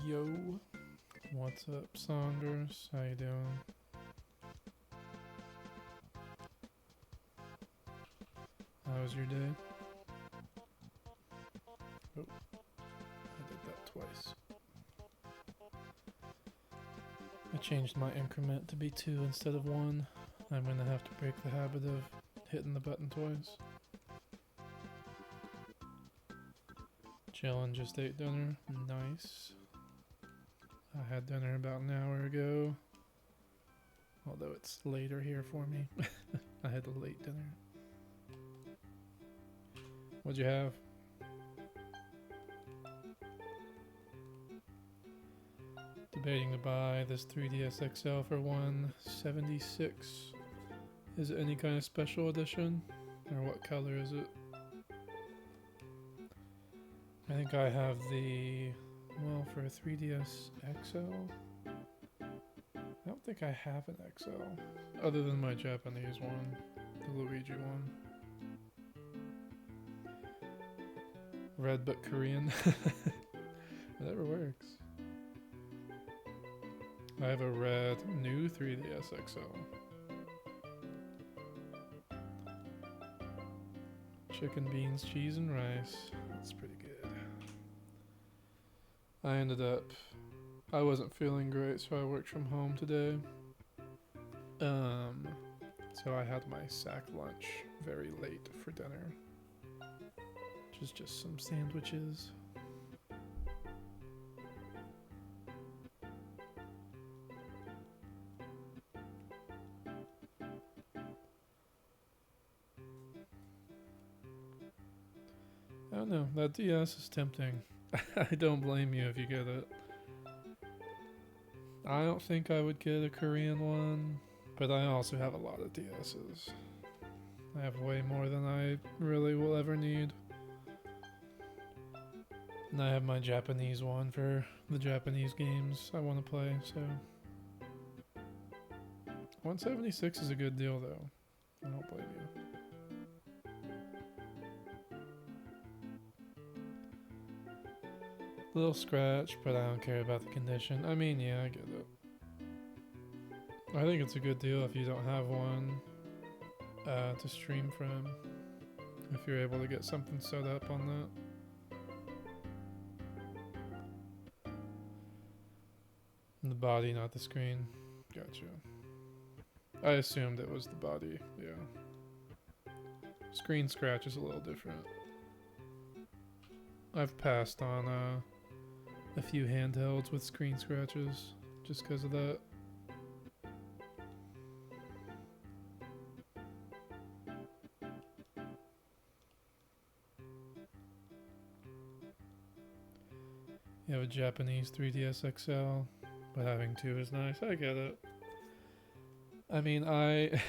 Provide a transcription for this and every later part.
Yo, what's up, Saunders? How you doing? How was your day? Oh, I did that twice. I changed my increment to be 2 instead of 1. I'm gonna have to break the habit of hitting the button twice. Chillin', just ate dinner. Nice. I had dinner about an hour ago. Although it's later here for me. I had a late dinner. What'd you have? Debating to buy this 3DS XL for $176. Is it any kind of special edition? Or what color is it? I think I have the, well, for a 3DS XL, I don't think I have an XL, other than my Japanese one, the Luigi one. Red but Korean. Whatever works. I have a red new 3DS XL. Chicken, beans, cheese, and rice. That's pretty good. I ended up, I wasn't feeling great, so I worked from home today. So I had my sack lunch very late for dinner. Which is just some sandwiches. I don't know, that DS is tempting. I don't blame you if you get it. I don't think I would get a Korean one, but I also have a lot of DSs. I have way more than I really will ever need. And I have my Japanese one for the Japanese games I want to play, so. 176 is a good deal though. I don't blame you. Little scratch, but I don't care about the condition. I mean, yeah, I get it. I think it's a good deal if you don't have one to stream from. If you're able to get something set up on that. The body, not the screen. Gotcha. I assumed it was the body, yeah. Screen scratch is a little different. I've passed on a few handhelds with screen scratches just because of that. You have a Japanese 3DS XL, but having two is nice. I get it. I mean,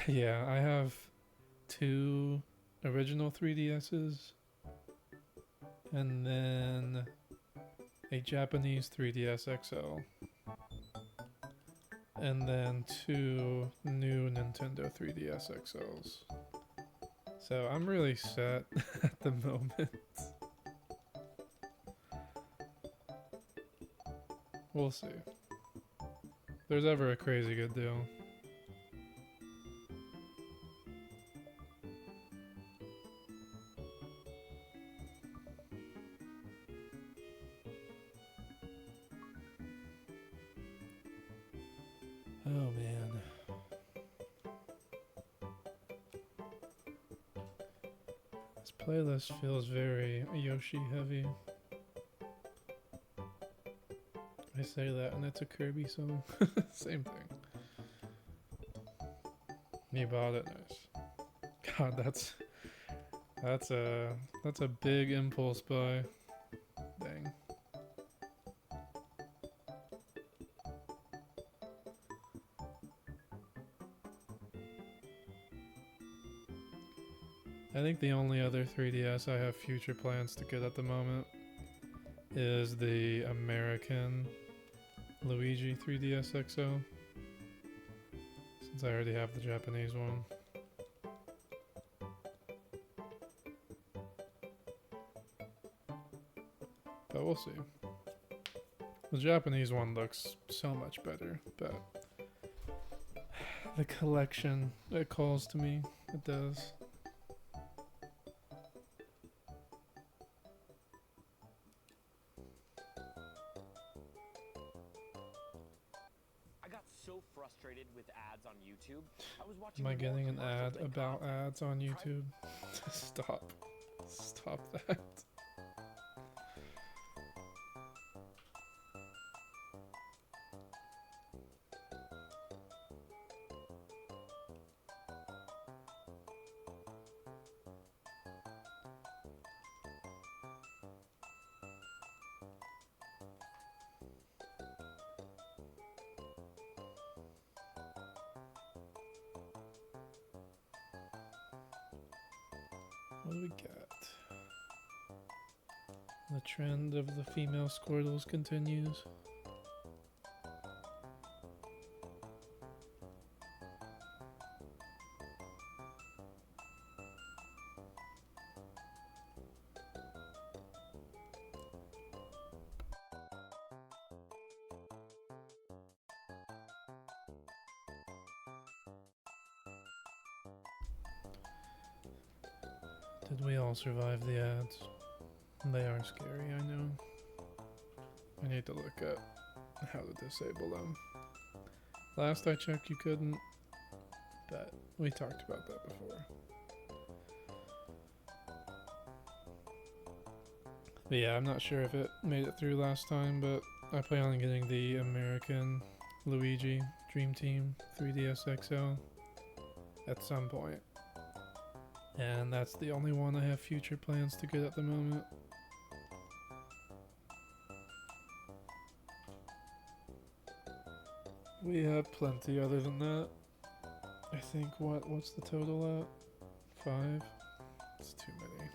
yeah, I have two original 3DSs and then a Japanese 3DS XL and then two new Nintendo 3DS XLs. So I'm really set at the moment. We'll see. If there's ever a crazy good deal. Oh man. This playlist feels very Yoshi heavy. I say that and it's a Kirby song. Same thing. You bought it, nice. God, that's a big impulse buy. Dang. I think the only other 3DS I have future plans to get at the moment is the American Luigi 3DS XL, since I already have the Japanese one. But we'll see. The Japanese one looks so much better, but the collection, it calls to me. It does. With ads on YouTube. I was watching Am I getting an ad about ads on YouTube? Stop. Stop that. What do we got? The trend of the female Squirtles continues. Did we all survive the ads? They are scary, I know. I need to look at how to disable them. Last I checked you couldn't, but we talked about that before. But yeah, I'm not sure if it made it through last time, but I plan on getting the American Luigi Dream Team 3DS XL at some point. And that's the only one I have future plans to get at the moment. We have plenty other than that. I think what's the total at? 5? It's too many.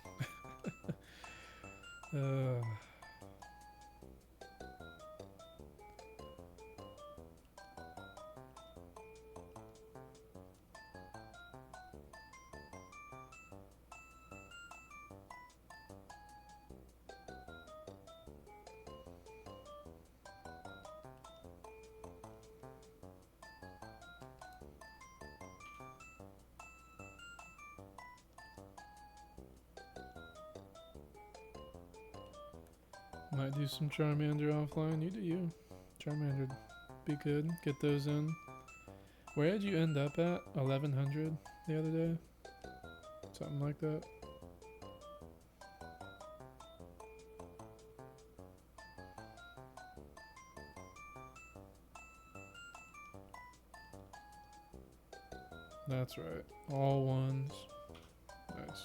Might do some Charmander offline. You do you. Charmander be good. Get those in. Where did you end up at? 1100 the other day? Something like that. That's right. All ones. Nice.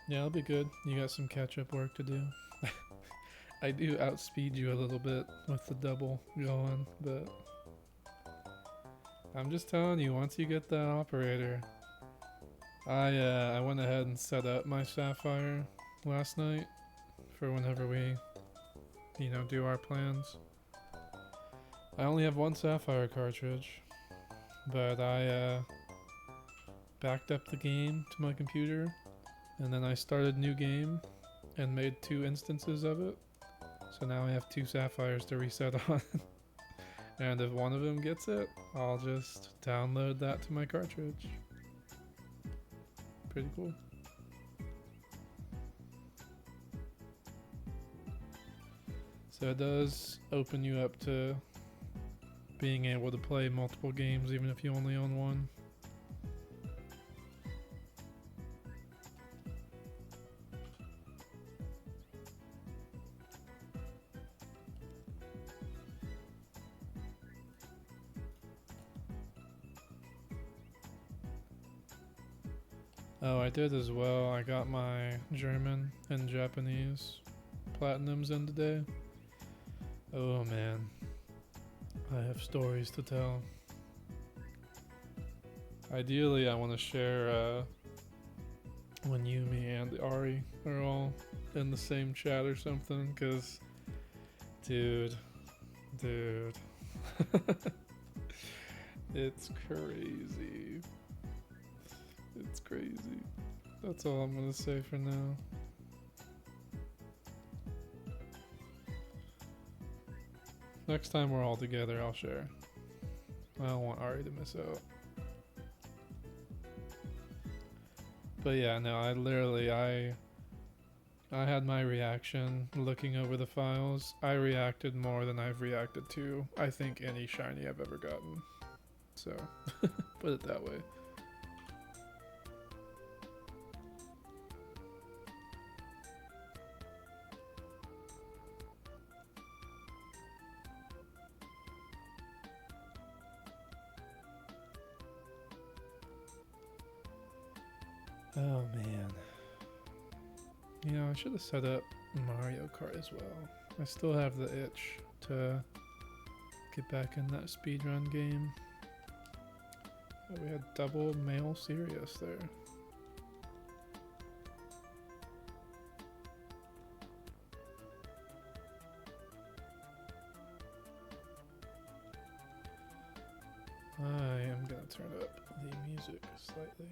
Yeah, it'll be good. You got some catch-up work to do. I do outspeed you a little bit with the double going, but I'm just telling you, once you get that operator, I went ahead and set up my Sapphire last night for whenever we, do our plans. I only have one Sapphire cartridge, but I backed up the game to my computer, and then I started new game and made 2 instances of it. So now I have 2 Sapphires to reset on. And if one of them gets it, I'll just download that to my cartridge. Pretty cool. So it does open you up to being able to play multiple games even if you only own one. Oh, I did as well. I got my German and Japanese platinums in today. Oh man, I have stories to tell. Ideally, I want to share when Yumi and Ari are all in the same chat or something, cause dude, it's crazy. It's crazy. That's all I'm gonna say for now. Next time we're all together, I'll share. I don't want Ari to miss out. But yeah, no, I had my reaction looking over the files. I reacted more than I've reacted to, I think, any shiny I've ever gotten. So, put it that way. Oh man. I should have set up Mario Kart as well. I still have the itch to get back in that speedrun game. Oh, we had double male Sirius there. I am gonna turn up the music slightly.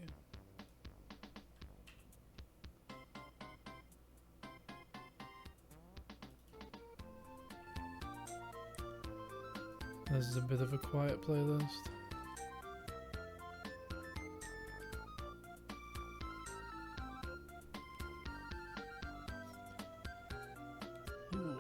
This is a bit of a quiet playlist. Ooh.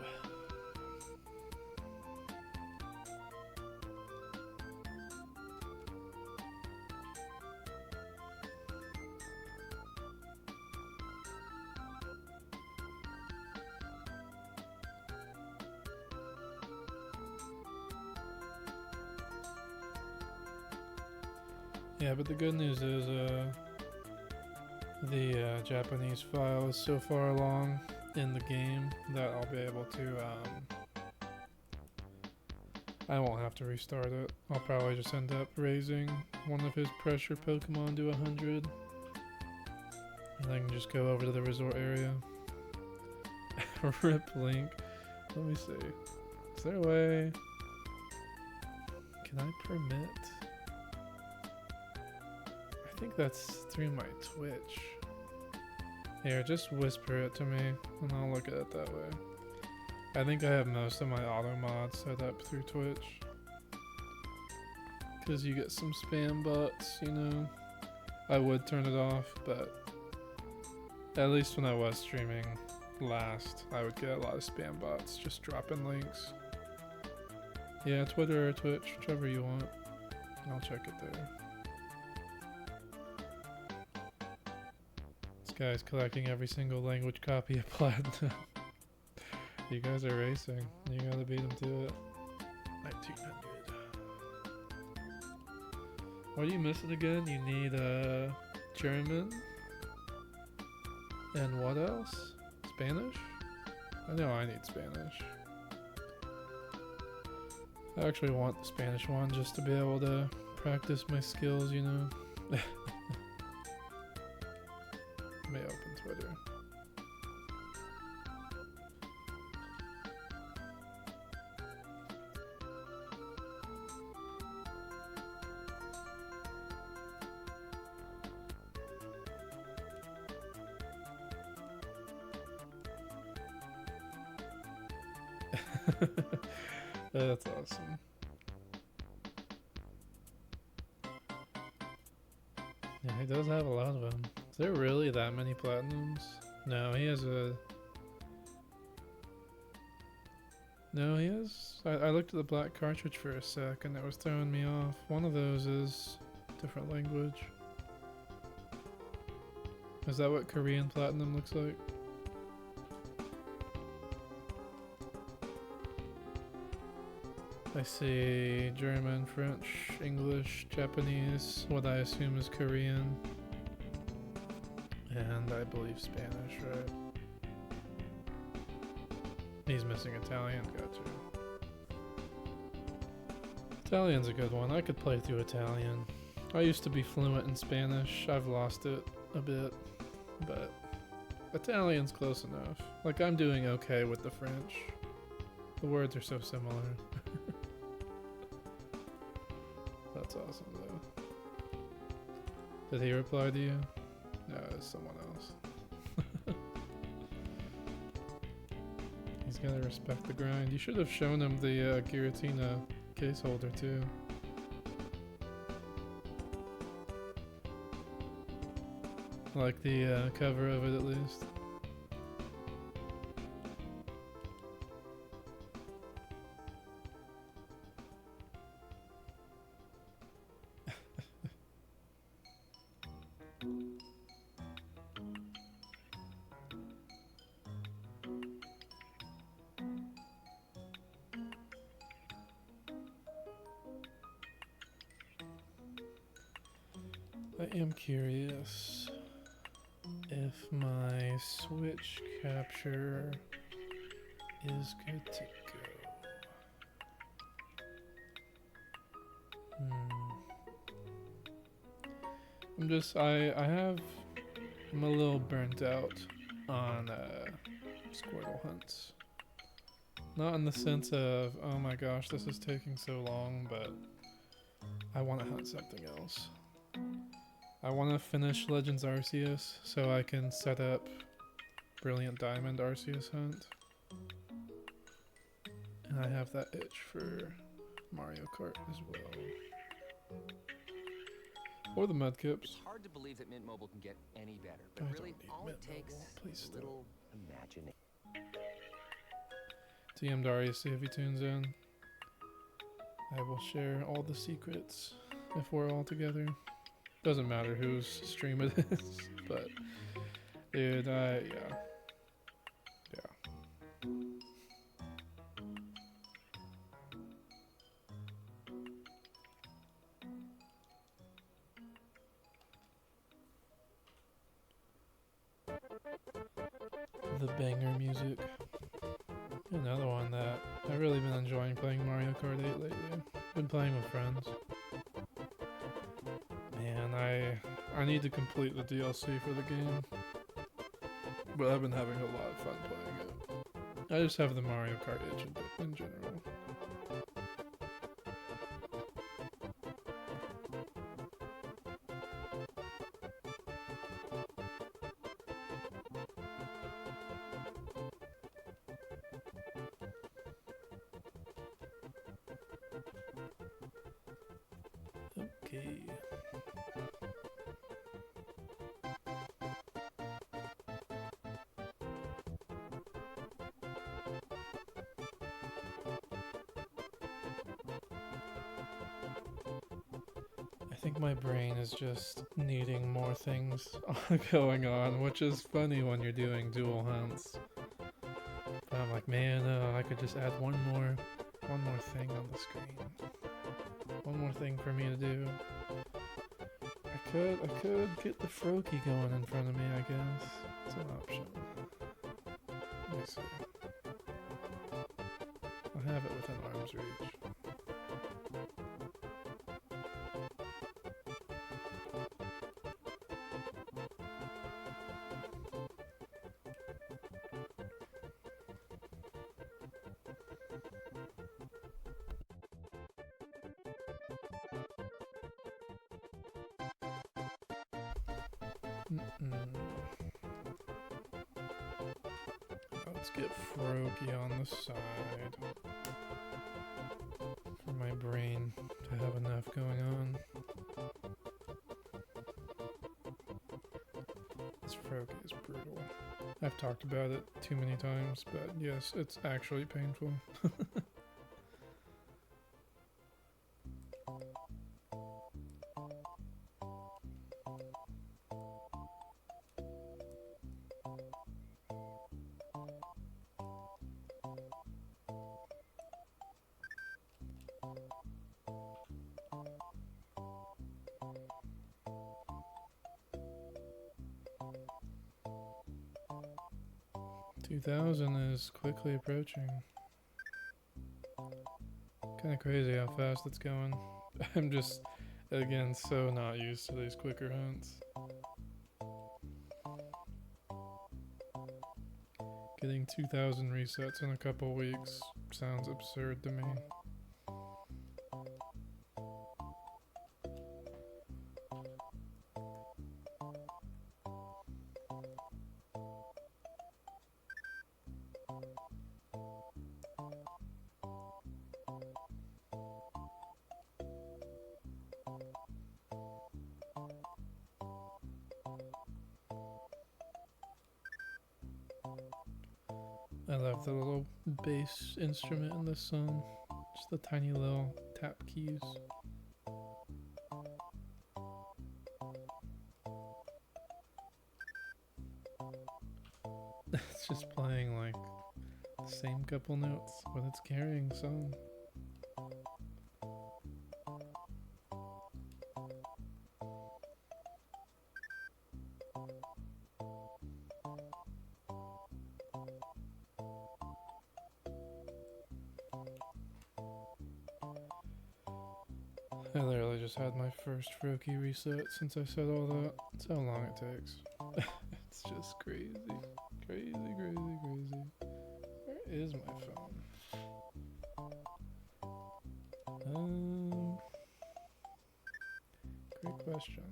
Yeah, but the good news is the Japanese file is so far along in the game that I'll be able to, I won't have to restart it. I'll probably just end up raising one of his pressure Pokemon to 100. And I can just go over to the resort area. Rip Link. Let me see. Is there a way? Can I permit? I think that's through my Twitch. Here, just whisper it to me and I'll look at it that way. I think I have most of my auto mods set up through Twitch. Cause you get some spam bots, I would turn it off, but at least when I was streaming, last, I would get a lot of spam bots just dropping links. Yeah, Twitter or Twitch, whichever you want. I'll check it there. This guy's collecting every single language copy of Platinum. You guys are racing. You gotta beat him to it. 1900. What are you missing again? You need German. And what else? Spanish? I know I need Spanish. I actually want the Spanish one just to be able to practice my skills, you know. May open Twitter. That's awesome. Yeah, he does have a lot of them. Is there really that many platinums? No, he has a... No, he has... I looked at the black cartridge for a sec and it was throwing me off. One of those is different language. Is that what Korean platinum looks like? I see German, French, English, Japanese, what I assume is Korean, and I believe Spanish, right? He's missing Italian, gotcha. Italian's a good one. I could play through Italian. I used to be fluent in Spanish. I've lost it a bit, but Italian's close enough. Like, I'm doing okay with the French. The words are so similar. That's awesome, though. Did he reply to you? No, it's someone else. He's gotta respect the grind. You should have shown him the Giratina case holder, too. Like the cover of it, at least. I am curious if my Switch capture is good to go. I'm a little burnt out on Squirtle hunts. Not in the sense of, oh my gosh, this is taking so long, but I want to hunt something else. I want to finish Legends Arceus so I can set up Brilliant Diamond Arceus Hunt. And I have that itch for Mario Kart as well. Or the medkips. It's hard to believe that Mint Mobile can get any better, but I really don't need all Mint it takes Mobile. Please is a little imagination. TM Darius, see if he tunes in. I will share all the secrets if we're all together. Doesn't matter whose stream it is, but dude, yeah. The banger music. Another one that I've really been enjoying playing Mario Kart 8 lately. Been playing with friends. Man, I need to complete the DLC for the game. But I've been having a lot of fun playing it. I just have the Mario Kart itch in general. Okay. think my brain is just needing more things going on, which is funny when you're doing dual hunts. But I'm like, man, I could just add one more thing on the screen. One more thing for me to do. I could get the Froakie going in front of me, I guess. It's an option. Let me see. I have it within arm's reach. Let's get Froakie on the side for my brain to have enough going on. This Froakie is brutal. I've talked about it too many times, but yes, it's actually painful. 2000 is quickly approaching. Kind of crazy how fast it's going. I'm just, again, so not used to these quicker hunts. Getting 2000 resets in a couple weeks sounds absurd to me. I love the little bass instrument in this song. Just the tiny little tap keys. It's just playing like the same couple notes, but it's carrying song. I literally just had my first Froakie reset since I said all that. That's how long it takes. It's just crazy. Crazy, crazy, crazy. Where is my phone? Great question.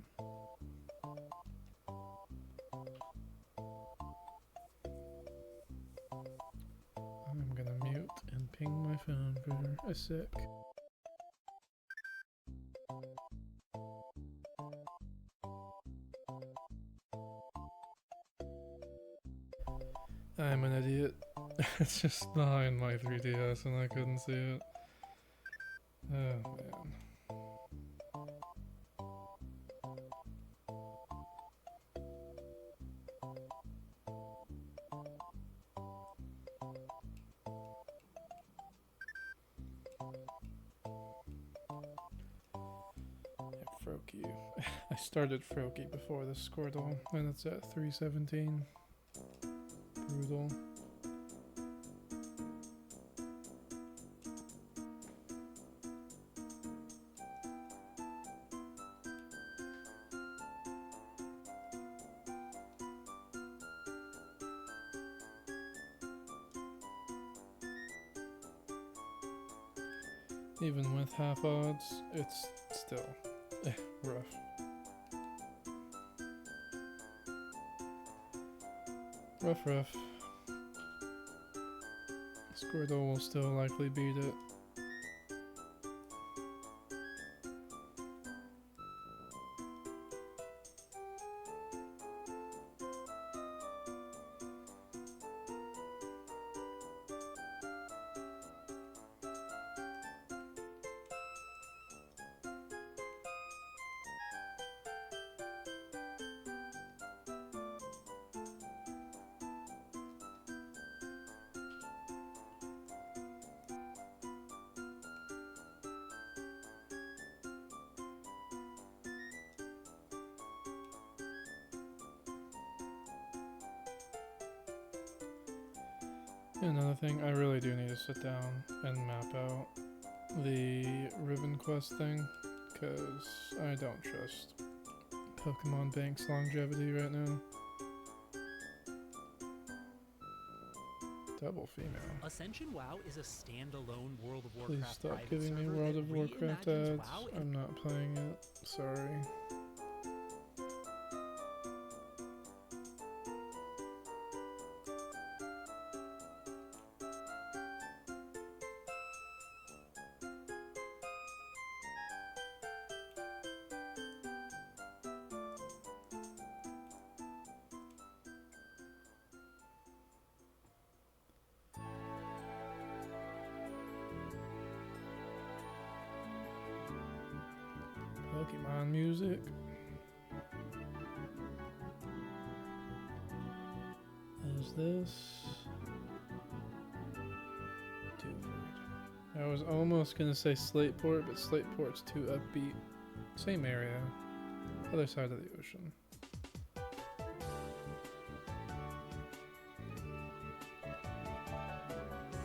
I'm gonna mute and ping my phone for a sec. I'm an idiot. It's just behind my 3DS and I couldn't see it. Oh man. Froakie. I started Froakie before the Squirtle and it's at 317. Brutal. Even with half odds, it's still rough. Rough. Squirtle will still likely beat it. Another thing, I really do need to sit down and map out the ribbon quest thing, because I don't trust Pokemon Bank's longevity right now. Double female. Ascension WoW is a standalone World of Please Warcraft stop private giving me server World that of Warcraft reimagines ads. WoW I'm not playing it. Sorry. Pokemon music. Is this Dewford? I was almost gonna say Slateport, but Slateport's too upbeat. Same area, other side of the ocean.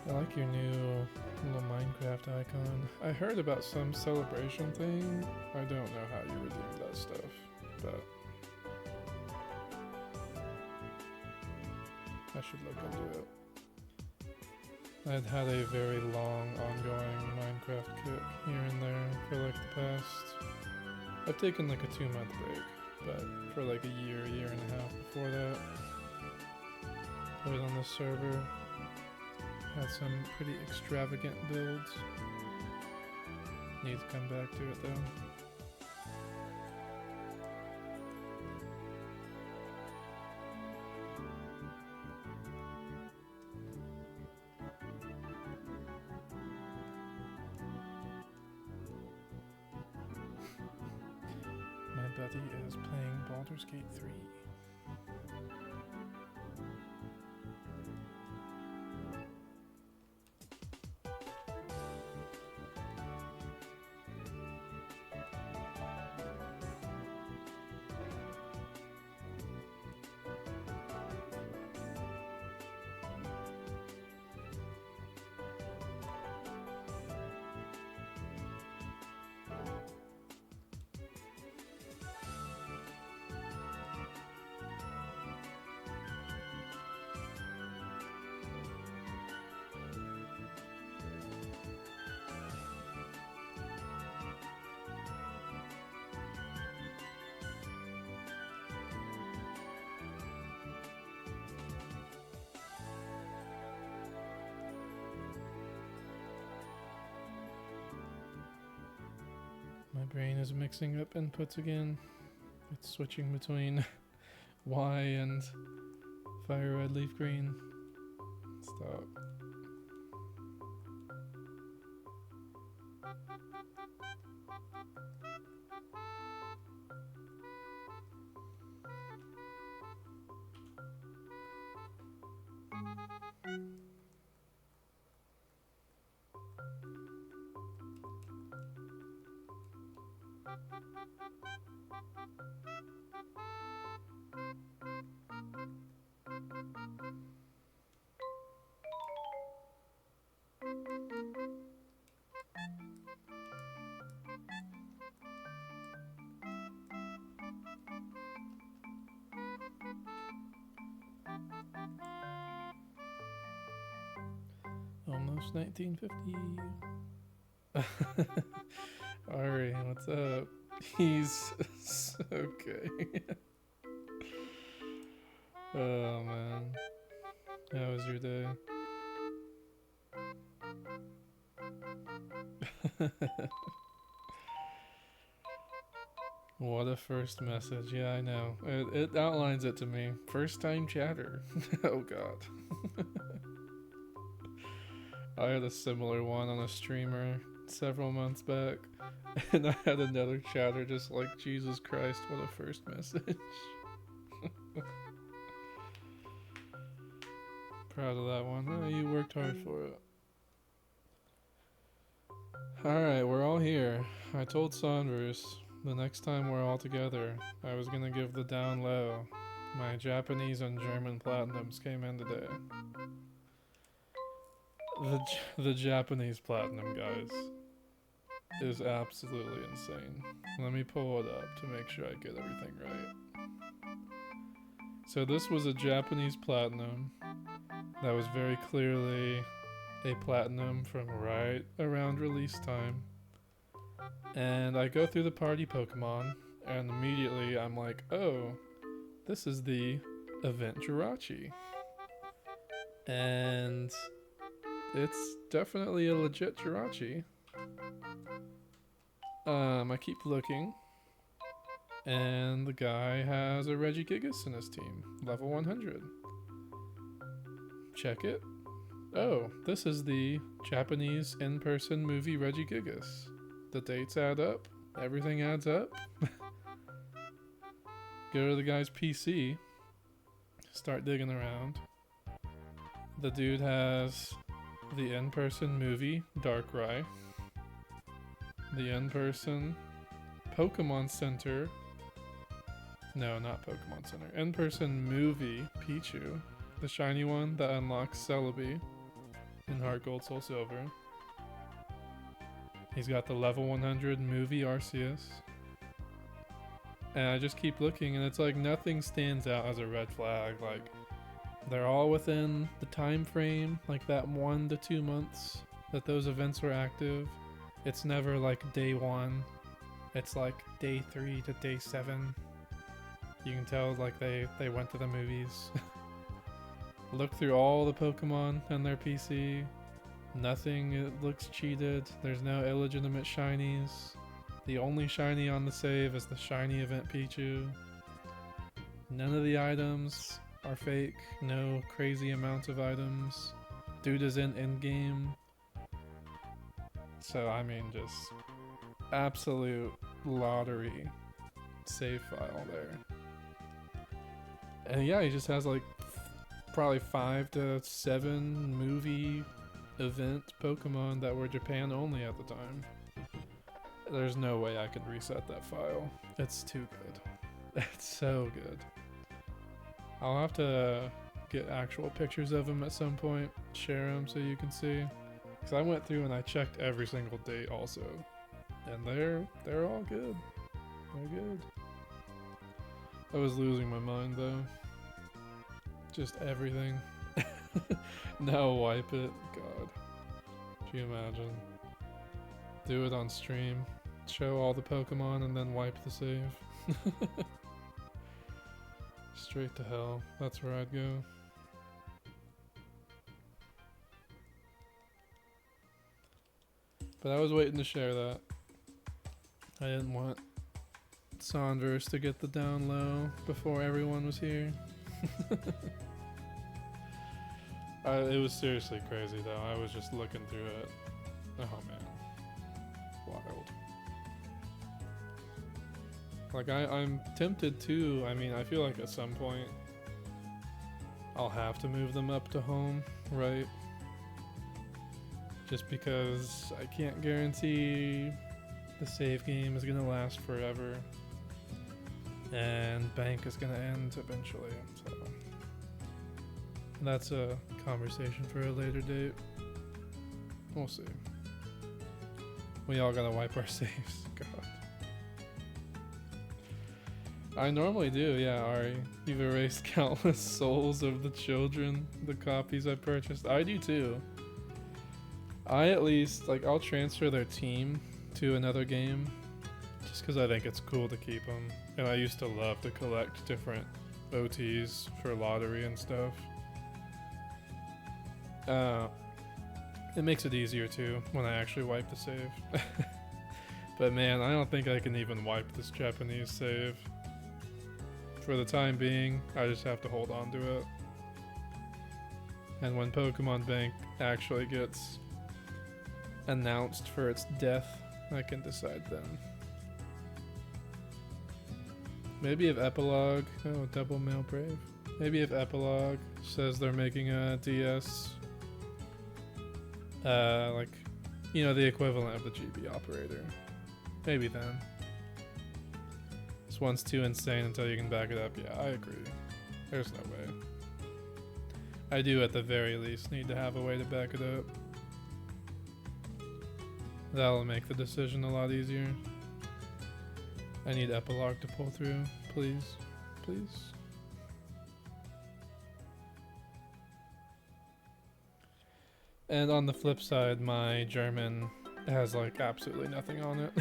I like your new little Minecraft icon. I heard about some celebration thing. I don't know how you redeem that stuff, but I should look into it. I'd had a very long ongoing Minecraft kick here and there for like the past... I've taken like a 2-month break, but for like a year and a half before that, played on this server. Had some pretty extravagant builds. Need to come back to it though. My buddy is playing Baldur's Gate 3. My brain is mixing up inputs again. It's switching between Y and fire red, leaf green. Stop. Almost 1950. Ari, what's up? He's okay. Oh man. How was your day? What a first message. Yeah, I know. It outlines it to me. First time chatter. Oh god. I had a similar one on a streamer several months back, and I had another chatter just like, Jesus Christ, what a first message. Proud of that one. Oh, you worked hard for it. Alright, we're all here. I told Saunders the next time we're all together, I was gonna give the down low. My Japanese and German platinums came in today. the Japanese platinum, guys, is absolutely insane. Let me pull it up to make sure I get everything right. So this was a Japanese platinum that was very clearly a platinum from right around release time. And I go through the party Pokemon, and immediately I'm like, oh, this is the event Jirachi. And it's definitely a legit Jirachi. I keep looking, and the guy has a Regigigas in his team, level 100. Check it. Oh, this is the Japanese in-person movie Regigigas. The dates add up. Everything adds up. Go to the guy's PC. Start digging around. The dude has the in-person movie Darkrai. The in-person Pokemon Center. No, not Pokemon Center. In-person movie Pichu. The shiny one that unlocks Celebi in Heart Gold Soul Silver. He's got the level 100 movie Arceus. And I just keep looking, and it's like nothing stands out as a red flag. Like, they're all within the time frame, like that 1 to 2 months that those events were active. It's never like day 1. It's like day 3 to day 7. You can tell like they went to the movies. Look through all the Pokemon and their PC. Nothing it looks cheated. There's no illegitimate shinies. The only shiny on the save is the shiny event Pichu. None of the items are fake. No crazy amounts of items. Dude is in game. So I mean, just absolute lottery save file there. And yeah, he just has like probably 5 to 7 movie event Pokemon that were Japan only at the time. There's no way I could reset that file. It's too good. It's so good. I'll have to get actual pictures of them at some point, share them so you can see. Because I went through and I checked every single date also. And they're all good. They're good. I was losing my mind though. Just everything. Now wipe it. God. Can you imagine? Do it on stream. Show all the Pokemon and then wipe the save. Straight to hell. That's where I'd go. But I was waiting to share that. I didn't want Saunders to get the down low before everyone was here. It was seriously crazy though. I was just looking through it. Oh man. Wild. Like I'm tempted to, I mean, I feel like at some point I'll have to move them up to home, right? Just because I can't guarantee the save game is gonna last forever. And bank is gonna end eventually, so that's a conversation for a later date. We'll see. We all gotta wipe our saves. God. I normally do, yeah, Ari. You've erased countless souls of the children, the copies I purchased. I do too. I at least, like, I'll transfer their team to another game just because I think it's cool to keep them. And I used to love to collect different OTs for lottery and stuff. It makes it easier too when I actually wipe the save. But man, I don't think I can even wipe this Japanese save. For the time being, I just have to hold on to it. And when Pokemon Bank actually gets announced for its death, I can decide then. Maybe if Epilogue, oh, Double Mail Brave. Maybe if Epilogue says they're making a DS, like, you know, the equivalent of the GB operator. Maybe then. This one's too insane until you can back it up. Yeah, I agree. There's no way. I do at the very least need to have a way to back it up. That'll make the decision a lot easier. I need epilogue to pull through, please. Please. And on the flip side, my German has like absolutely nothing on it.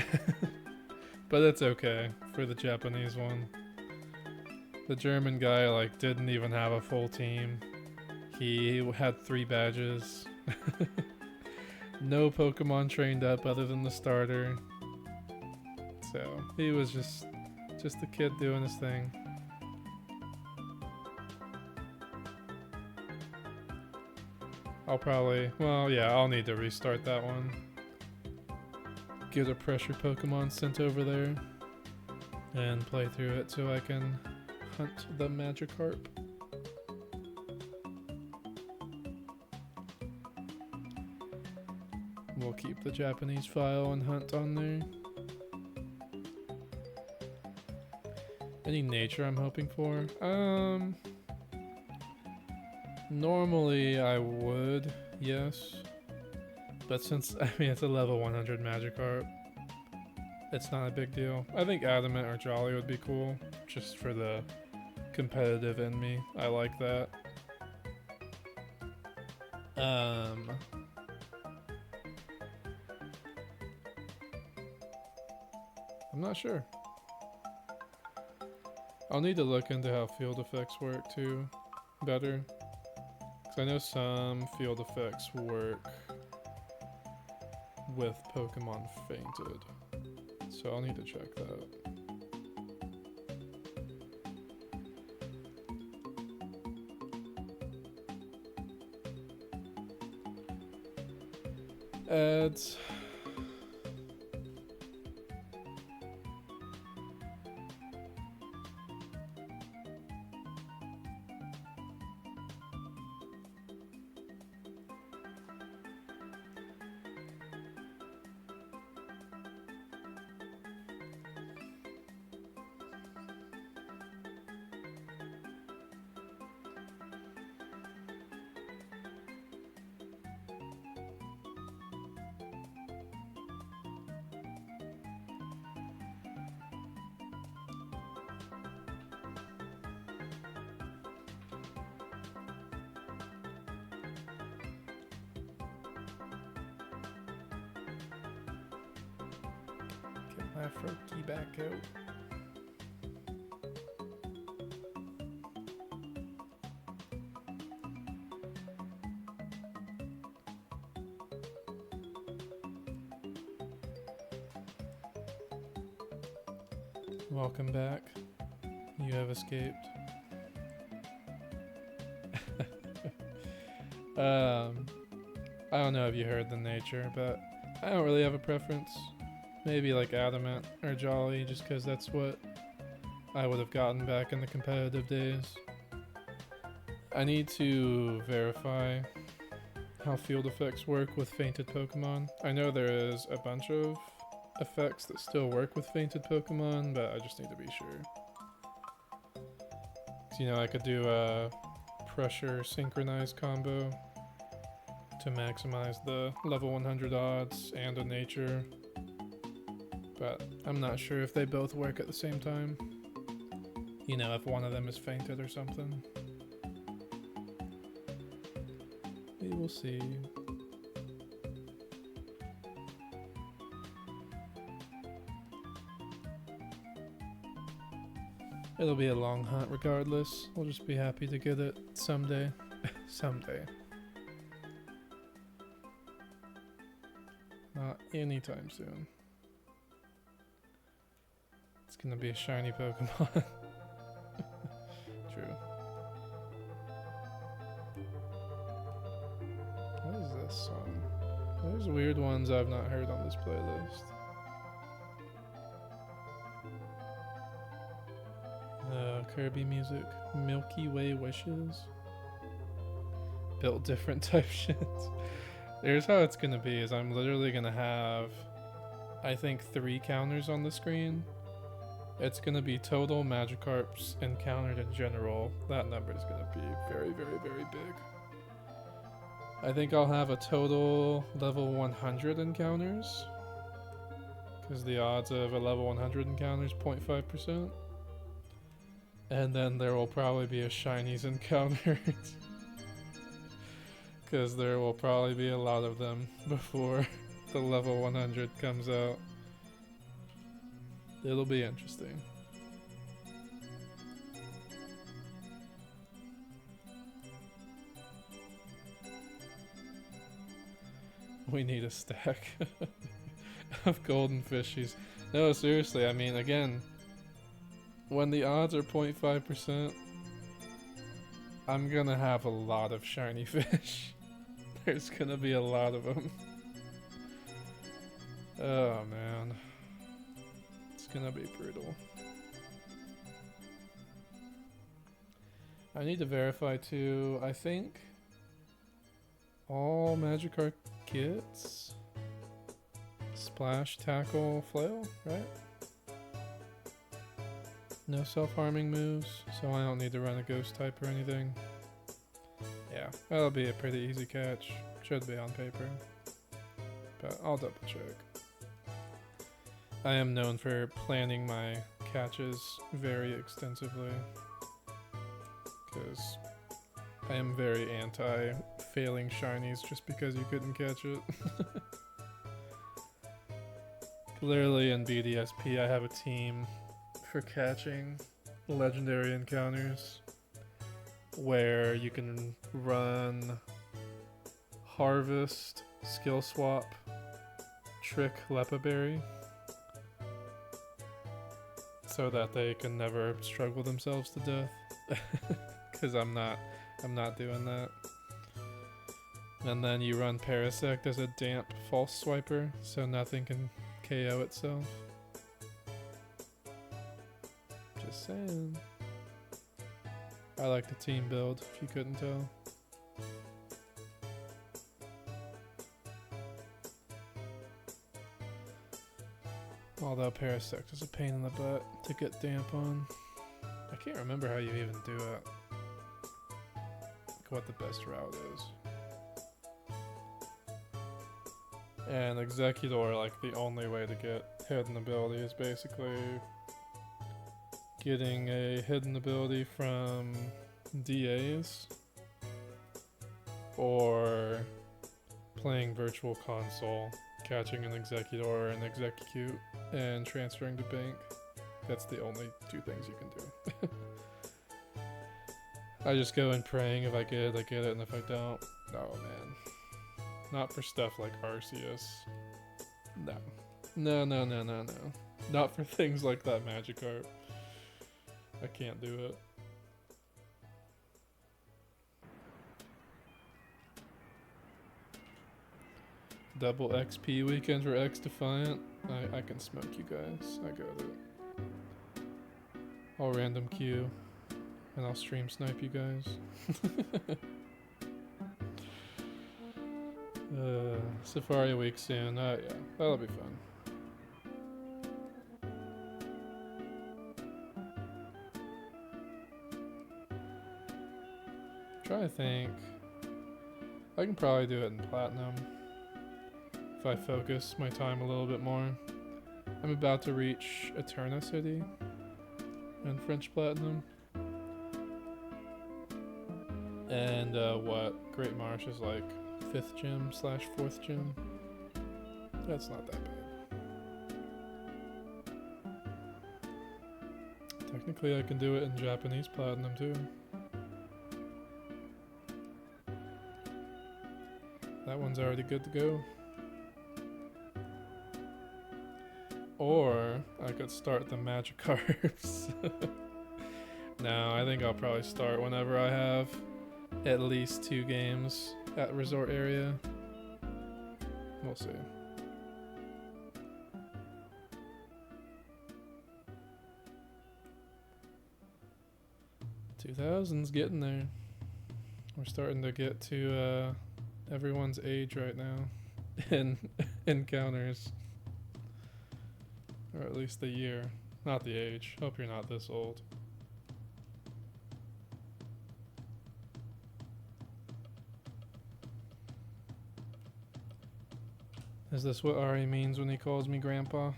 But it's okay for the Japanese one. The German guy like didn't even have a full team. He had 3 badges. No Pokemon trained up other than the starter. So he was just a kid doing his thing. I'll need to restart that one. Get a pressure Pokemon sent over there and play through it so I can hunt the Magikarp. We'll keep the Japanese file and hunt on there. Any nature I'm hoping for? Normally I would, yes. But since, it's a level 100 Magikarp, it's not a big deal. I think Adamant or Jolly would be cool, just for the competitive in me. I like that. I'm not sure. I'll need to look into how field effects work too, better. Because I know some field effects work with Pokemon fainted. So I'll need to check that. Ads. My Froakie back out. Welcome back. You have escaped. I don't know if you heard the nature, but I don't really have a preference. Maybe like Adamant or Jolly, just because that's what I would have gotten back in the competitive days. I need to verify how field effects work with fainted Pokemon. I know there is a bunch of effects that still work with fainted Pokemon, but I just need to be sure. 'Cause, I could do a pressure synchronized combo to maximize the level 100 odds and a nature. But I'm not sure if they both work at the same time. If one of them is fainted or something. We will see. It'll be a long hunt regardless. We'll just be happy to get it someday. Someday. Not anytime soon. It's gonna be a shiny Pokemon. True. What is this song? There's weird ones I've not heard on this playlist. Kirby music. Milky Way Wishes. Built different type shit. Here's how it's gonna be, is I'm literally gonna have, I think, 3 counters on the screen. It's gonna be total Magikarps encountered in general. That number is gonna be very, very, very big. I think I'll have a total level 100 encounters Because the odds of a level 100 encounter is 0.5%. And then there will probably be a shinies encounter. Because there will probably be a lot of them before the level 100 comes out. It'll be interesting. We need a stack of golden fishies. No, seriously, I mean, again, when the odds are 0.5%, I'm gonna have a lot of shiny fish. There's gonna be a lot of them. Oh man. It's gonna be brutal. I need to verify too, I think all Magikarp gets Splash, Tackle, Flail, right? No self-harming moves, so I don't need to run a ghost type or anything. Yeah, that'll be a pretty easy catch. Should be on paper. But I'll double check. I am known for planning my catches very extensively. Because I am very anti failing shinies just because you couldn't catch it. Clearly in BDSP I have a team for catching legendary encounters where you can run Harvest, Skill Swap, Trick, Lepaberry so that they can never struggle themselves to death. Because I'm not doing that. And then you run Parasect as a damp false swiper so nothing can KO itself. Just saying. I like the team build, if you couldn't tell. Although Parasect is a pain in the butt to get damp on. I can't remember how you even do it. Like what the best route is. And Executor, like the only way to get hidden ability is basically getting a hidden ability from DAs or playing Virtual Console, catching an Executor and Execute and transferring to Bank. That's the only two things you can do. I just go in praying. If I get it, I get it, and if I don't, oh man. Not for stuff like Arceus. No. No, no, no, no, no. Not for things like that Magikarp. I can't do it. Double XP weekend for X Defiant. I can smoke you guys. I got it. I'll random queue. And I'll stream snipe you guys. Safari week soon. Yeah, that'll be fun. Trying to think. I can probably do it in Platinum if I focus my time a little bit more. I'm about to reach Eternity in French Platinum. And what? Great Marsh is like 5th gym / 4th gym. That's not that bad. Technically I can do it in Japanese Platinum too. That one's already good to go. Or I could start the Magikarps. No, I think I'll probably start whenever I have at least 2 games at Resort Area. We'll see. $2,000's getting there. We're starting to get to everyone's age right now in encounters. Or at least the year. Not the age. Hope you're not this old. Is this what Ari means when he calls me grandpa?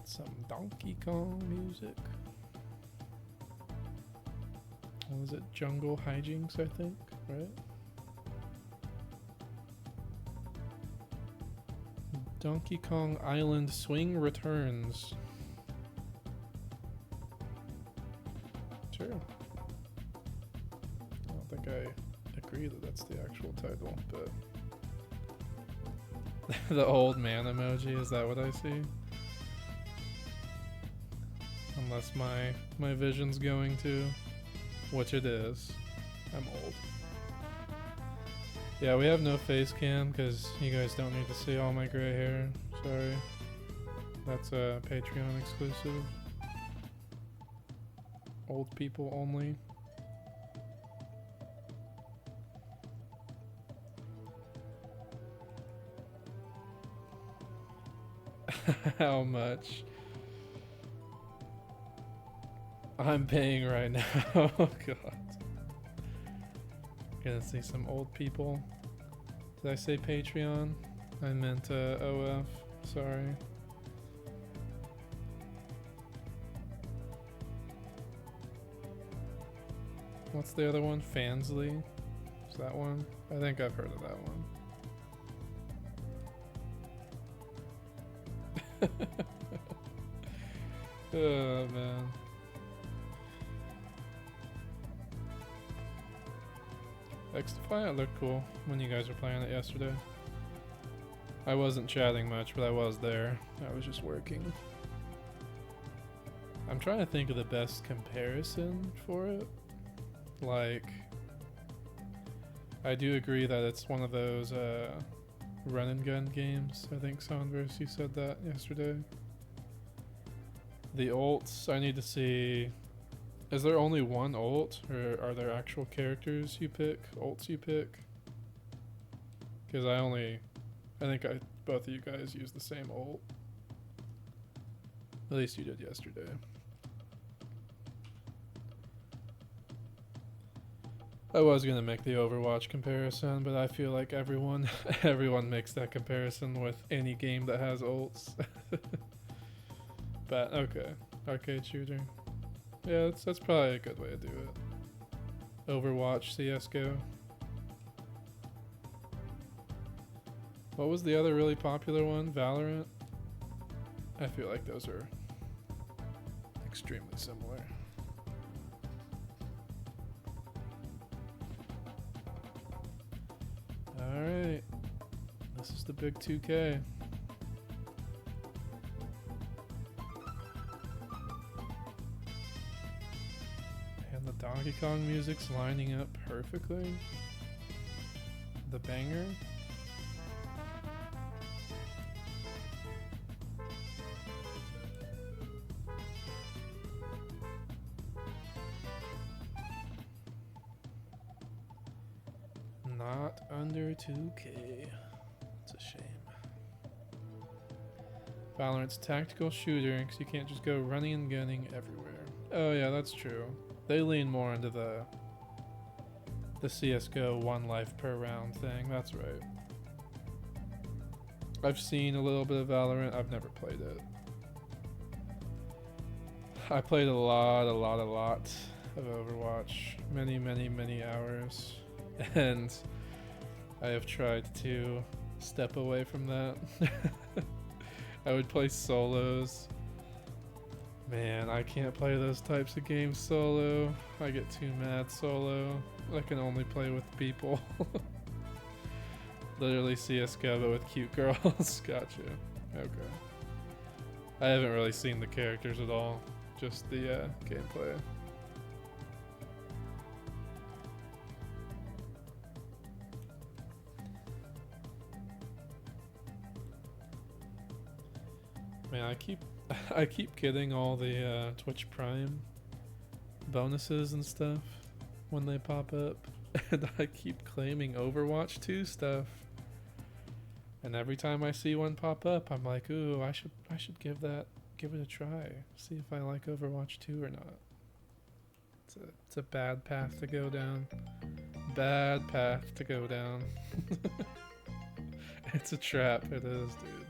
got some Donkey Kong music. What was it? Jungle Hijinks, I think, right? Donkey Kong Island Swing returns. Sure. I don't think I agree that that's the actual title, but the old man emoji, is that what I see? Unless my vision's going to, which it is. I'm old. Yeah, we have no face cam because you guys don't need to see all my gray hair. Sorry. That's a Patreon exclusive. Old people only. How much? I'm paying right now. Oh god. Gonna see some old people. Did I say Patreon? I meant OF. Sorry. What's the other one? Fansly? Is that one? I think I've heard of that one. Oh man. Xtify, it looked cool when you guys were playing it yesterday. I wasn't chatting much, but I was there. I was just working. I'm trying to think of the best comparison for it. Like, I do agree that it's one of those run and gun games. I think Soundverse, you said that yesterday. The ults, I need to see. Is there only one ult, or are there actual characters you pick, ults you pick? Because I think both of you guys use the same ult. At least you did yesterday. I was gonna make the Overwatch comparison, but I feel like everyone makes that comparison with any game that has ults. But okay, arcade shooter. Yeah, that's probably a good way to do it. Overwatch, CSGO. What was the other really popular one? Valorant? I feel like those are extremely similar. Alright. This is the big 2K. Donkey Kong music's lining up perfectly. The banger. Not under 2K. It's a shame. Valorant's tactical shooter, because you can't just go running and gunning everywhere. Oh yeah, that's true. They lean more into the CSGO 1 life per round thing. That's right. I've seen a little bit of Valorant. I've never played it. I played a lot of Overwatch. Many hours. And I have tried to step away from that. I would play solos. Man, I can't play those types of games solo. I get too mad solo. I can only play with people. Literally CSGO but with cute girls. Gotcha. Okay. I haven't really seen the characters at all. Just the gameplay. Man, I keep getting all the Twitch Prime bonuses and stuff when they pop up, and I keep claiming Overwatch 2 stuff. And every time I see one pop up, I'm like, ooh, I should give it a try. See if I like Overwatch 2 or not. It's a bad path to go down. Bad path to go down. It's a trap. It is, dude.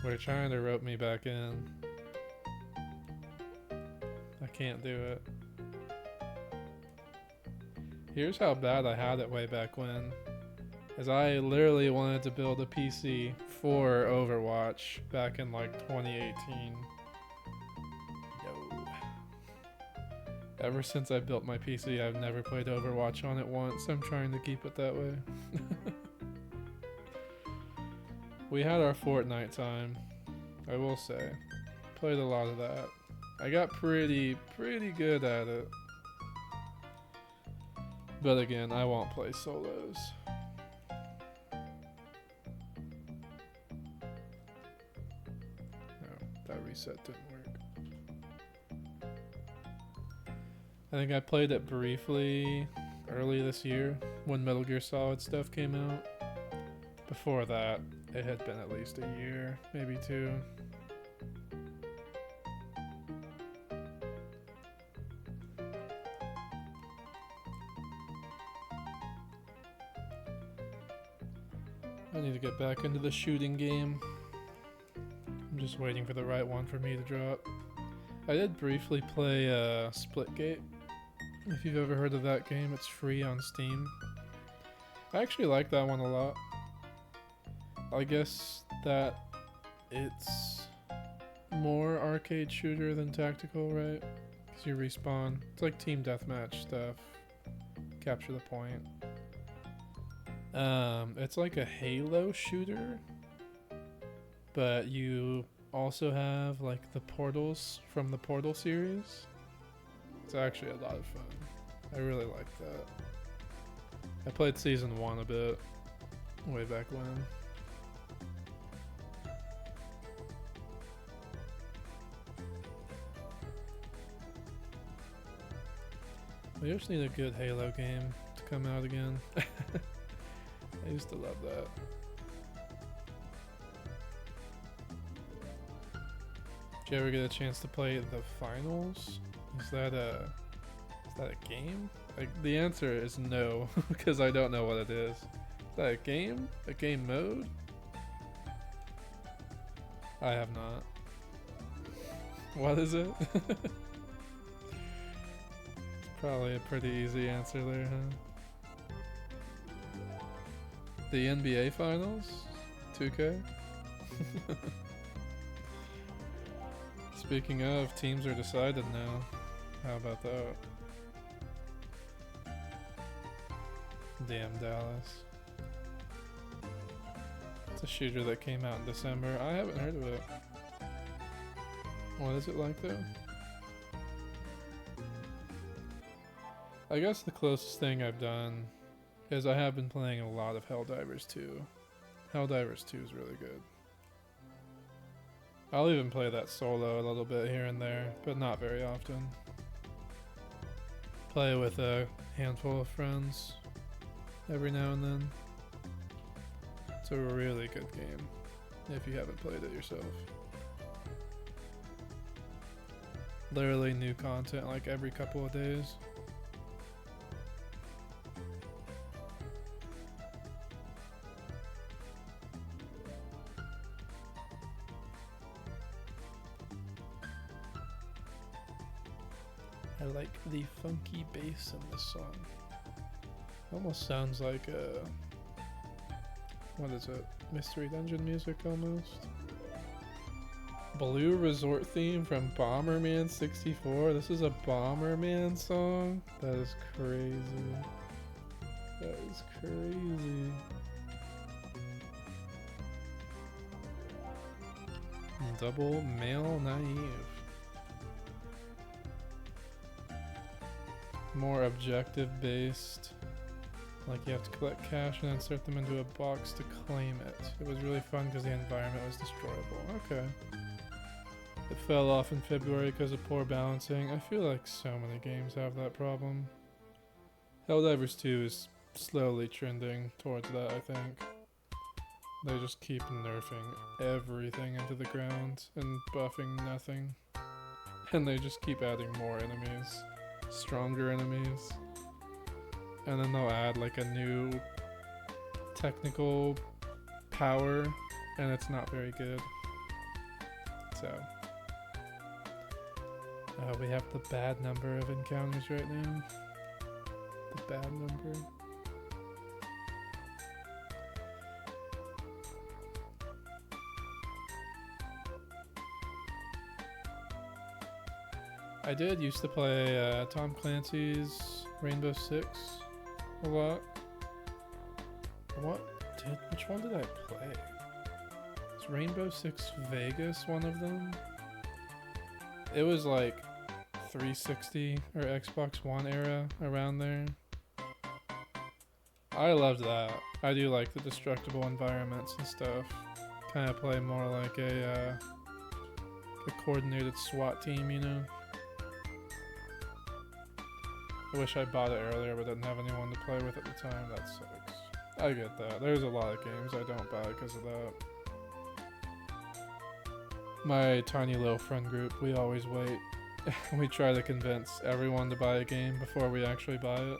They're trying to rope me back in. I can't do it. Here's how bad I had it way back when. Is I literally wanted to build a PC for Overwatch back in like 2018. Yo. Ever since I built my PC, I've never played Overwatch on it once. I'm trying to keep it that way. We had our Fortnite time, I will say. Played a lot of that. I got pretty good at it. But again, I won't play solos. No, that reset didn't work. I think I played it briefly early this year when Metal Gear Solid stuff came out. Before that, it had been at least a year, maybe 2. I need to get back into the shooting game. I'm just waiting for the right one for me to drop. I did briefly play Splitgate. If you've ever heard of that game, it's free on Steam. I actually like that one a lot. I guess that it's more arcade shooter than tactical, right? Because you respawn. It's like team deathmatch stuff. Capture the point. It's like a Halo shooter, but you also have like the portals from the Portal series. It's actually a lot of fun. I really like that. I played season 1 a bit, way back when. We just need a good Halo game to come out again. I used to love that. Did you ever get a chance to play the finals? Is that a game? Like, the answer is no, because I don't know what it is. Is that a game? A game mode? I have not. What is it? Probably a pretty easy answer there, huh? The NBA Finals? 2K? Speaking of, teams are decided now. How about that? Damn Dallas. It's a shooter that came out in December. I haven't heard of it. What is it like though? I guess the closest thing I've done is I have been playing a lot of Helldivers 2. Helldivers 2 is really good. I'll even play that solo a little bit here and there, but not very often. Play with a handful of friends every now and then. It's a really good game if you haven't played it yourself. Literally new content like every couple of days. I like the funky bass in this song. Almost sounds like a... what is it? Mystery Dungeon music almost? Blue Resort theme from Bomberman 64. This is a Bomberman song? That is crazy. That is crazy. Double male naive. More objective based. Like you have to collect cash and insert them into a box to claim it. It was really fun because the environment was destroyable. Okay. It fell off in February because of poor balancing. I feel like so many games have that problem. Helldivers 2 is slowly trending towards that, I think. They just keep nerfing everything into the ground and buffing nothing. And they just keep adding more enemies. Stronger enemies. And then they'll add like a new technical power, and it's not very good. So we have the bad number of encounters right now. The bad number. I did used to play Tom Clancy's Rainbow Six a lot. Which one did I play? Is Rainbow Six Vegas one of them? It was like 360 or Xbox One era, around there. I loved that. I do like the destructible environments and stuff. Kind of play more like a coordinated SWAT team, you know? I wish I bought it earlier but didn't have anyone to play with at the time. That sucks. I get that. There's a lot of games I don't buy because of that. My tiny little friend group, we always wait. We try to convince everyone to buy a game before we actually buy it.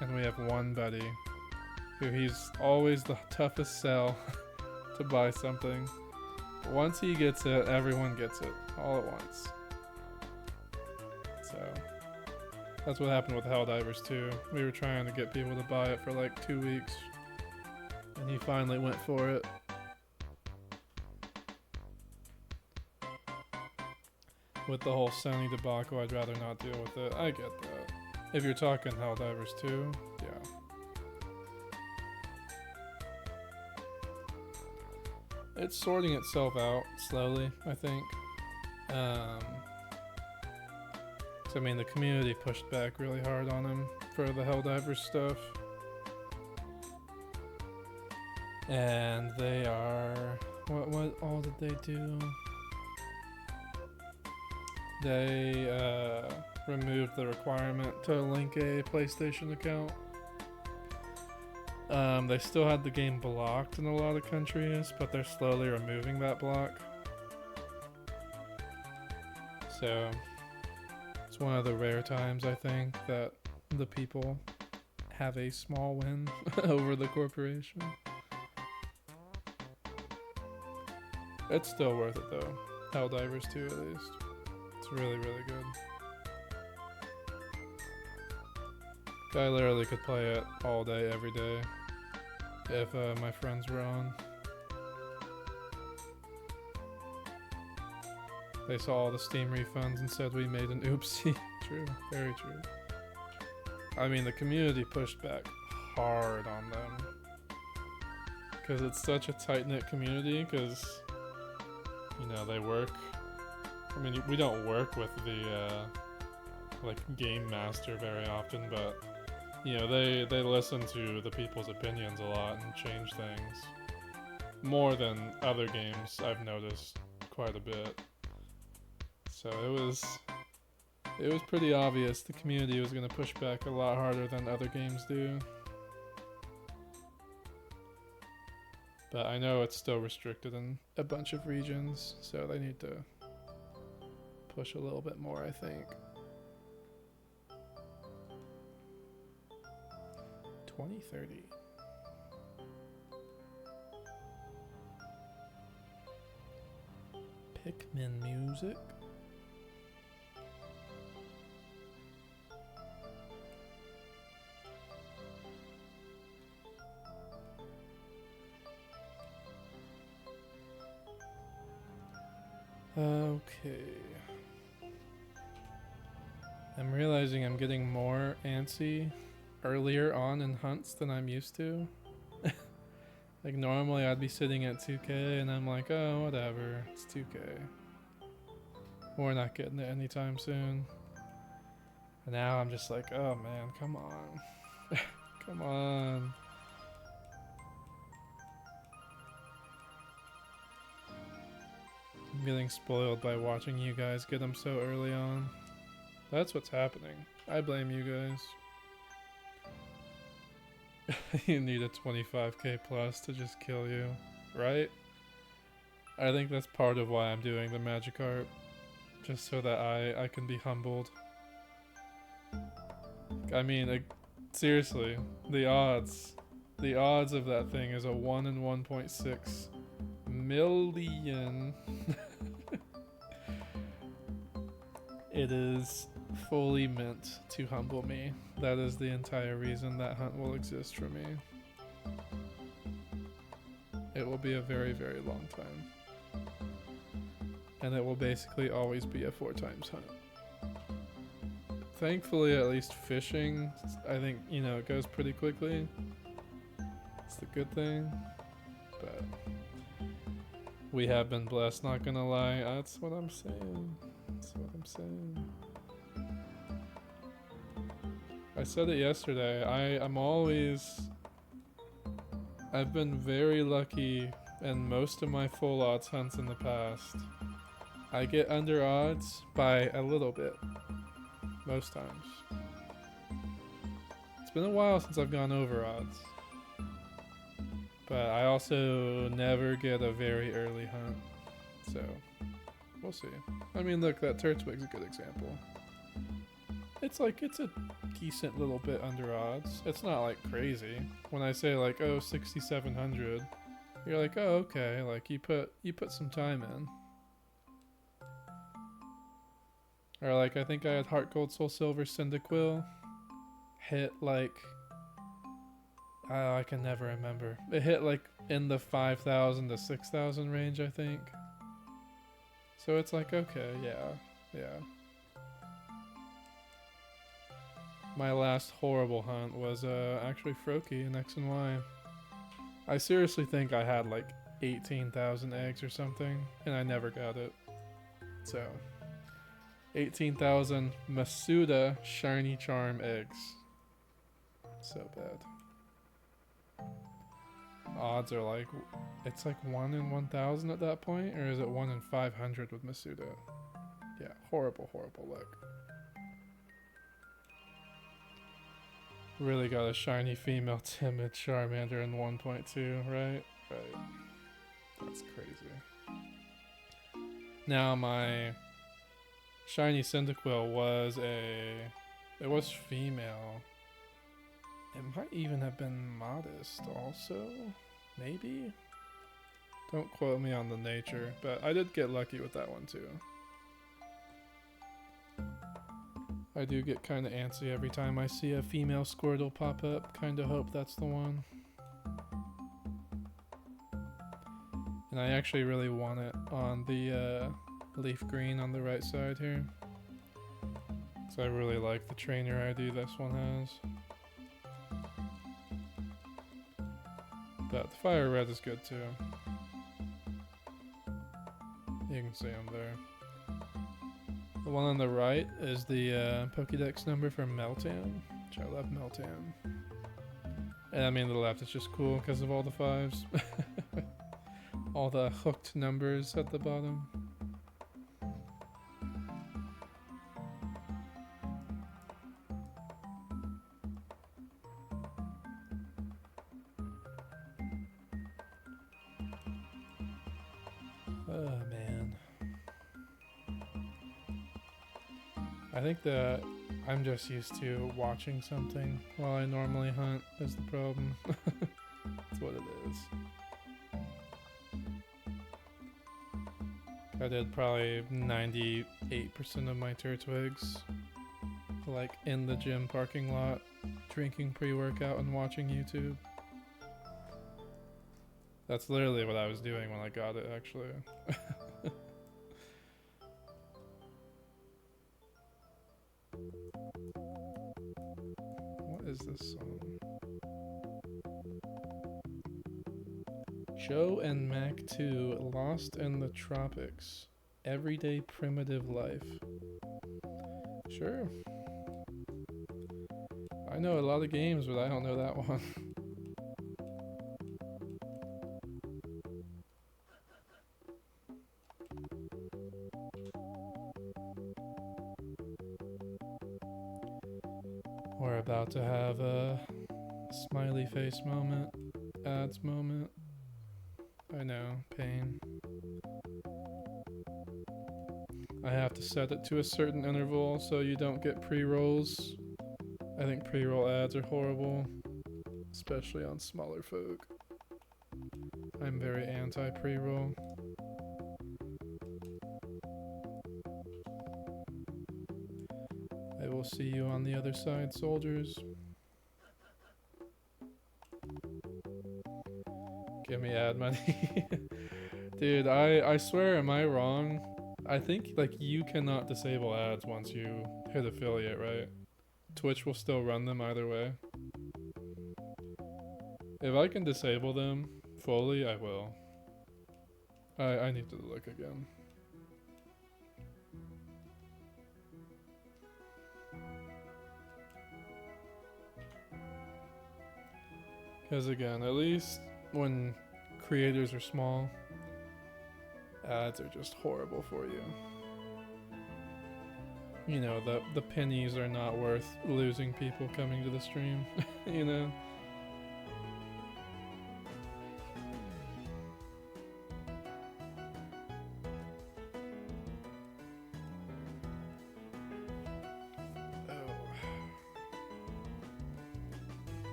And we have one buddy who he's always the toughest sell to buy something. But once he gets it, everyone gets it all at once. So that's what happened with Helldivers 2. We were trying to get people to buy it for like 2 weeks. And he finally went for it. With the whole Sony debacle, I'd rather not deal with it. I get that. If you're talking Helldivers 2, yeah. It's sorting itself out slowly, I think. I mean, the community pushed back really hard on him for the Helldivers stuff. And they are... What all did they do? They removed the requirement to link a PlayStation account. They still had the game blocked in a lot of countries, but they're slowly removing that block. So it's one of the rare times, I think, that the people have a small win over the corporation. It's still worth it though. Helldivers 2 at least. It's really, really good. I literally could play it all day, every day, if my friends were on. They saw all the Steam refunds and said we made an oopsie. True, very true. I mean, the community pushed back hard on them. Because it's such a tight-knit community, because, you know, they work... I mean, we don't work with the, like, game master very often, but, you know, they listen to the people's opinions a lot and change things. More than other games, I've noticed quite a bit. So it was pretty obvious the community was going to push back a lot harder than other games do. But I know it's still restricted in a bunch of regions, so they need to push a little bit more, I think. 2030. Pikmin music. Okay. I'm realizing I'm getting more antsy earlier on in hunts than I'm used to. Like normally I'd be sitting at 2k and I'm like, oh, whatever, it's 2k. We're not getting it anytime soon. And now I'm just like, oh man, come on. Come on. I'm getting spoiled by watching you guys get them so early on. That's what's happening. I blame you guys. You need a 25k plus to just kill you, right? I think that's part of why I'm doing the Magikarp. Just so that I can be humbled. I mean, like, seriously, the odds of that thing is a 1 in 1.6 million. It is fully meant to humble me. That is the entire reason that hunt will exist for me. It will be a very, very long time. And it will basically always be a 4 times hunt. Thankfully, at least fishing, I think, you know, it goes pretty quickly. It's the good thing. But we have been blessed, not gonna lie. That's what I'm saying. That's what I'm saying. I said it yesterday. I've been very lucky in most of my full odds hunts in the past. I get under odds by a little bit. Most times. It's been a while since I've gone over odds. But I also never get a very early hunt. So, we'll see. I mean, look, that Turtwig's a good example. It's a decent little bit under odds. It's not like crazy. When I say like, oh, 6,700, you're like, oh, okay. Like you put some time in. Or like, I think I had Heart Gold Soul Silver Cyndaquil hit like, I can never remember. It hit like in the 5,000 to 6,000 range, I think. So it's like, okay, yeah. My last horrible hunt was actually Froakie in X and Y. I seriously think I had like 18,000 eggs or something, and I never got it. So, 18,000 Masuda Shiny Charm eggs. So bad. Odds are like, it's like 1 in 1,000 at that point, or is it 1 in 500 with Masuda? Yeah, horrible, horrible luck. Really got a shiny female timid Charmander in 1.2, right? Right. That's crazy. Now my shiny Cyndaquil was it was female. It might even have been modest also, maybe? Don't quote me on the nature, but I did get lucky with that one too. I do get kind of antsy every time I see a female Squirtle pop up. Kind of hope that's the one. And I actually really want it on the leaf green on the right side here. So I really like the trainer ID this one has. But the fire red is good too. You can see them there. The one on the right is the Pokédex number for Meltan, which I love Meltan. And I mean the left is just cool because of all the 5s. All the hooked numbers at the bottom. Oh man. I think that I'm just used to watching something while I normally hunt is the problem. That's what it is. I did probably 98% of my Turtwigs like in the gym parking lot, drinking pre-workout and watching YouTube. That's literally what I was doing when I got it, actually. What is this song? Joe and Mac 2, Lost in the Tropics. Everyday Primitive Life. Sure. I know a lot of games, but I don't know that one. We're about to have a smiley face moment, ads moment. I know, pain. I have to set it to a certain interval so you don't get pre-rolls. I think pre-roll ads are horrible, especially on smaller folk. I'm very anti-pre-roll. I will see you on the other side, soldiers. Give me ad money. Dude, I swear, am I wrong? I think like you cannot disable ads once you hit affiliate, right? Twitch will still run them either way. If I can disable them fully, I will. I need to look again. Because again, at least when creators are small, ads are just horrible for you. You know, the pennies are not worth losing people coming to the stream, you know?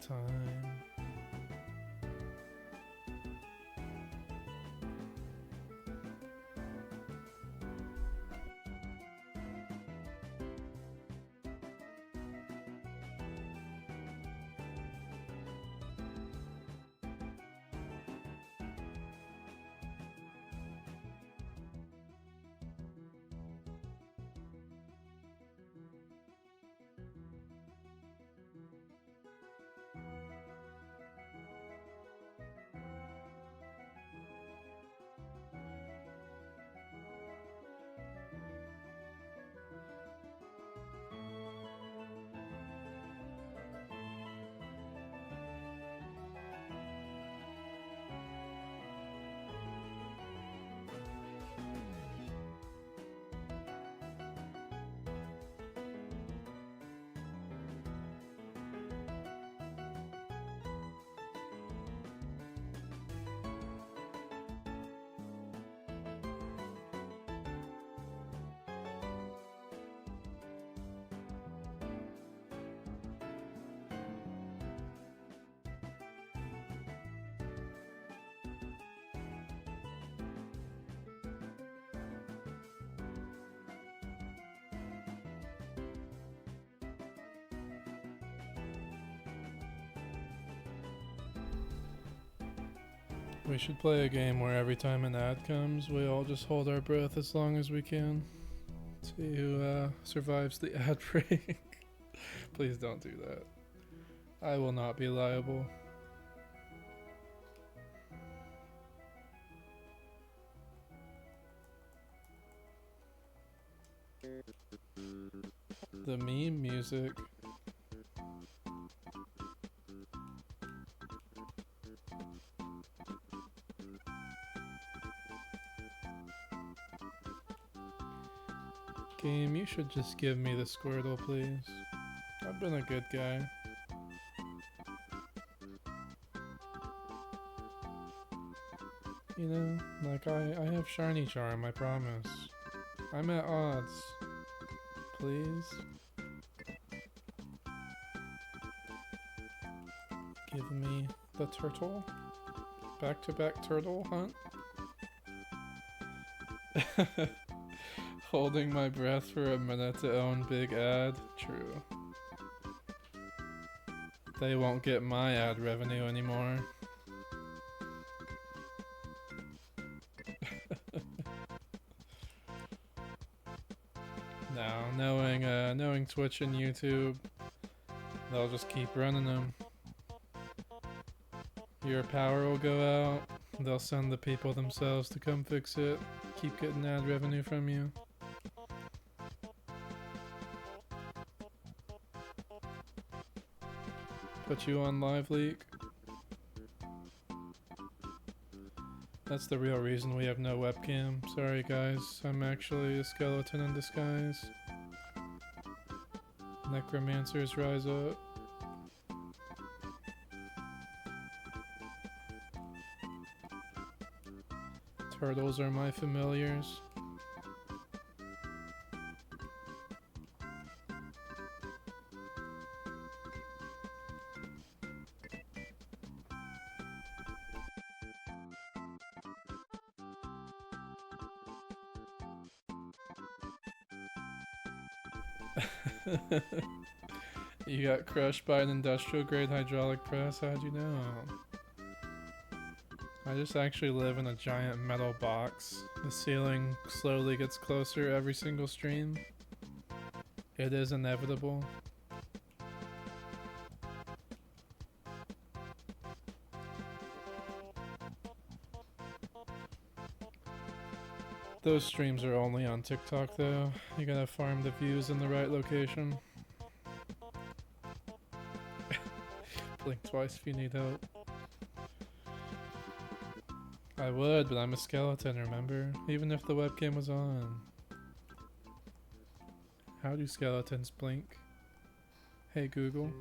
Time. We should play a game where every time an ad comes, we all just hold our breath as long as we can. See who survives the ad break. Please don't do that. I will not be liable. The meme music. Game, you should just give me the Squirtle, please. I've been a good guy. You know, like I have shiny charm, I promise. I'm at odds. Please? Give me the turtle. Back-to-back turtle hunt. Holding my breath for a minute to own big ad. True. They won't get my ad revenue anymore. Now, knowing Twitch and YouTube, they'll just keep running them. Your power will go out. They'll send the people themselves to come fix it. Keep getting ad revenue from you. Put you on live leak. That's the real reason we have no webcam. Sorry guys, I'm actually a skeleton in disguise. Necromancers rise up. Turtles are my familiars. You got crushed by an industrial grade hydraulic press? How'd you know? I just actually live in a giant metal box. The ceiling slowly gets closer every single stream. It is inevitable. Those streams are only on TikTok though. You gotta farm the views in the right location. Blink twice if you need help. I would, but I'm a skeleton, remember? Even if the webcam was on. How do skeletons blink? Hey Google.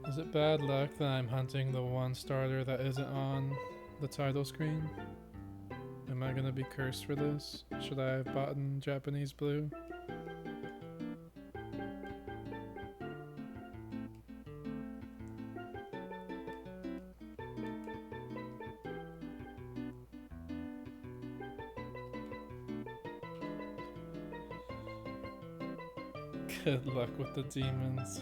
Is it bad luck that I'm hunting the one starter that isn't on the title screen? Am I gonna be cursed for this? Should I have bought in Japanese blue? Good luck with the demons.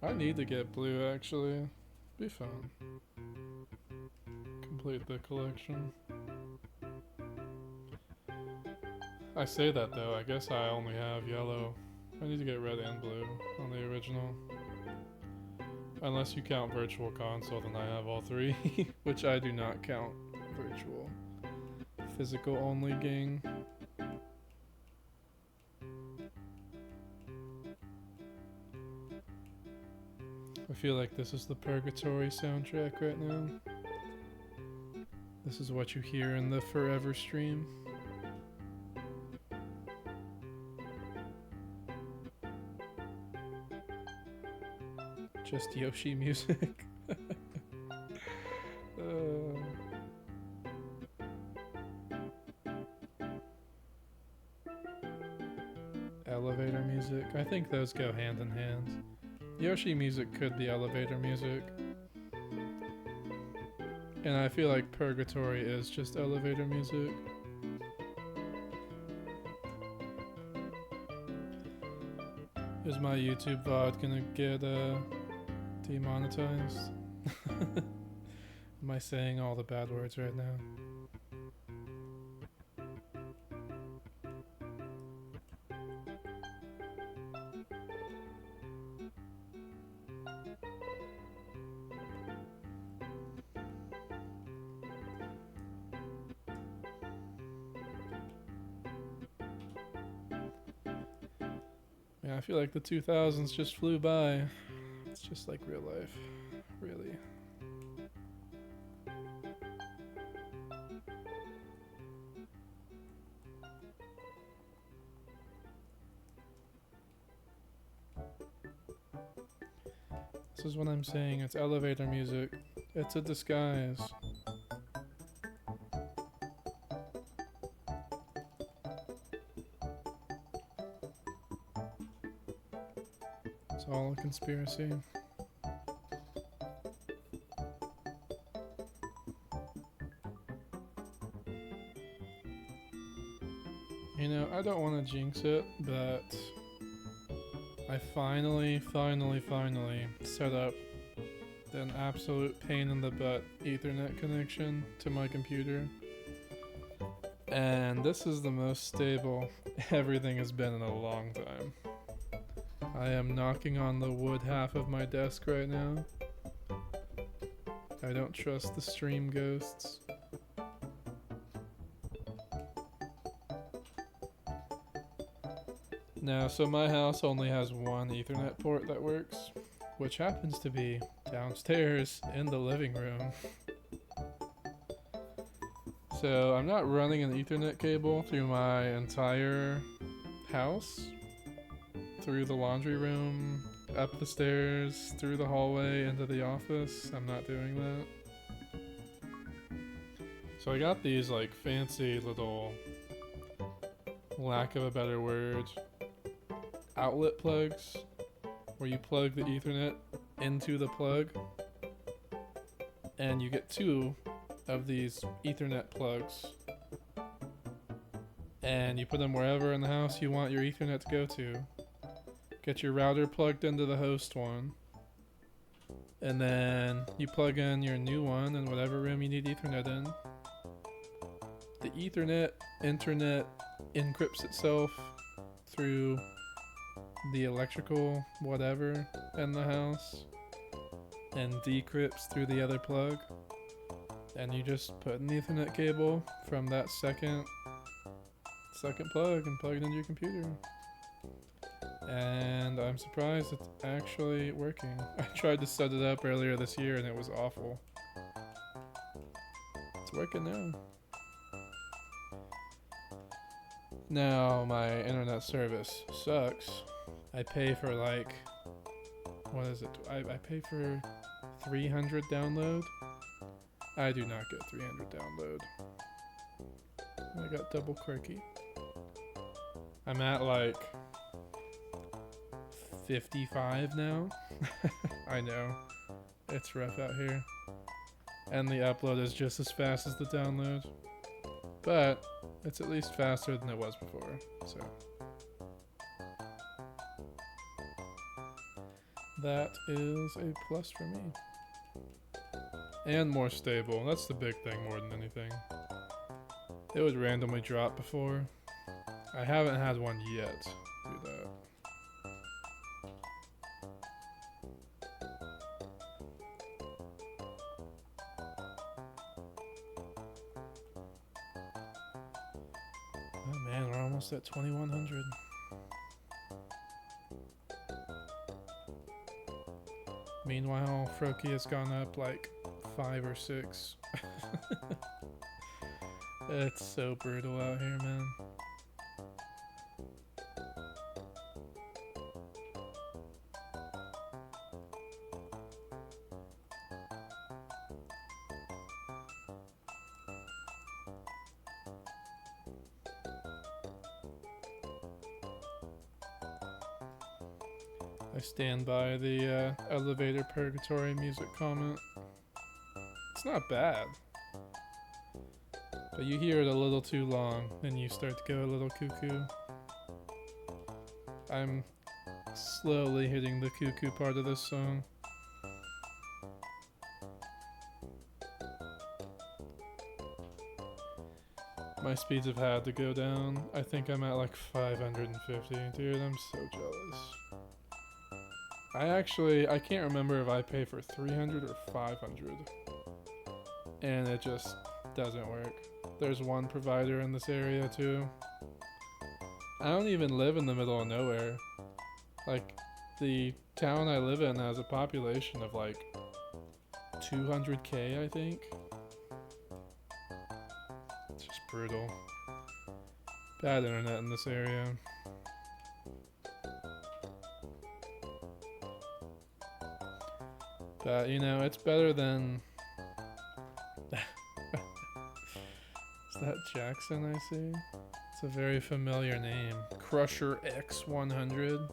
I need to get blue actually. Be fun. Complete the collection. I say that though, I guess I only have yellow. I need to get red and blue on the original. Unless you count virtual console, then I have all three. Which I do not count virtual. Physical only gang. I feel like this is the Purgatory soundtrack right now. This is what you hear in the Forever stream. Just Yoshi music. Elevator music. I think those go hand in hand. Yoshi music could be elevator music. And I feel like Purgatory is just elevator music. Is my YouTube VOD gonna get demonetized? Am I saying all the bad words right now? Yeah, I feel like the 2000s just flew by. It's just like real life, really. This is what I'm saying, it's elevator music. It's a disguise. It's all a conspiracy. You know, I don't want to jinx it, but I finally set up an absolute pain in the butt Ethernet connection to my computer. And this is the most stable everything has been in a long time. I am knocking on the wood half of my desk right now. I don't trust the stream ghosts. Now, so my house only has one Ethernet port that works, which happens to be downstairs in the living room. So I'm not running an Ethernet cable through my entire house, through the laundry room, up the stairs, through the hallway, into the office. I'm not doing that. So I got these like fancy little, lack of a better word, outlet plugs, where you plug the Ethernet into the plug, and you get 2 of these Ethernet plugs, and you put them wherever in the house you want your Ethernet to go to. Get your router plugged into the host one, and then you plug in your new one in whatever room you need Ethernet in. The Ethernet internet encrypts itself through the electrical whatever in the house and decrypts through the other plug, and you just put an Ethernet cable from that second plug and plug it into your computer. And I'm surprised it's actually working. I tried to set it up earlier this year and it was awful. It's working now. Now my internet service sucks. I pay for like, what is it? I pay for 300 download. I do not get 300 download. I got double quirky. I'm at like 55 now. I know. It's rough out here. And the upload is just as fast as the download. But it's at least faster than it was before. So that is a plus for me. And more stable. That's the big thing more than anything. It would randomly drop before. I haven't had one yet do that. Oh man, we're almost at 2100. Meanwhile, Froki has gone up like 5 or 6. It's so brutal out here, man. I stand by the elevator purgatory music comment. It's not bad. But you hear it a little too long and you start to go a little cuckoo. I'm slowly hitting the cuckoo part of this song. My speeds have had to go down. I think I'm at like 550. Dude, I'm so jealous. I can't remember if I pay for 300 or 500. And it just doesn't work. There's one provider in this area too. I don't even live in the middle of nowhere. Like, the town I live in has a population of like 200k, I think. It's just brutal. Bad internet in this area. But, you know, it's better than... Is that Jackson I see? It's a very familiar name. Crusher X100.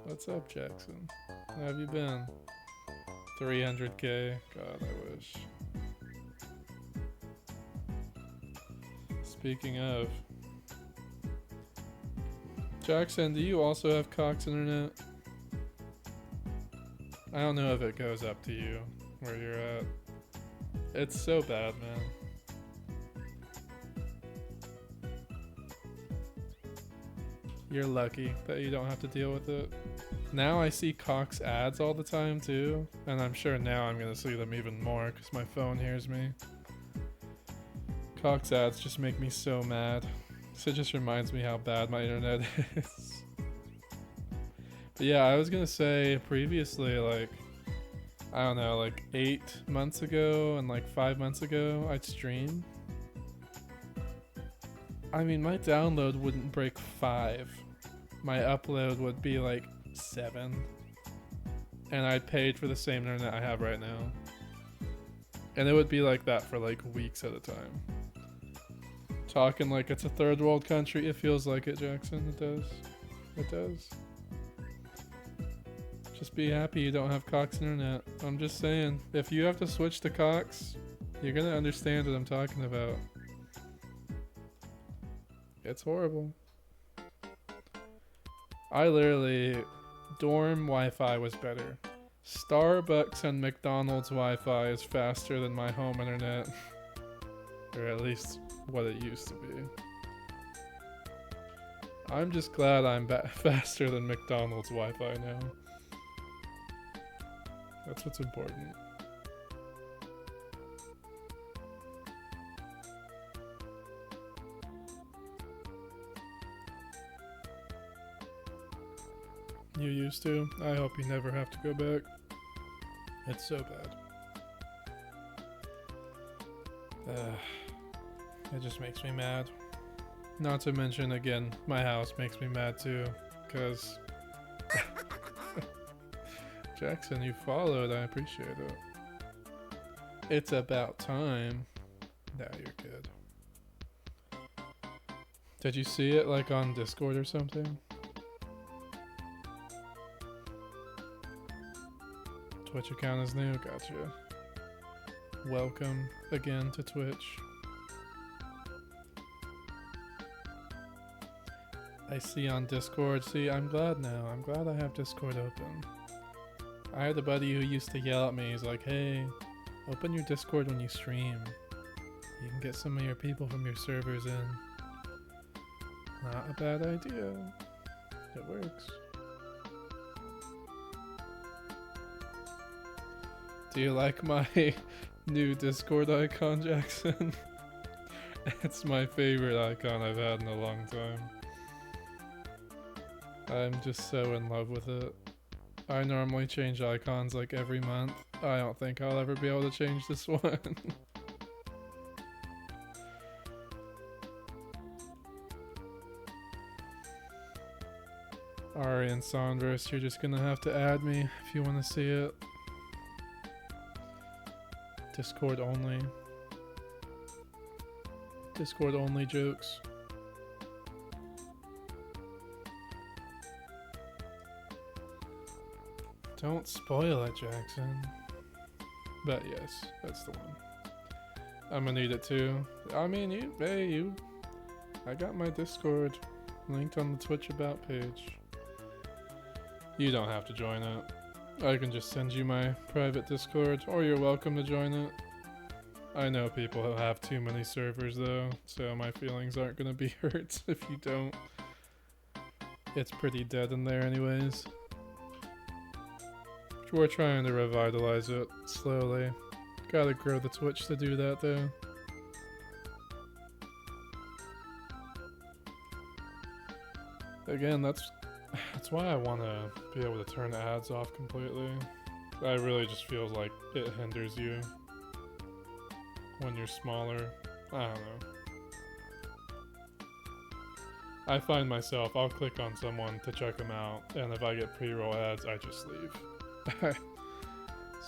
What's up, Jackson? How have you been? 300k. God, I wish. Speaking of... Jackson, do you also have Cox Internet? I don't know if it goes up to you, where you're at. It's so bad, man. You're lucky that you don't have to deal with it. Now I see Cox ads all the time too, and I'm sure now I'm gonna see them even more because my phone hears me. Cox ads just make me so mad. So it just reminds me how bad my internet is. But yeah, I was gonna say previously, like, I don't know, like 8 months ago and like 5 months ago, I'd stream. I mean, my download wouldn't break 5. My upload would be like 7. And I'd paid for the same internet I have right now. And it would be like that for like weeks at a time. Talking like it's a third world country. It feels like it, Jackson. It does. It does. Just be happy you don't have Cox internet. I'm just saying, if you have to switch to Cox, you're gonna understand what I'm talking about. It's horrible. I literally... Dorm Wi-Fi was better. Starbucks and McDonald's Wi-Fi is faster than my home internet. Or at least what it used to be. I'm just glad I'm faster than McDonald's Wi-Fi now. That's what's important. You used to? I hope you never have to go back. It's so bad. It just makes me mad. Not to mention, again, my house makes me mad too, because... Jackson, you followed, I appreciate it. It's about time. Now you're good. Did you see it like on Discord or something? Twitch account is new, gotcha. Welcome again to Twitch. I see on Discord, see, I'm glad now. I'm glad I have Discord open. I had a buddy who used to yell at me, he's like, hey, open your Discord when you stream. You can get some of your people from your servers in. Not a bad idea. It works. Do you like my new Discord icon, Jackson? It's my favorite icon I've had in a long time. I'm just so in love with it. I normally change icons like every month. I don't think I'll ever be able to change this one. Ari and Sondverse, you're just gonna have to add me if you want to see it. Discord only. Discord only jokes. Don't spoil it, Jackson. But yes, that's the one. I'm gonna need it too. I mean, I got my Discord linked on the Twitch About page. You don't have to join it. I can just send you my private Discord, or you're welcome to join it. I know people who have too many servers though, so my feelings aren't gonna be hurt if you don't. It's pretty dead in there anyways. We're trying to revitalize it slowly. Gotta grow the Twitch to do that though. Again, that's why I want to be able to turn ads off completely. I really just feels like it hinders you when you're smaller. I don't know. I find myself, I'll click on someone to check them out, and if I get pre-roll ads, I just leave.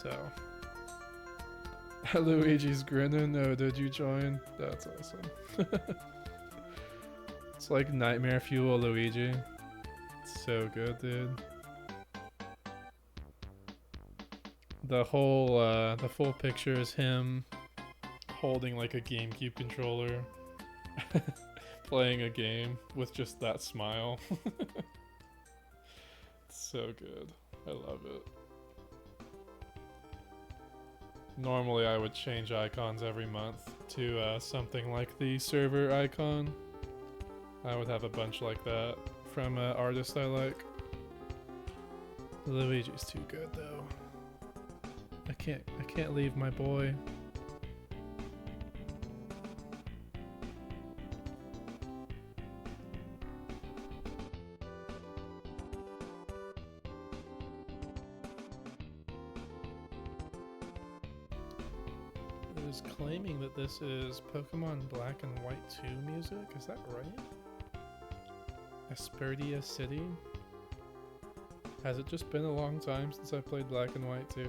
So. Luigi's grinning. No, did you join? That's awesome. It's like Nightmare Fuel Luigi. It's so good, dude. The full picture is him holding like a GameCube controller, playing a game with just that smile. It's so good. I love it. Normally I would change icons every month to something like the server icon. I would have a bunch like that from an artist I like. Luigi's too good though. I can't leave my boy. It is claiming that this is Pokemon Black and White 2 music, is that right? Asperdia City? Has it just been a long time since I played Black and White 2?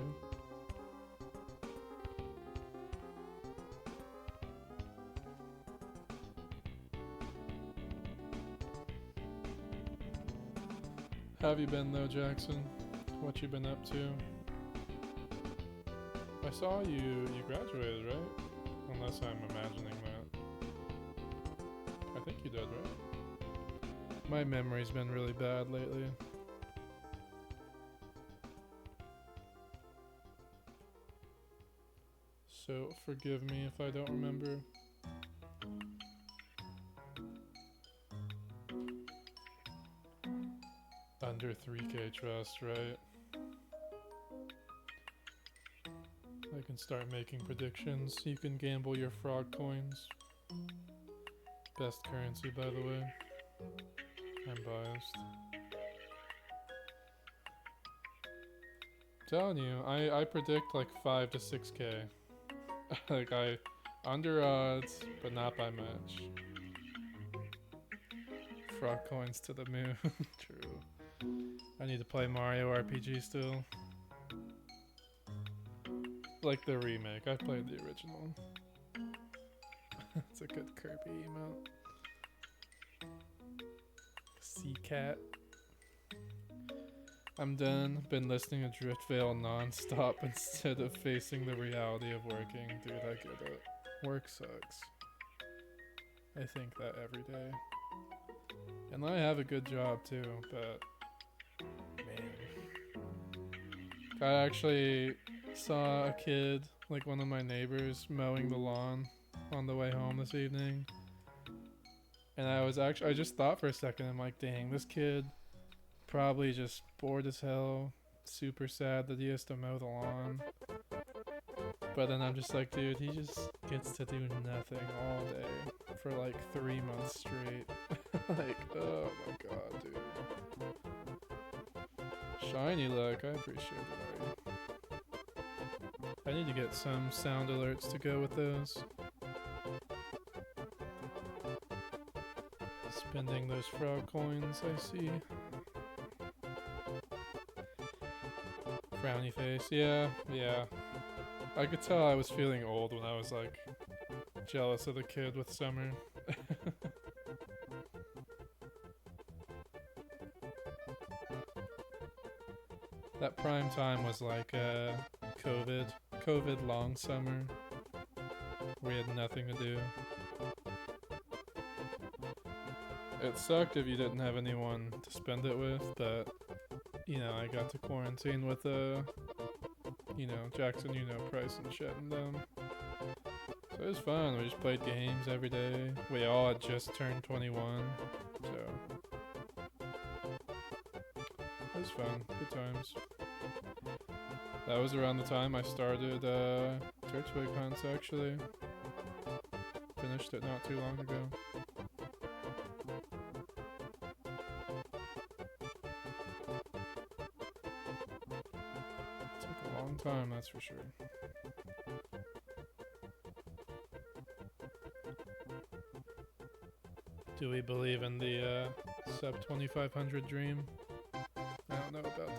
How have you been though, Jackson? What you been up to? I saw you graduated, right? Unless I'm imagining that. I think you did, right? My memory's been really bad lately. So forgive me if I don't remember. Under 3K trust, right? I can start making predictions. You can gamble your frog coins. Best currency, by the way. I'm biased. Telling you, I predict like 5 to 6K. Like under odds, but not by much. Frog coins to the moon. True. I need to play Mario RPG still. Like the remake. I played the original. It's a good Kirby emote. Sea cat. I'm done. Been listening to Driftvale non-stop instead of facing the reality of working. Dude, I get it. Work sucks. I think that every day. And I have a good job too, but man. I actually saw a kid, like one of my neighbors, mowing the lawn on the way home this evening. And I just thought for a second, I'm like, dang, this kid probably just bored as hell, super sad that he has to mow the lawn. But then I'm just like, dude, he just gets to do nothing all day for like 3 months straight. Like, oh my god, dude. Shiny luck, I appreciate it, Ari. I need to get some sound alerts to go with those. Spending those frog coins, I see. Frowny face, yeah. I could tell I was feeling old when I was like jealous of the kid with summer. That prime time was like COVID long summer. We had nothing to do. It sucked if you didn't have anyone to spend it with, but you know, I got to quarantine with Jackson, Price and Chet and them. So it was fun. We just played games every day. We all had just turned 21, so it was fun. Good times. That was around the time I started Turtwig hunts, actually. Finished it not too long ago. Took a long time, that's for sure. Do we believe in the sub 2500 dream? I don't know about that.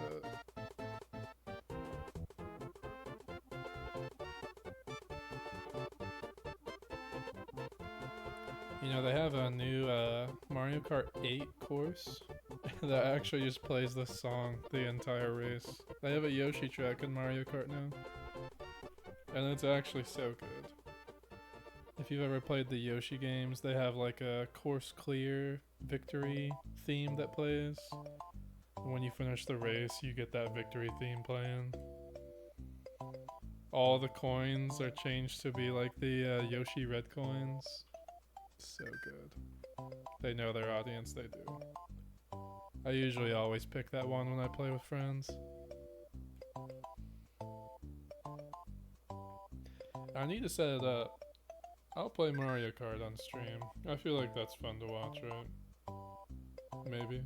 You know, they have a new Mario Kart 8 course that actually just plays this song the entire race. They have a Yoshi track in Mario Kart now. And it's actually so good. If you've ever played the Yoshi games, they have like a course clear victory theme that plays. When you finish the race, you get that victory theme playing. All the coins are changed to be like the Yoshi red coins. So good. They know their audience, they do. I usually always pick that one when I play with friends. I need to set it up. I'll play Mario Kart on stream. I feel like that's fun to watch, right? Maybe.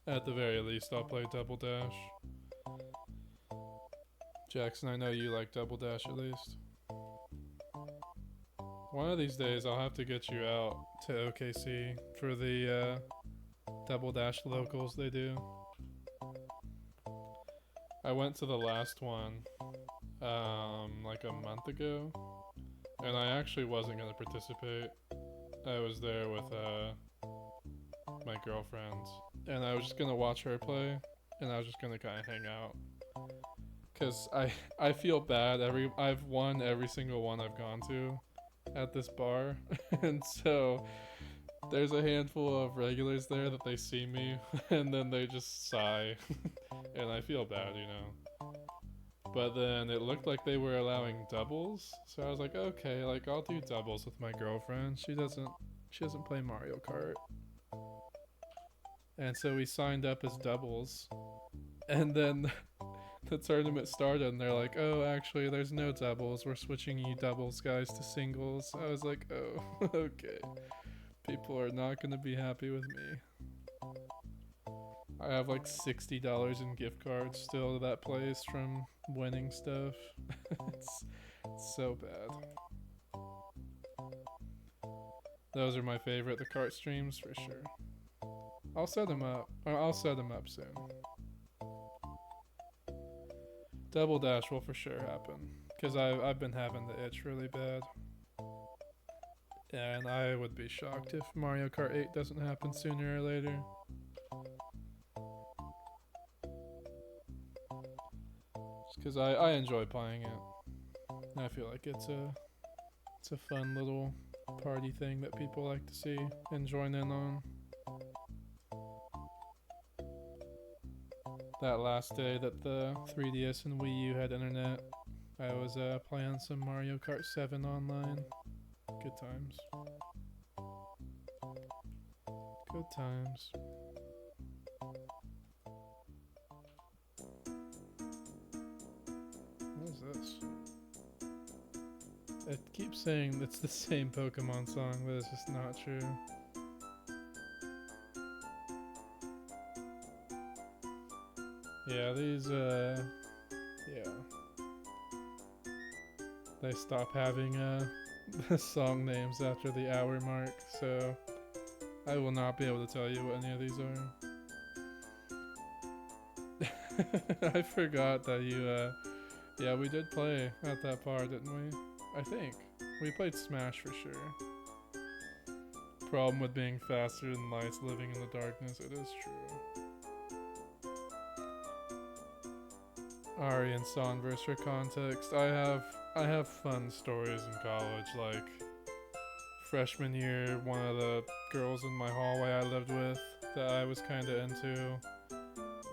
At the very least, I'll play Double Dash. Jackson, I know you like Double Dash at least. One of these days, I'll have to get you out to OKC for the Double Dash locals they do. I went to the last one like a month ago, and I actually wasn't going to participate. I was there with my girlfriend, and I was just gonna watch her play, and I was just gonna kind of hang out. Cause I feel bad. I've won every single one I've gone to at this bar, and so there's a handful of regulars there that they see me, and then they just sigh, and I feel bad, you know. But then it looked like they were allowing doubles, so I was like, okay, like I'll do doubles with my girlfriend. She doesn't play Mario Kart, and so we signed up as doubles, and then the tournament started, and they're like, oh, actually, there's no doubles. We're switching you doubles guys to singles. I was like, oh, okay. People are not gonna be happy with me. I have like $60 in gift cards still to that place from winning stuff. it's so bad. Those are my favorite, the kart streams for sure. I'll set them up. Or I'll set them up soon. Double Dash will for sure happen. Because I've been having the itch really bad. And I would be shocked if Mario Kart 8 doesn't happen sooner or later. Because I enjoy playing it. And I feel like it's a fun little party thing that people like to see and join in on. That last day that the 3DS and Wii U had internet, I was playing some Mario Kart 7 online. Good times. Good times. What is this? It keeps saying it's the same Pokemon song, but it's just not true. Yeah, these, yeah. They stop having, song names after the hour mark, so I will not be able to tell you what any of these are. I forgot that you, yeah, we did play at that bar, didn't we? I think. We played Smash for sure. Problem with being faster than lights, living in the darkness, it is true. Ari and Sonverse for context. I have fun stories in college, like freshman year, one of the girls in my hallway I lived with that I was kinda into,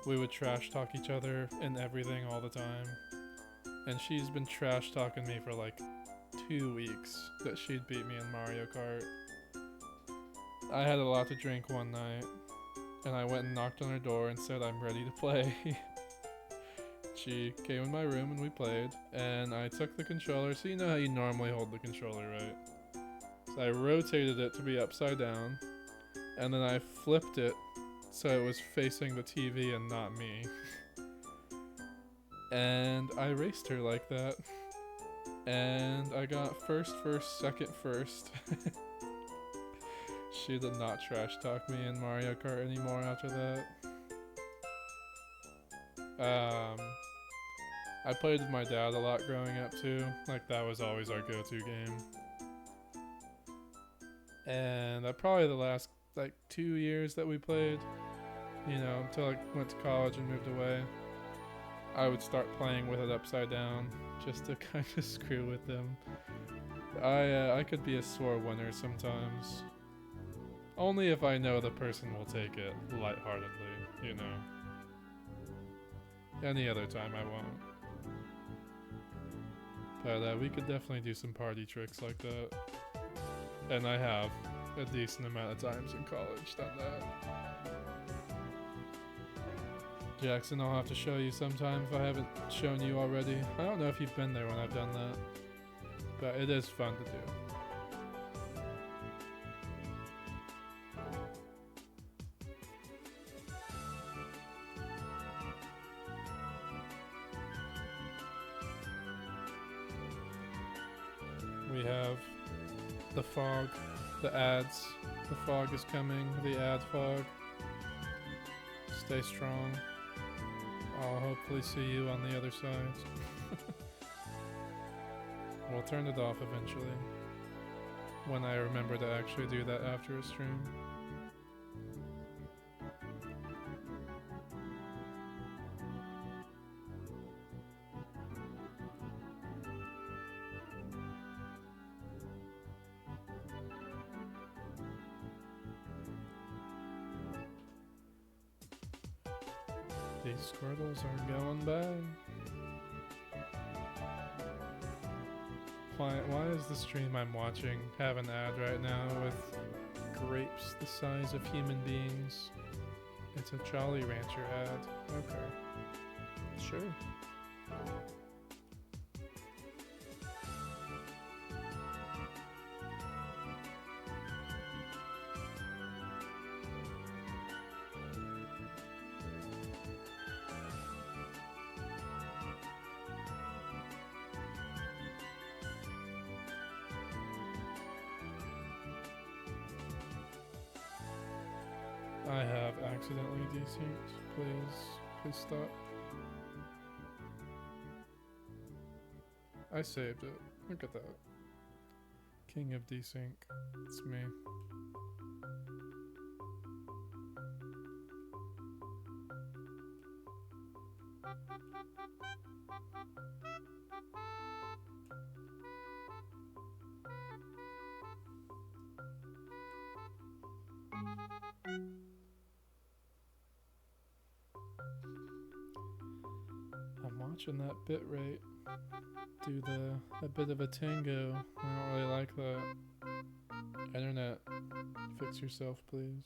we would trash talk each other in everything all the time. And she's been trash talking me for like 2 weeks that she'd beat me in Mario Kart. I had a lot to drink one night, and I went and knocked on her door and said I'm ready to play. She came in my room and we played, and I took the controller. So you know how you normally hold the controller, right? So I rotated it to be upside down, and then I flipped it so it was facing the TV and not me. And I raced her like that. And I got first, second, first. She did not trash talk me in Mario Kart anymore after that. I played with my dad a lot growing up too. Like that was always our go-to game. And probably the last like 2 years that we played, you know, until I went to college and moved away, I would start playing with it upside down just to kind of screw with them. I could be a sore winner sometimes. Only if I know the person will take it lightheartedly, you know. Any other time I won't. But we could definitely do some party tricks like that. And I have a decent amount of times in college done that. Jackson, I'll have to show you sometime if I haven't shown you already. I don't know if you've been there when I've done that. But it is fun to do. We have the fog, the ads. The fog is coming, the ad fog. Stay strong. I'll hopefully see you on the other side. We'll turn it off eventually. When I remember to actually do that after a stream. These Squirtles are going bad. Why is the stream I'm watching have an ad right now with grapes the size of human beings? It's a Jolly Rancher ad. Okay. Sure. I have accidentally desynced. Please stop. I saved it. Look at that. King of desync. It's me. I'm watching that bitrate do a bit of a tango. I don't really like that. Internet, fix yourself, please.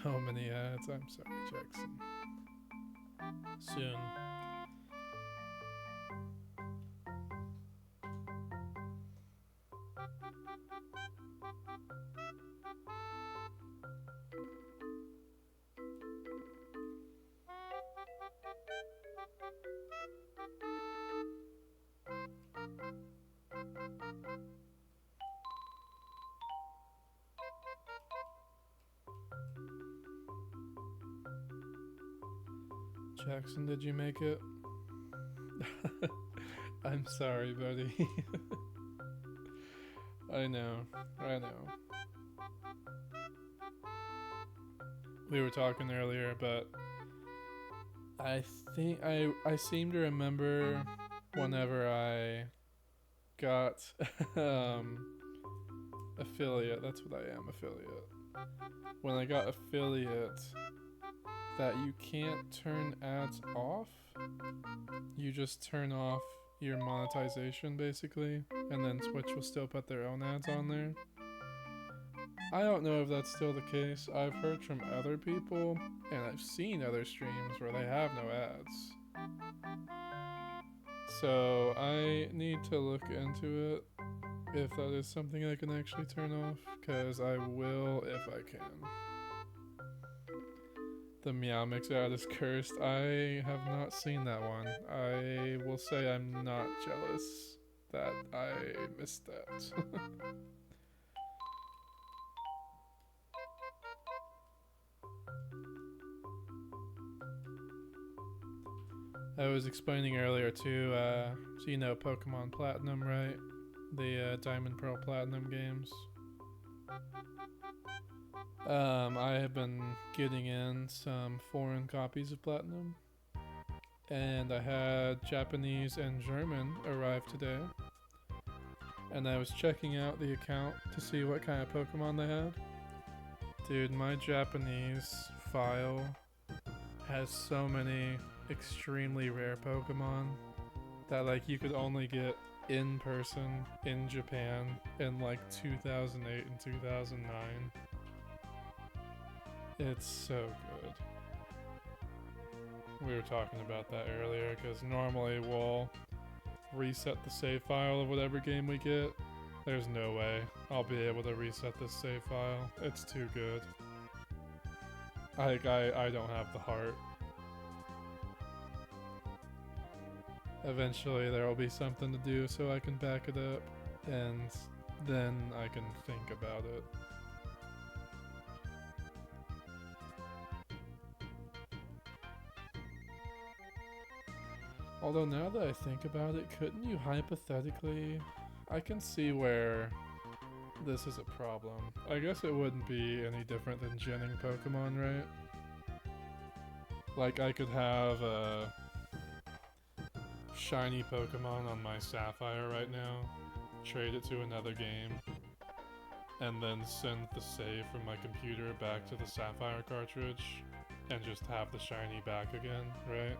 So many ads. I'm sorry, Jackson. Soon. Jackson, did you make it? I'm sorry, buddy. I know. We were talking earlier, but I think I seem to remember whenever I got affiliate, that's what I am, affiliate. When I got affiliate, that you can't turn ads off. You just turn off your monetization basically, and then Twitch will still put their own ads on there. I don't know if that's still the case. I've heard from other people, and I've seen other streams where they have no ads. So I need to look into it, if that is something I can actually turn off, because I will if I can. The Meow Mix ad is cursed. I have not seen that one. I will say I'm not jealous that I missed that. I was explaining earlier too, so you know Pokemon Platinum, right? The Diamond Pearl Platinum games. I have been getting in some foreign copies of Platinum, and I had Japanese and German arrive today, and I was checking out the account to see what kind of Pokemon they had. Dude, my Japanese file has so many extremely rare Pokemon that like you could only get in person in Japan in like 2008 and 2009. It's so good. We were talking about that earlier because normally we'll reset the save file of whatever game we get. There's no way I'll be able to reset this save file. It's too good. I don't have the heart. Eventually there will be something to do so I can back it up, and then I can think about it. Although now that I think about it, couldn't you hypothetically... I can see where this is a problem. I guess it wouldn't be any different than genning Pokemon, right? Like I could have a shiny Pokemon on my Sapphire right now, trade it to another game, and then send the save from my computer back to the Sapphire cartridge, and just have the shiny back again, right?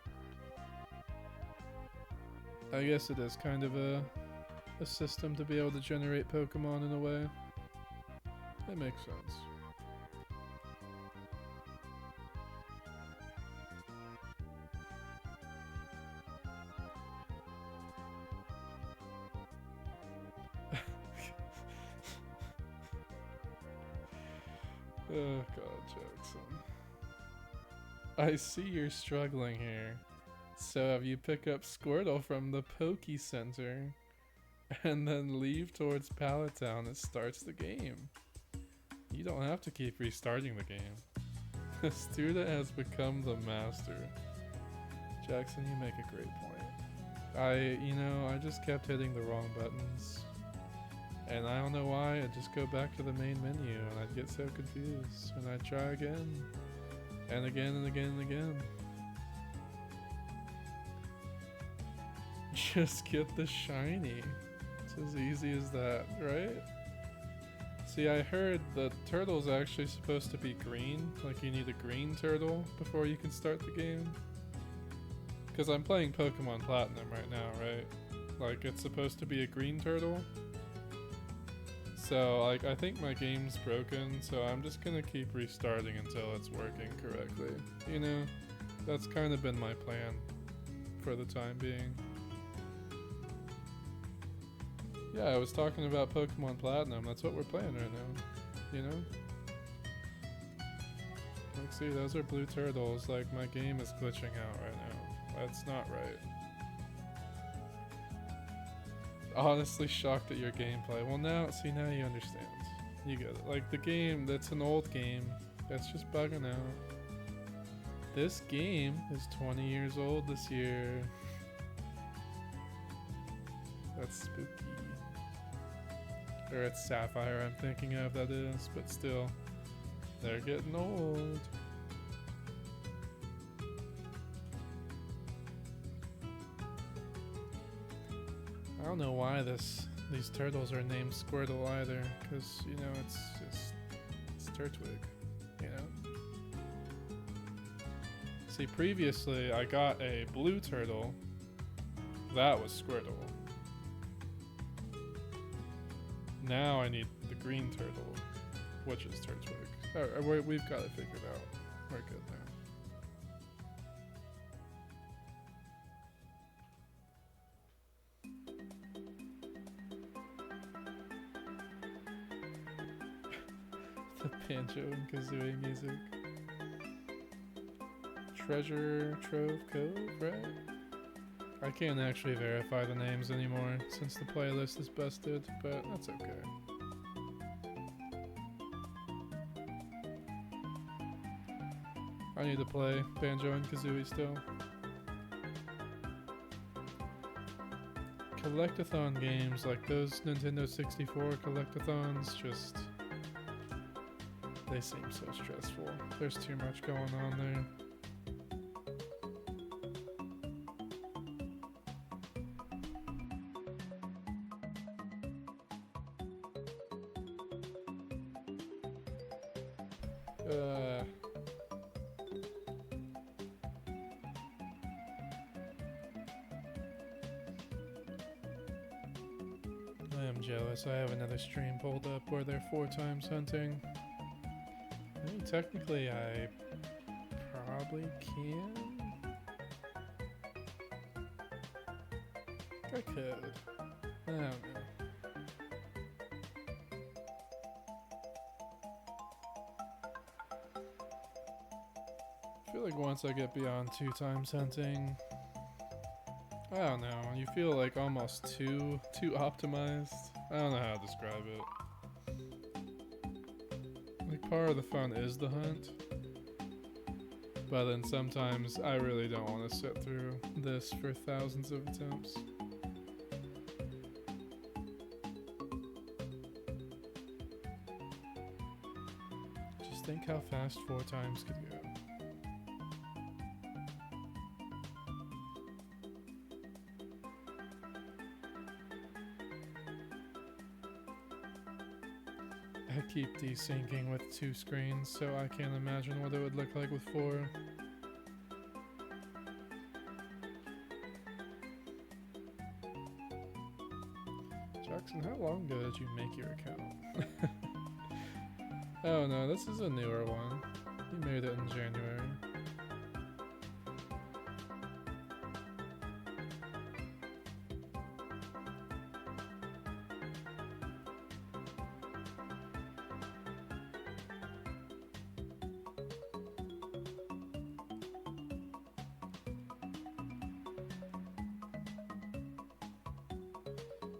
I guess it is kind of a system to be able to generate Pokemon in a way. That makes sense. Oh god, Jackson. I see you're struggling here. So have you pick up Squirtle from the Poke Center and then leave towards Pallet Town. It starts the game. You don't have to keep restarting the game. The student has become the master. Jackson, you make a great point. I just kept hitting the wrong buttons. And I don't know why, I'd just go back to the main menu and I'd get so confused. And I'd try again. And again and again and again. Just get the shiny. It's as easy as that, right? See, I heard the turtle's actually supposed to be green. Like you need a green turtle before you can start the game. Because I'm playing Pokemon Platinum right now, right? Like it's supposed to be a green turtle. So like I think my game's broken, so I'm just gonna keep restarting until it's working correctly. You know, that's kind of been my plan for the time being. Yeah, I was talking about Pokemon Platinum. That's what we're playing right now. You know? Like, see, those are blue turtles. Like, my game is glitching out right now. That's not right. Honestly shocked at your gameplay. Well, now you understand. You get it. Like, the game, that's an old game. That's just bugging out. This game is 20 years old this year. That's spooky. Or it's Sapphire I'm thinking of, that is, but still, they're getting old. I don't know why these turtles are named Squirtle either, because, you know, it's Turtwig, you know? See, previously I got a blue turtle, that was Squirtle. Now I need the green turtle, which is Turtwig. Alright, we've got it figured out. We're good now. The Banjo and Kazooie music. Treasure Trove Cove, right? I can't actually verify the names anymore since the playlist is busted, but that's okay. I need to play Banjo and Kazooie still. Collectathon games like those Nintendo 64 collectathons just... they seem so stressful. There's too much going on there. I am jealous. I have another stream pulled up where they're 4 times hunting. I mean, technically I probably can. I could. I don't know. I feel like once I get beyond 2 times hunting, I don't know, you feel like almost too optimized. I don't know how to describe it. Like part of the fun is the hunt, but then sometimes I really don't want to sit through this for thousands of attempts. Just think how fast 4 times could go. keep desyncing with 2 screens, so I can't imagine what it would look like with 4. Jackson, how long ago did you make your account? Oh no, this is a newer one. You made it in January.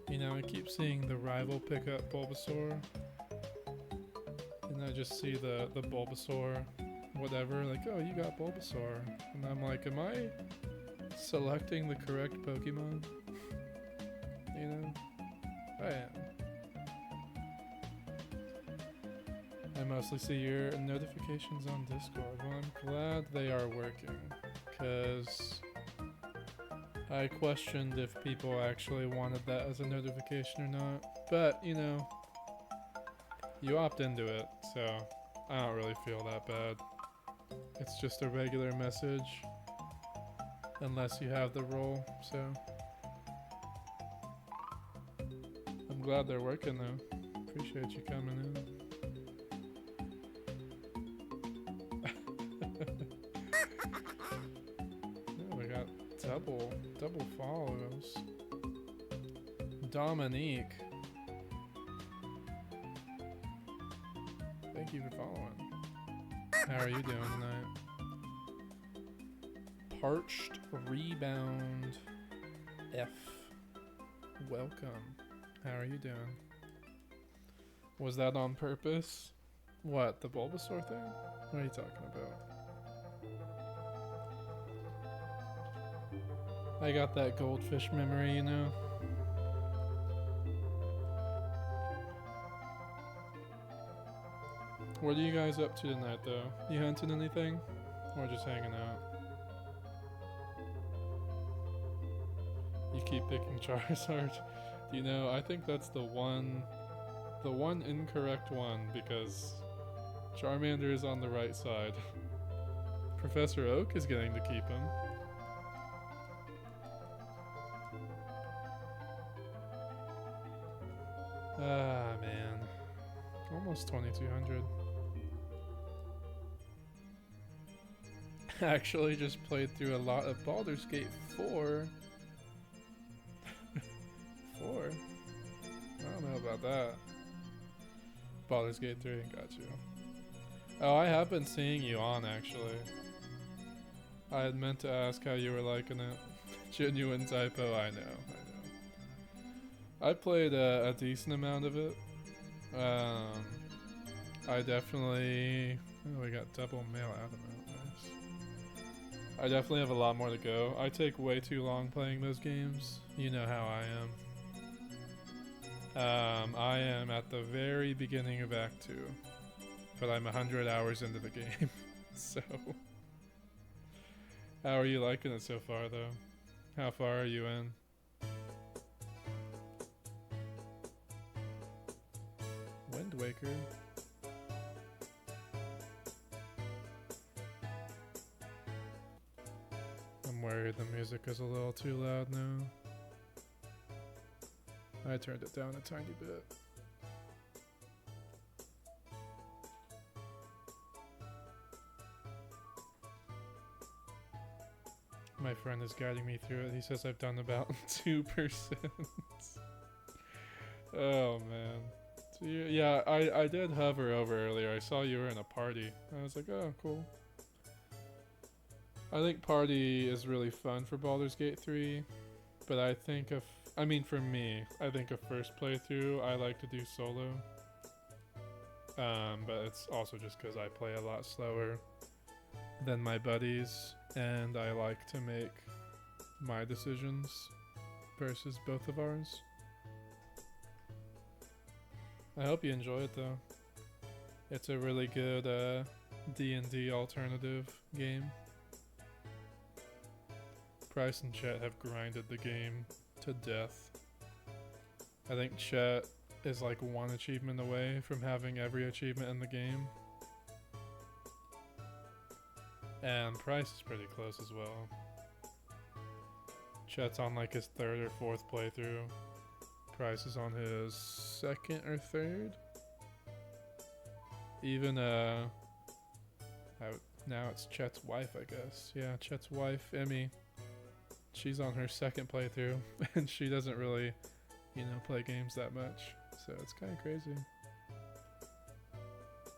You know, I keep seeing the rival pick up Bulbasaur. And I just see the Bulbasaur whatever, like, oh, you got Bulbasaur. And I'm like, am I selecting the correct Pokemon? You know? I am. I mostly see your notifications on Discord. Well, I'm glad they are working. Because I questioned if people actually wanted that as a notification or not. But, you know, you opt into it, so I don't really feel that bad. It's just a regular message, unless you have the role, so. I'm glad they're working though. Appreciate you coming in. Oh, we got double follows. Dominique. Thank you for following. How are you doing tonight? Parched Rebound F. Welcome. How are you doing? Was that on purpose? What, the Bulbasaur thing? What are you talking about? I got that goldfish memory, you know? What are you guys up to tonight, though? You hunting anything? Or just hanging out? You keep picking Charizard. You know, I think that's the one incorrect one, because Charmander is on the right side. Professor Oak is getting to keep him. Ah, man. Almost 2200. Actually just played through a lot of Baldur's Gate 4. 4? I don't know about that. Baldur's Gate 3, got you. Oh, I have been seeing you on, actually. I had meant to ask how you were liking it. Genuine typo, I know. I played a decent amount of it. I definitely... Oh, we got double male adamant. Nice. I definitely have a lot more to go. I take way too long playing those games. You know how I am. I am at the very beginning of Act 2. But I'm 100 hours into the game. So... How are you liking it so far, though? How far are you in? Wind Waker. I'm worried the music is a little too loud now. I turned it down a tiny bit. My friend is guiding me through it. He says I've done about 2%. Oh man. So yeah, I did hover over earlier. I saw you were in a party. I was like, oh, cool. I think party is really fun for Baldur's Gate 3. But I think for me, I think a first playthrough, I like to do solo. But it's also just because I play a lot slower than my buddies. And I like to make my decisions versus both of ours. I hope you enjoy it though. It's a really good D&D alternative game. Price and Chet have grinded the game to death. I think Chet is like one achievement away from having every achievement in the game. And Price is pretty close as well. Chet's on like his 3rd or 4th playthrough. Price is on his 2nd or 3rd. Even now it's Chet's wife, I guess. Yeah, Chet's wife, Emmy. She's on her 2nd playthrough, and she doesn't really, play games that much. So it's kind of crazy.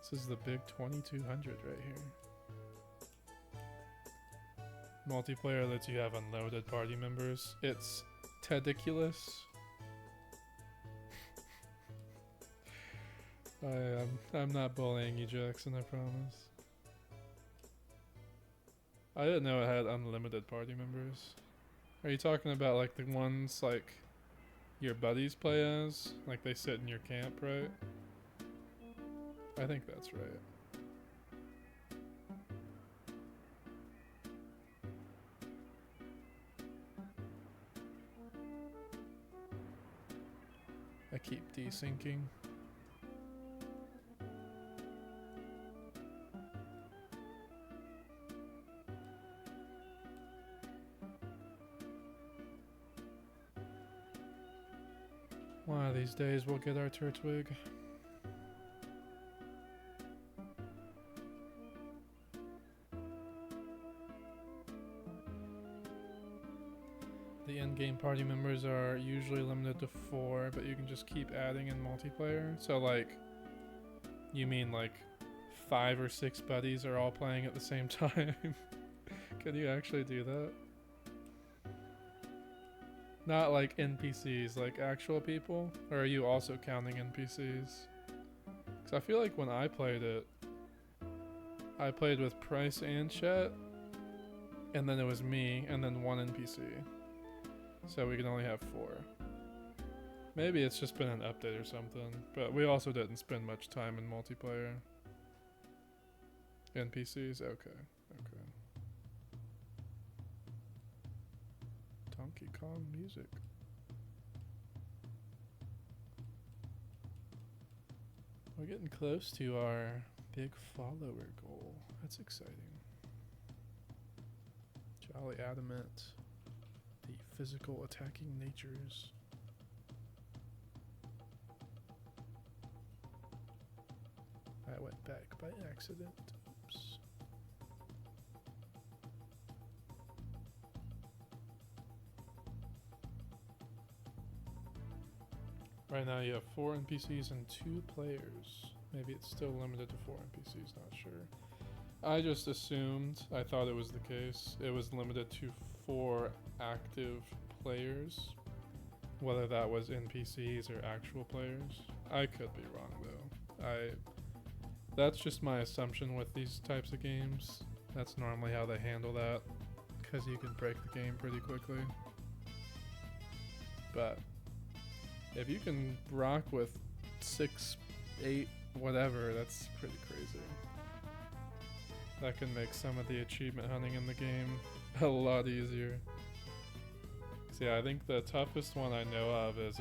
This is the big 2200 right here. Multiplayer lets you have unlimited party members. It's tediculous. I'm not bullying you, Jackson, I promise. I didn't know it had unlimited party members. Are you talking about like the ones like your buddies play as? Like they sit in your camp, right? I think that's right. I keep desyncing. One of these days we'll get our Turtwig. The in-game party members are usually limited to 4, but you can just keep adding in multiplayer. So like, you mean like 5 or 6 buddies are all playing at the same time? Can you actually do that? Not like NPCs, like actual people? Or are you also counting NPCs? Because I feel like when I played it, I played with Price and Chet, and then it was me, and then 1 NPC. So we can only have 4. Maybe it's just been an update or something, but we also didn't spend much time in multiplayer. NPCs? Okay. Donkey Kong music. We're getting close to our big follower goal. That's exciting. Jolly Adamant. The physical attacking natures. I went back by accident. Oops. Right now you have 4 NPCs and 2 players. Maybe it's still limited to 4 NPCs, not sure. I just assumed, I thought it was the case, it was limited to 4 active players. Whether that was NPCs or actual players. I could be wrong though. That's just my assumption with these types of games. That's normally how they handle that, because you can break the game pretty quickly. But if you can rock with 6, 8, whatever, that's pretty crazy. That can make some of the achievement hunting in the game a lot easier. So yeah, I think the toughest one I know of is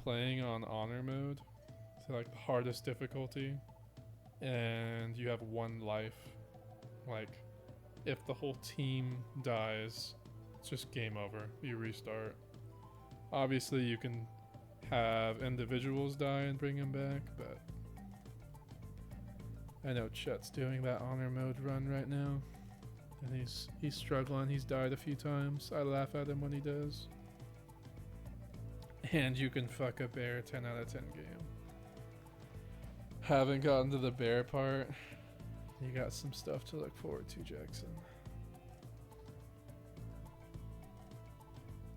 playing on honor mode. So like the hardest difficulty. And you have 1 life. Like, if the whole team dies, it's just game over. You restart. Obviously you can have individuals die and bring them back, but I know Chet's doing that honor mode run right now, and he's struggling. He's died a few times. I laugh at him when he does. And you can fuck a bear 10 out of 10 game. Haven't gotten to the bear part. You got some stuff to look forward to, Jackson.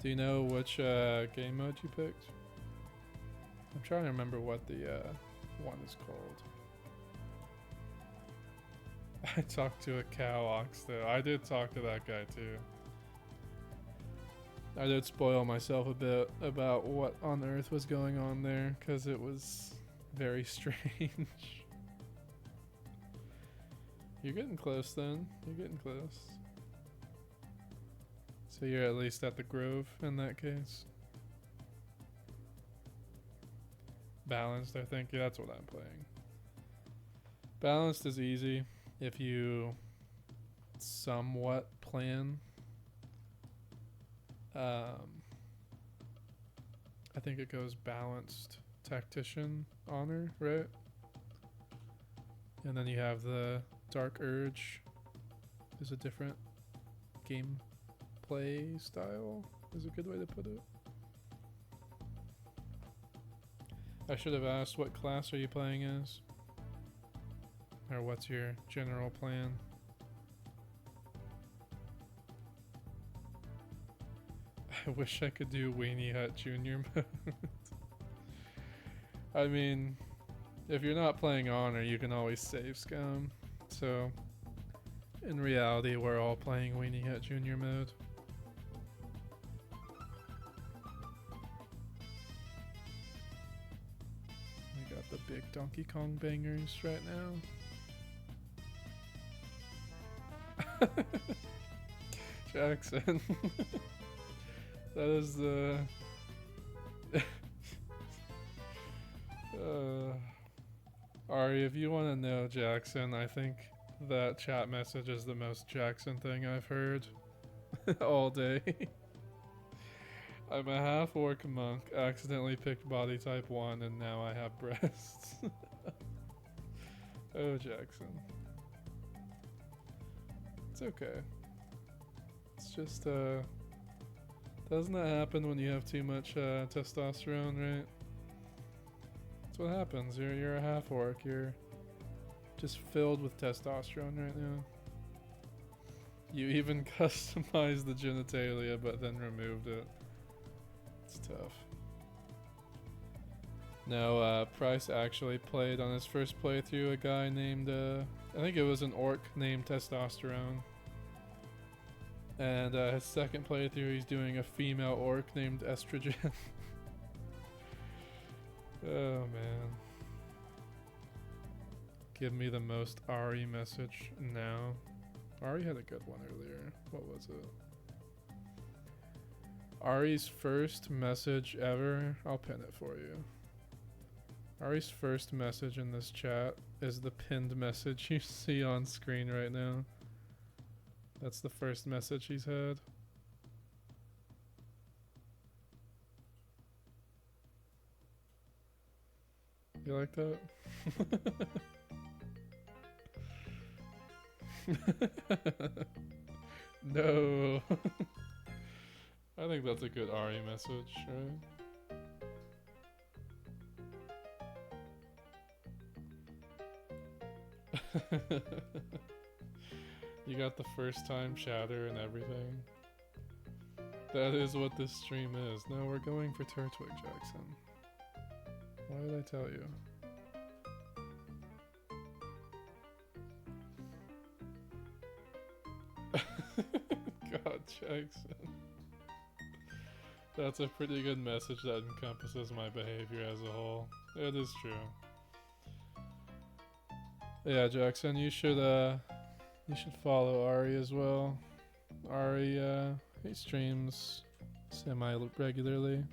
Do you know which game mode you picked? I'm trying to remember what the one is called. I talked to a cow ox though. I did talk to that guy too. I did spoil myself a bit about what on earth was going on there, because it was very strange. You're getting close then. You're getting close. So you're at least at the Grove in that case. Balanced, I think. Yeah, that's what I'm playing. Balanced is easy if you somewhat plan. I think it goes balanced tactician honor, right? And then you have the dark urge. Is a different gameplay style, is a good way to put it. I should have asked, what class are you playing as? Or what's your general plan? I wish I could do Weenie Hut Junior mode. I mean, if you're not playing Honor, you can always save scum. So, in reality, we're all playing Weenie Hut Junior mode. We got the big Donkey Kong bangers right now. Jackson. That is the... Ari, if you want to know Jackson, I think that chat message is the most Jackson thing I've heard all day. I'm a half-orc monk, accidentally picked body type 1, and now I have breasts. Oh, Jackson. It's okay. It's just, doesn't that happen when you have too much testosterone, right? That's what happens. You're a half-orc. You're just filled with testosterone right now. You even customized the genitalia, but then removed it. It's tough. No, Price actually played on his first playthrough a guy named, I think it was an orc named Testosterone. And his second playthrough, he's doing a female orc named Estrogen. Oh man. Give me the most Ari message now. Ari had a good one earlier. What was it? Ari's first message ever. I'll pin it for you. Ari's first message in this chat is the pinned message you see on screen right now. That's the first message he's had. You like that? No. I think that's a good Ari message, right? You got the first time chatter and everything. That is what this stream is. No, we're going for Turtwig, Jackson. Why did I tell you? God, Jackson. That's a pretty good message that encompasses my behavior as a whole. It is true. Yeah, Jackson, you should follow Ari as well. Ari, he streams semi-regularly.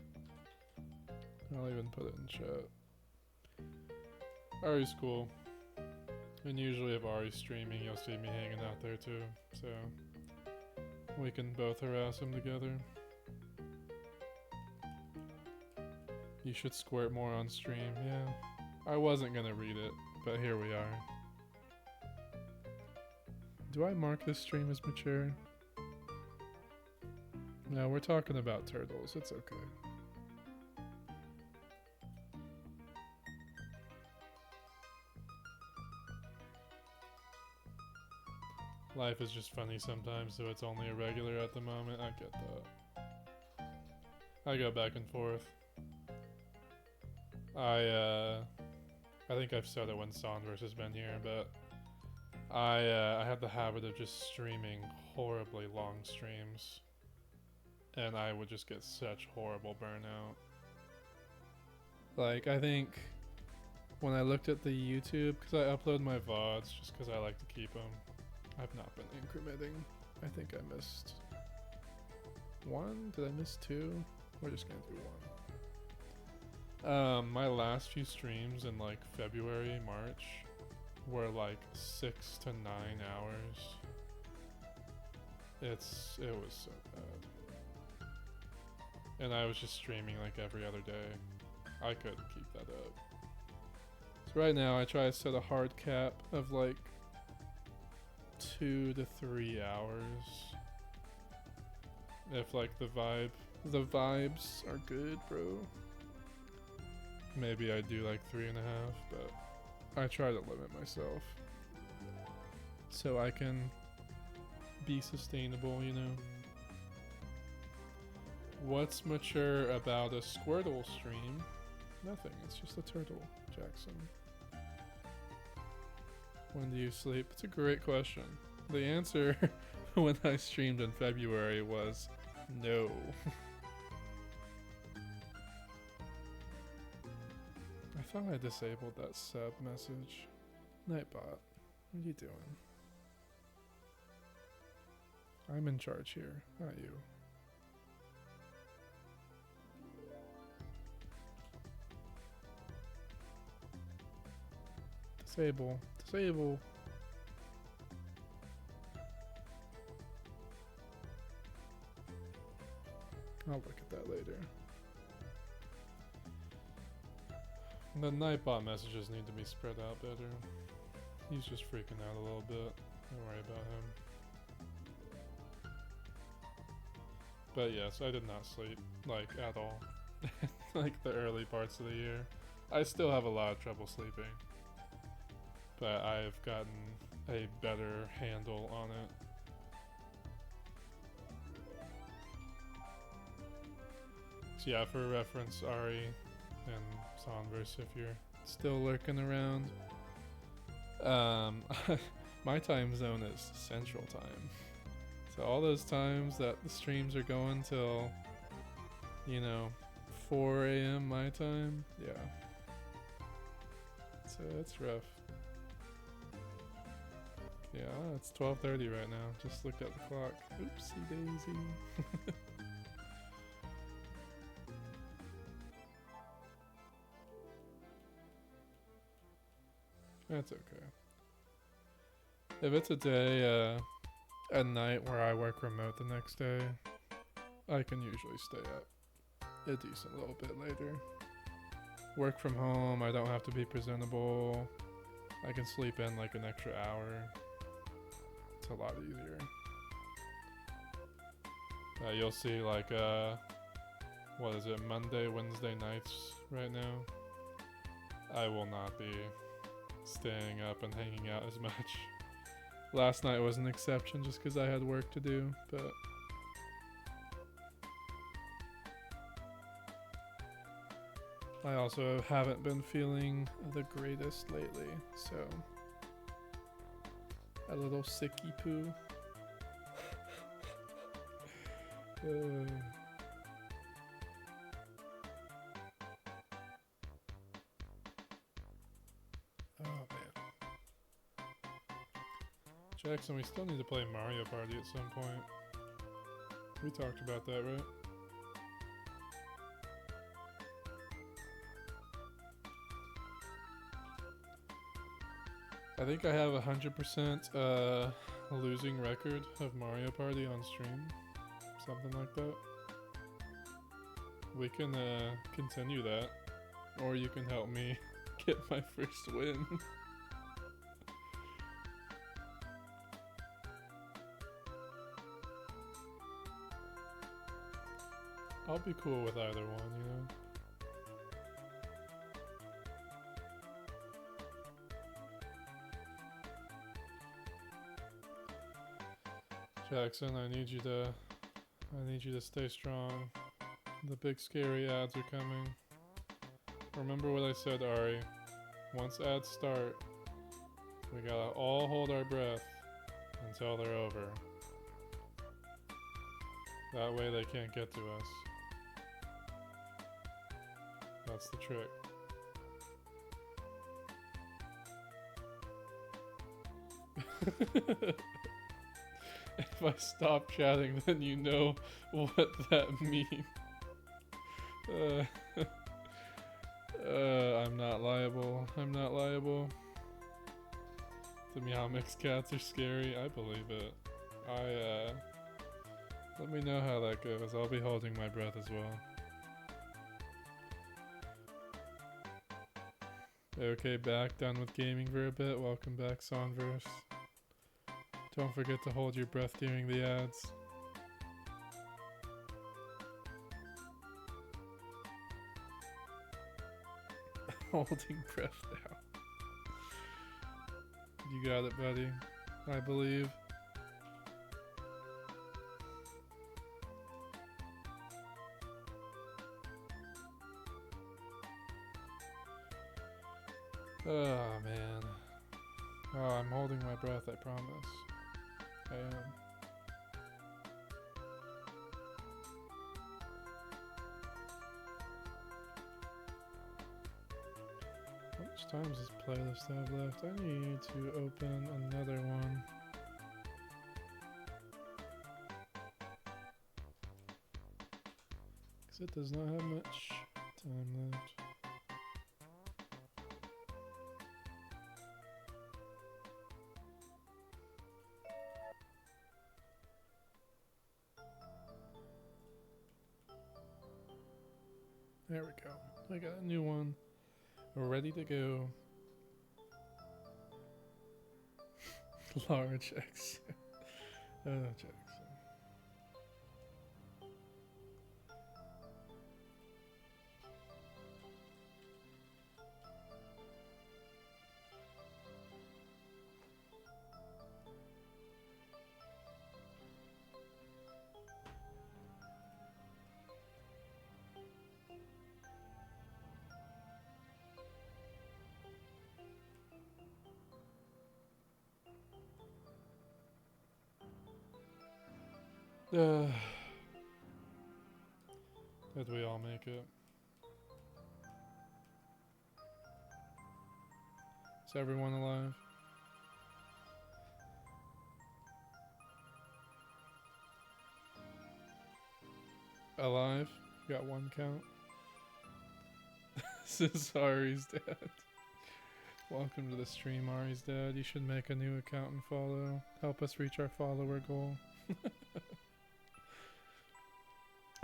I'll even put it in chat. Ari's cool. And usually if Ari's streaming, you'll see me hanging out there too. So, we can both harass him together. You should squirt more on stream, yeah. I wasn't gonna read it, but here we are. Do I mark this stream as mature? No, we're talking about turtles. It's okay. Life is just funny sometimes, so it's only a regular at the moment. I get that. I go back and forth. I think I've said it when Saunders has been here, but I had the habit of just streaming horribly long streams, and I would just get such horrible burnout. Like, I think when I looked at the YouTube, because I upload my VODs just because I like to keep them, I've not been incrementing. I think I missed one. Did I miss two? We're just gonna do one. My last few streams in like February, March were like 6 to 9 hours. It was so bad. And I was just streaming like every other day. I couldn't keep that up. So right now I try to set a hard cap of like 2 to 3 hours. If like the vibes are good, bro. Maybe I do like 3.5, but I try to limit myself so I can be sustainable, you know. What's mature about a Squirtle stream? Nothing, it's just a turtle, Jackson. When do you sleep? It's a great question. The answer when I streamed in February was no. I thought I disabled that sub message. Nightbot, what are you doing? I'm in charge here, not you. Disable. Disable. I'll look at that later. The Nightbot messages need to be spread out better. He's just freaking out a little bit. Don't worry about him. But yes, I did not sleep, like, at all. Like the early parts of the year. I still have a lot of trouble sleeping. But I've gotten a better handle on it. So yeah, for reference, Ari and Sonverse, if you're still lurking around. My time zone is Central Time. So all those times that the streams are going till, you know, 4 a.m. my time, yeah. So it's rough. Yeah, it's 12:30 right now. Just looked at the clock. Oopsie daisy. That's okay. If it's a day, a night where I work remote the next day, I can usually stay up a decent little bit later. Work from home, I don't have to be presentable. I can sleep in like an extra hour. It's a lot easier. You'll see like, what is it, Monday, Wednesday nights right now. I will not be staying up and hanging out as much. Last night was an exception just because I had work to do, but I also haven't been feeling the greatest lately, so a little sicky poo. Oh man. Jackson, we still need to play Mario Party at some point. We talked about that, right? I think I have 100% losing record of Mario Party on stream. Something like that. We can continue that. Or you can help me get my first win. I'll be cool with either one, you know? Jackson, I need you to stay strong. The big scary ads are coming. Remember what I said, Ari. Once ads start, we gotta all hold our breath until they're over. That way they can't get to us. That's the trick. If I stop chatting, then you know what that means. I'm not liable. I'm not liable. The Meow Mix cats are scary. I believe it. Let me know how that goes. I'll be holding my breath as well. Okay, back. Done with gaming for a bit. Welcome back, Sonverse. Don't forget to hold your breath during the ads. Holding breath now. You got it, buddy. I believe. Oh, man. Oh, I'm holding my breath, I promise. I am. How much time does this playlist have left? I need to open another one. Because it does not have much time left. There we go. I got a new one. Ready to go. Large X. Jackson. Did we all make it? Is everyone alive? Alive? Got one count. This is Ari's dad. Welcome to the stream, Ari's dad. You should make a new account and follow. Help us reach our follower goal.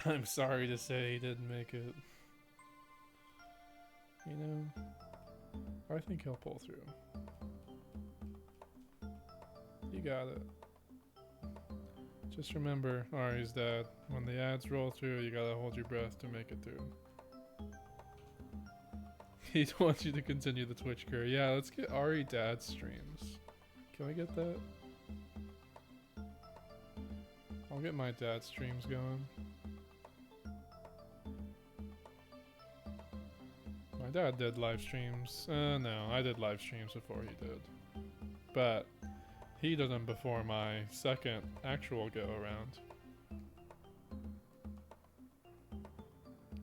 I'm sorry to say he didn't make it. You know, I think he'll pull through. You got it. Just remember, Ari's dad, when the ads roll through, you gotta hold your breath to make it through. He wants you to continue the Twitch career. Yeah, let's get Ari dad streams. Can we get that? I'll get my dad streams going. My dad did live streams. No, I did live streams before he did. But he did them before my second actual go around.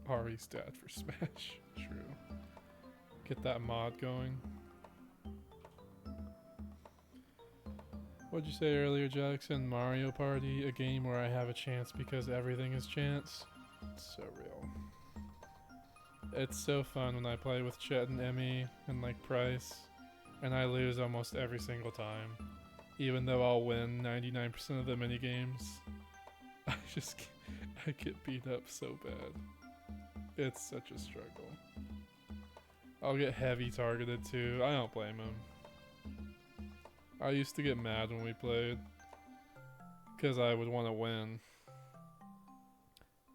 Ari's dad for Smash. True. Get that mod going. What'd you say earlier, Jackson? Mario Party, a game where I have a chance because everything is chance. It's so real. It's so fun when I play with Chet and Emmy and like Price, and I lose almost every single time, even though I'll win 99% of the mini games. I get beat up so bad. It's such a struggle. I'll get heavy targeted too. I don't blame him. I used to get mad when we played because I would want to win.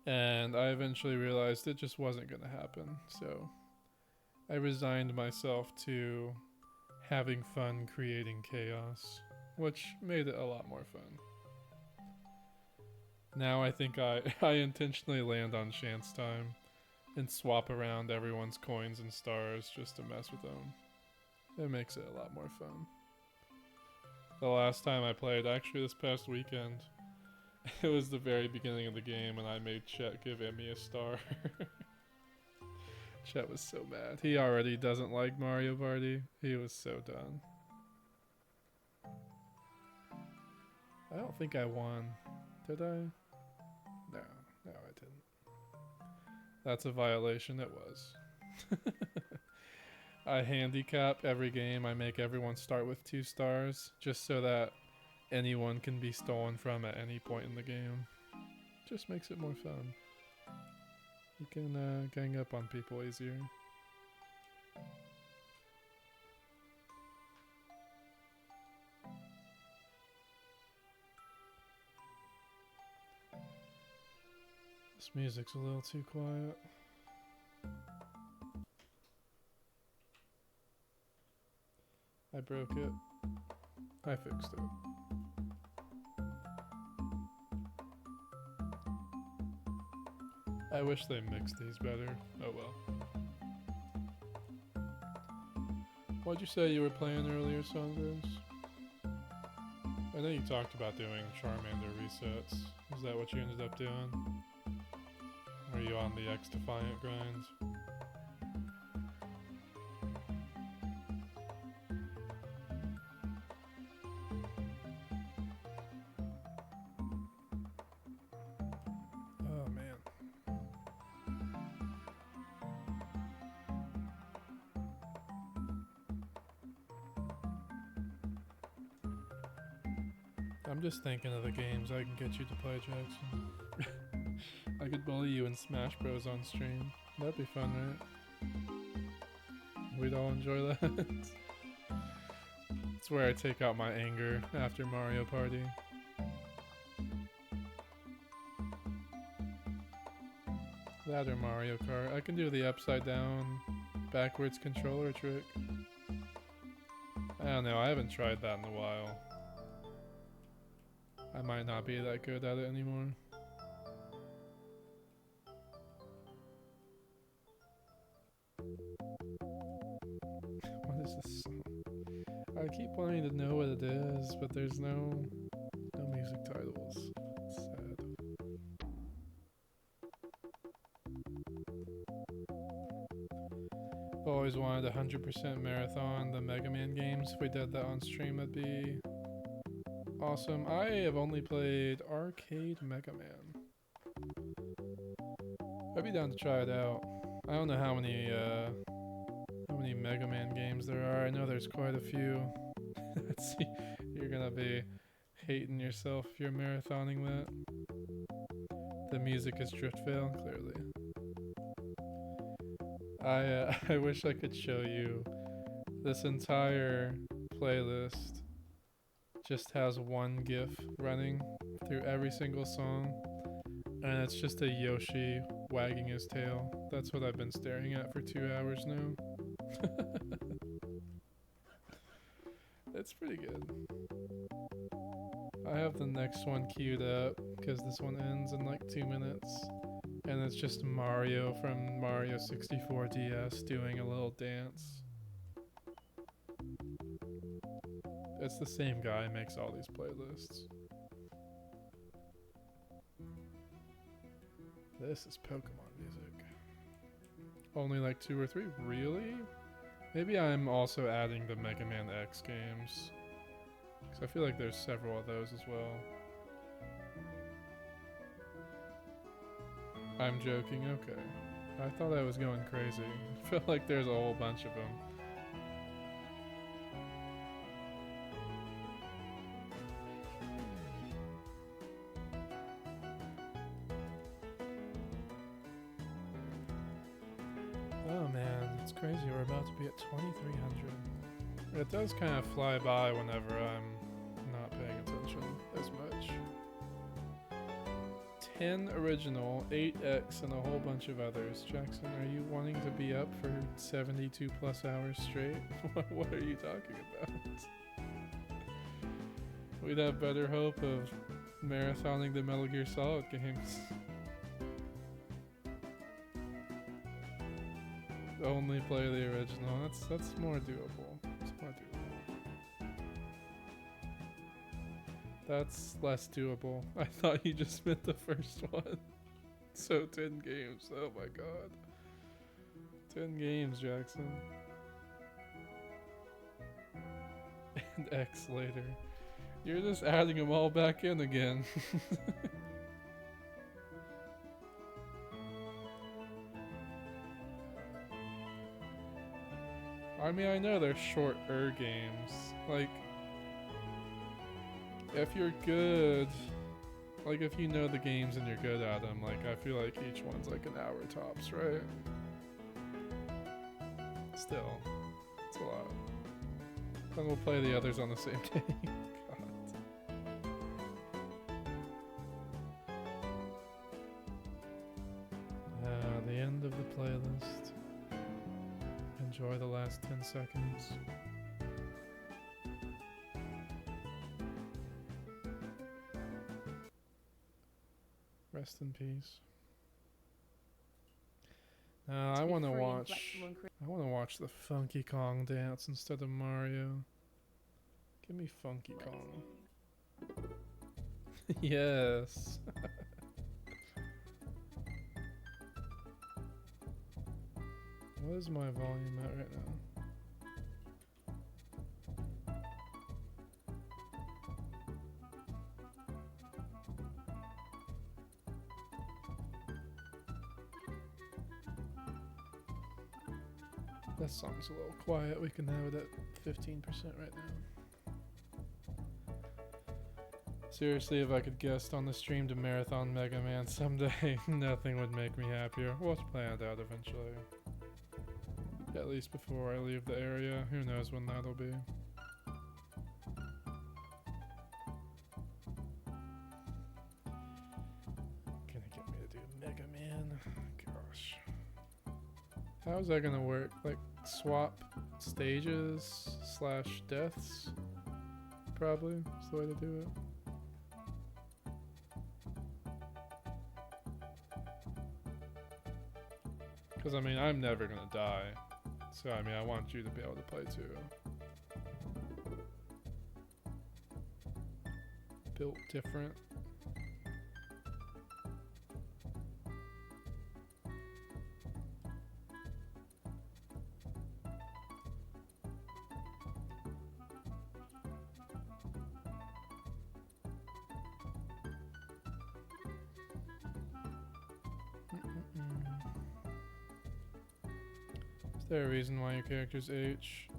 And I eventually realized it just wasn't going to happen. So I resigned myself to having fun creating chaos, which made it a lot more fun. Now I think I intentionally land on chance time and swap around everyone's coins and stars just to mess with them. It makes it a lot more fun. The last time I played, actually this past weekend, it was the very beginning of the game and I made Chet give Emmy a star. Chet was so mad. He already doesn't like Mario Party. He was so done. I don't think I won. Did I? No, I didn't. That's a violation. It was. I handicap every game. I make everyone start with 2 stars just so that anyone can be stolen from at any point in the game. Just makes it more fun. You can gang up on people easier. This music's a little too quiet. I broke it. I fixed it. I wish they mixed these better. Oh well. What'd you say you were playing earlier, Songbirds? I know you talked about doing Charmander resets. Is that what you ended up doing? Are you on the X-Defiant grind? Oh man. I'm just thinking of the games I can get you to play, Jackson. I could bully you in Smash Bros on stream. That'd be fun, right? We'd all enjoy that. It's where I take out my anger after Mario Party. That or Mario Kart. I can do the upside down backwards controller trick. I don't know, I haven't tried that in a while. I might not be that good at it anymore. What is this song? I keep wanting to know what it is, but there's no music titles. It's sad. I've always wanted a 100% marathon the Mega Man games. If we did that on stream, that'd be awesome. I have only played Arcade Mega Man. I'd be down to try it out. I don't know how many Mega Man games there are. I know there's quite a few. Let's see. You're gonna be hating yourself if you're marathoning that. The music is Driftveil, clearly. I wish I could show you this entire playlist. Just has one GIF running through every single song, and it's just a Yoshi wagging his tail. That's what I've been staring at for 2 hours now. It's pretty good. I have the next one queued up because this one ends in like 2 minutes, and it's just Mario from Mario 64 DS doing a little dance. It's the same guy who makes all these playlists. This is Pokemon music. Only like 2 or 3? Really? Maybe I'm also adding the Mega Man X games. Because I feel like there's several of those as well. I'm joking, okay. I thought I was going crazy. I feel like there's a whole bunch of them. Oh man, it's crazy. We're about to be at 2,300. It does kind of fly by whenever I'm not paying attention as much. 10 original, 8X, and a whole bunch of others. Jackson, are you wanting to be up for 72 plus hours straight? What are you talking about? We'd have better hope of marathoning the Metal Gear Solid games. Only play the original. That's more doable. It's more doable. That's less doable. I thought you just meant the first one. So 10 games. Oh my god. 10 games, Jackson. And X later. You're just adding them all back in again. mean, I know they're shorter games. Like, if you're good, like if you know the games and you're good at them, like I feel like each one's like an hour tops, right? Still, it's a lot. Then we'll play the others on the same day. The end of the playlist. Enjoy the last 10 seconds. Rest in peace. I want to watch. I want to watch the Funky Kong dance instead of Mario. Give me Funky Kong. Yes. What is my volume at right now? That song's a little quiet. We can have it at 15% right now. Seriously, if I could guest on the stream to Marathon Mega Man someday, nothing would make me happier. We'll have to plan it out eventually. At least before I leave the area. Who knows when that'll be. Gonna get me to do Mega Man. Gosh. How is that gonna work? Like, swap stages / deaths? Probably. Is the way to do it. Because, I mean, I'm never gonna die. So, I mean, I want you to be able to play too. Built different. Is there a reason why your character's H?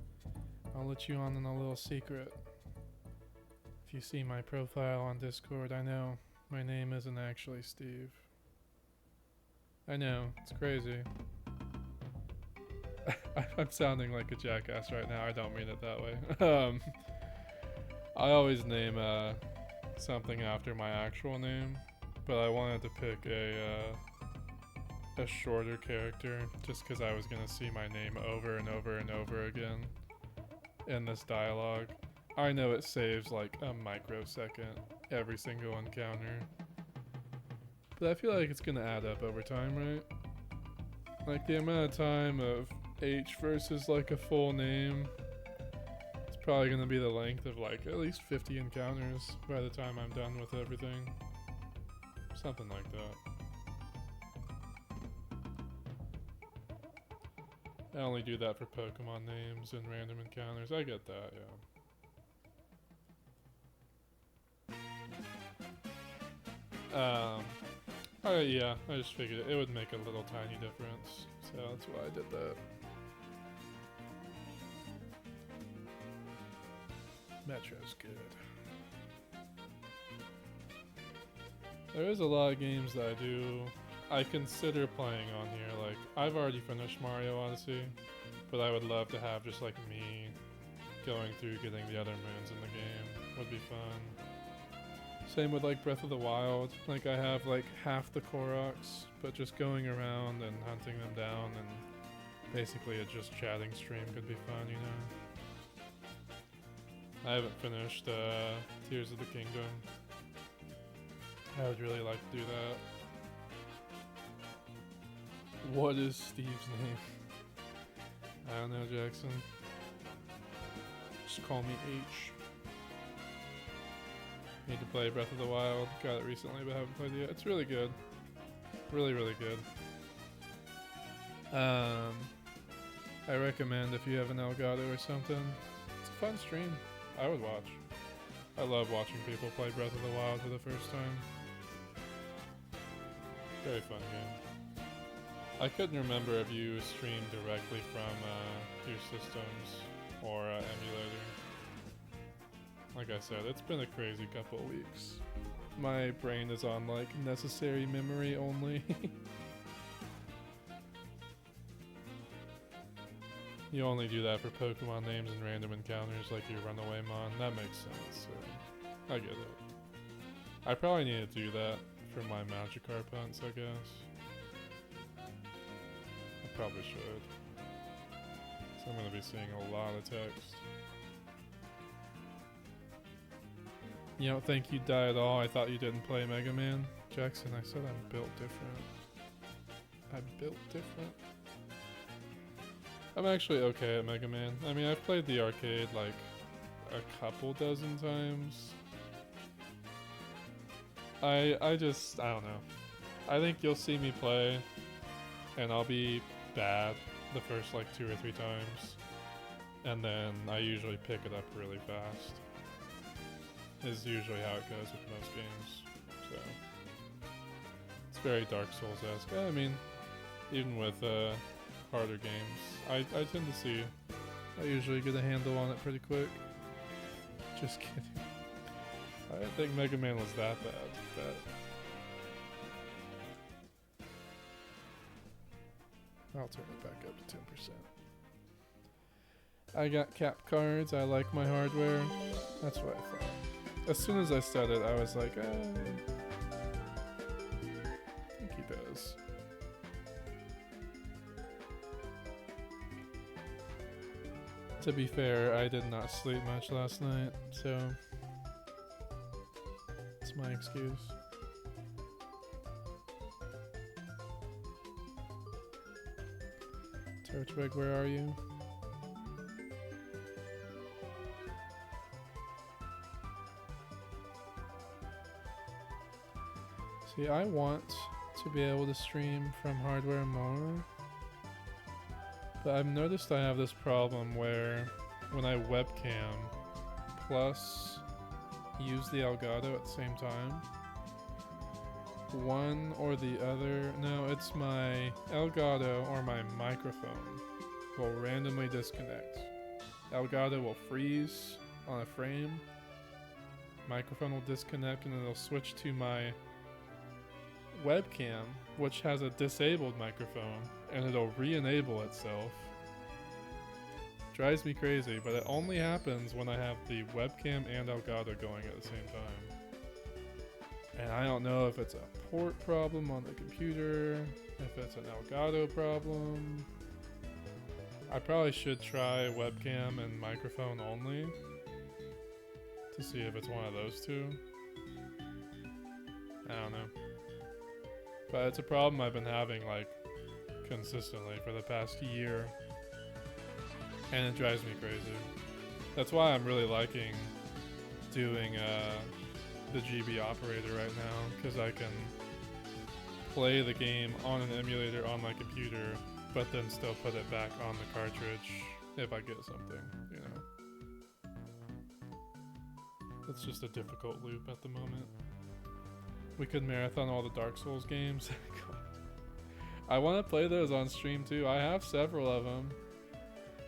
I'll let you on a little secret. If you see my profile on Discord, I know my name isn't actually Steve. I know, it's crazy. I'm sounding like a jackass right now. I don't mean it that way. I always name something after my actual name, but I wanted to pick a shorter character just because I was gonna see my name over and over and over again in this dialogue. I know it saves like a microsecond every single encounter, but I feel like it's gonna add up over time, right? Like the amount of time of H versus like a full name, it's probably gonna be the length of like at least 50 encounters by the time I'm done with everything. Something like that. I only do that for Pokemon names and random encounters. I get that, yeah. Yeah, I just figured it would make a little tiny difference. So that's why I did that. Metro's good. There is a lot of games that I consider playing on here. Like, I've already finished Mario Odyssey, but I would love to have just like me going through getting the other moons in the game. Would be fun. Same with like Breath of the Wild. Like, I have like half the Koroks, but just going around and hunting them down and basically a just chatting stream could be fun, you know? I haven't finished Tears of the Kingdom. I would really like to do that. What is Steve's name? I don't know, Jackson. Just call me H. Need to play Breath of the Wild. Got it recently, but haven't played it yet. It's really good. Really, really good. I recommend if you have an Elgato or something. It's a fun stream. I would watch. I love watching people play Breath of the Wild for the first time. Very fun game. I couldn't remember if you streamed directly from your systems or emulator. Like I said, it's been a crazy couple of weeks. My brain is on like necessary memory only. You only do that for Pokemon names and random encounters like your Runaway Mon. That makes sense. So I get it. I probably need to do that for my Magikarp hunts, I guess. I probably should. So I'm going to be seeing a lot of text. You don't think you'd die at all? I thought you didn't play Mega Man? Jackson, I said I'm built different. I'm built different? I'm actually okay at Mega Man. I mean, I've played the arcade like a couple dozen times. I don't know. I think you'll see me play and I'll be bad the first like 2 or 3 times. And then I usually pick it up really fast. Is usually how it goes with most games. So it's very Dark Souls-esque. I mean, even with harder games, I tend to see I usually get a handle on it pretty quick. Just kidding. I didn't think Mega Man was that bad. I'll turn it back up to 10%. I got cap cards. I like my hardware. That's what I thought. As soon as I said it, I was like, I think he does. To be fair, I did not sleep much last night, so it's my excuse. Turtwig, where are you? See, I want to be able to stream from hardware more, but I've noticed I have this problem where when I webcam plus use the Elgato at the same time, one or the other, no, it's my Elgato or my microphone will randomly disconnect. Elgato will freeze on a frame, microphone will disconnect, and then it'll switch to my webcam, which has a disabled microphone, and it'll re-enable itself. Drives me crazy, but it only happens when I have the webcam and Elgato going at the same time. And I don't know if it's a port problem on the computer, if it's an Elgato problem. I probably should try webcam and microphone only to see if it's one of those two. I don't know. But it's a problem I've been having like consistently for the past year. And it drives me crazy. That's why I'm really liking doing the GB operator right now, because I can play the game on an emulator on my computer, but then still put it back on the cartridge if I get something, you know. It's just a difficult loop at the moment. We could marathon all the Dark Souls games. I want to play those on stream too. I have several of them.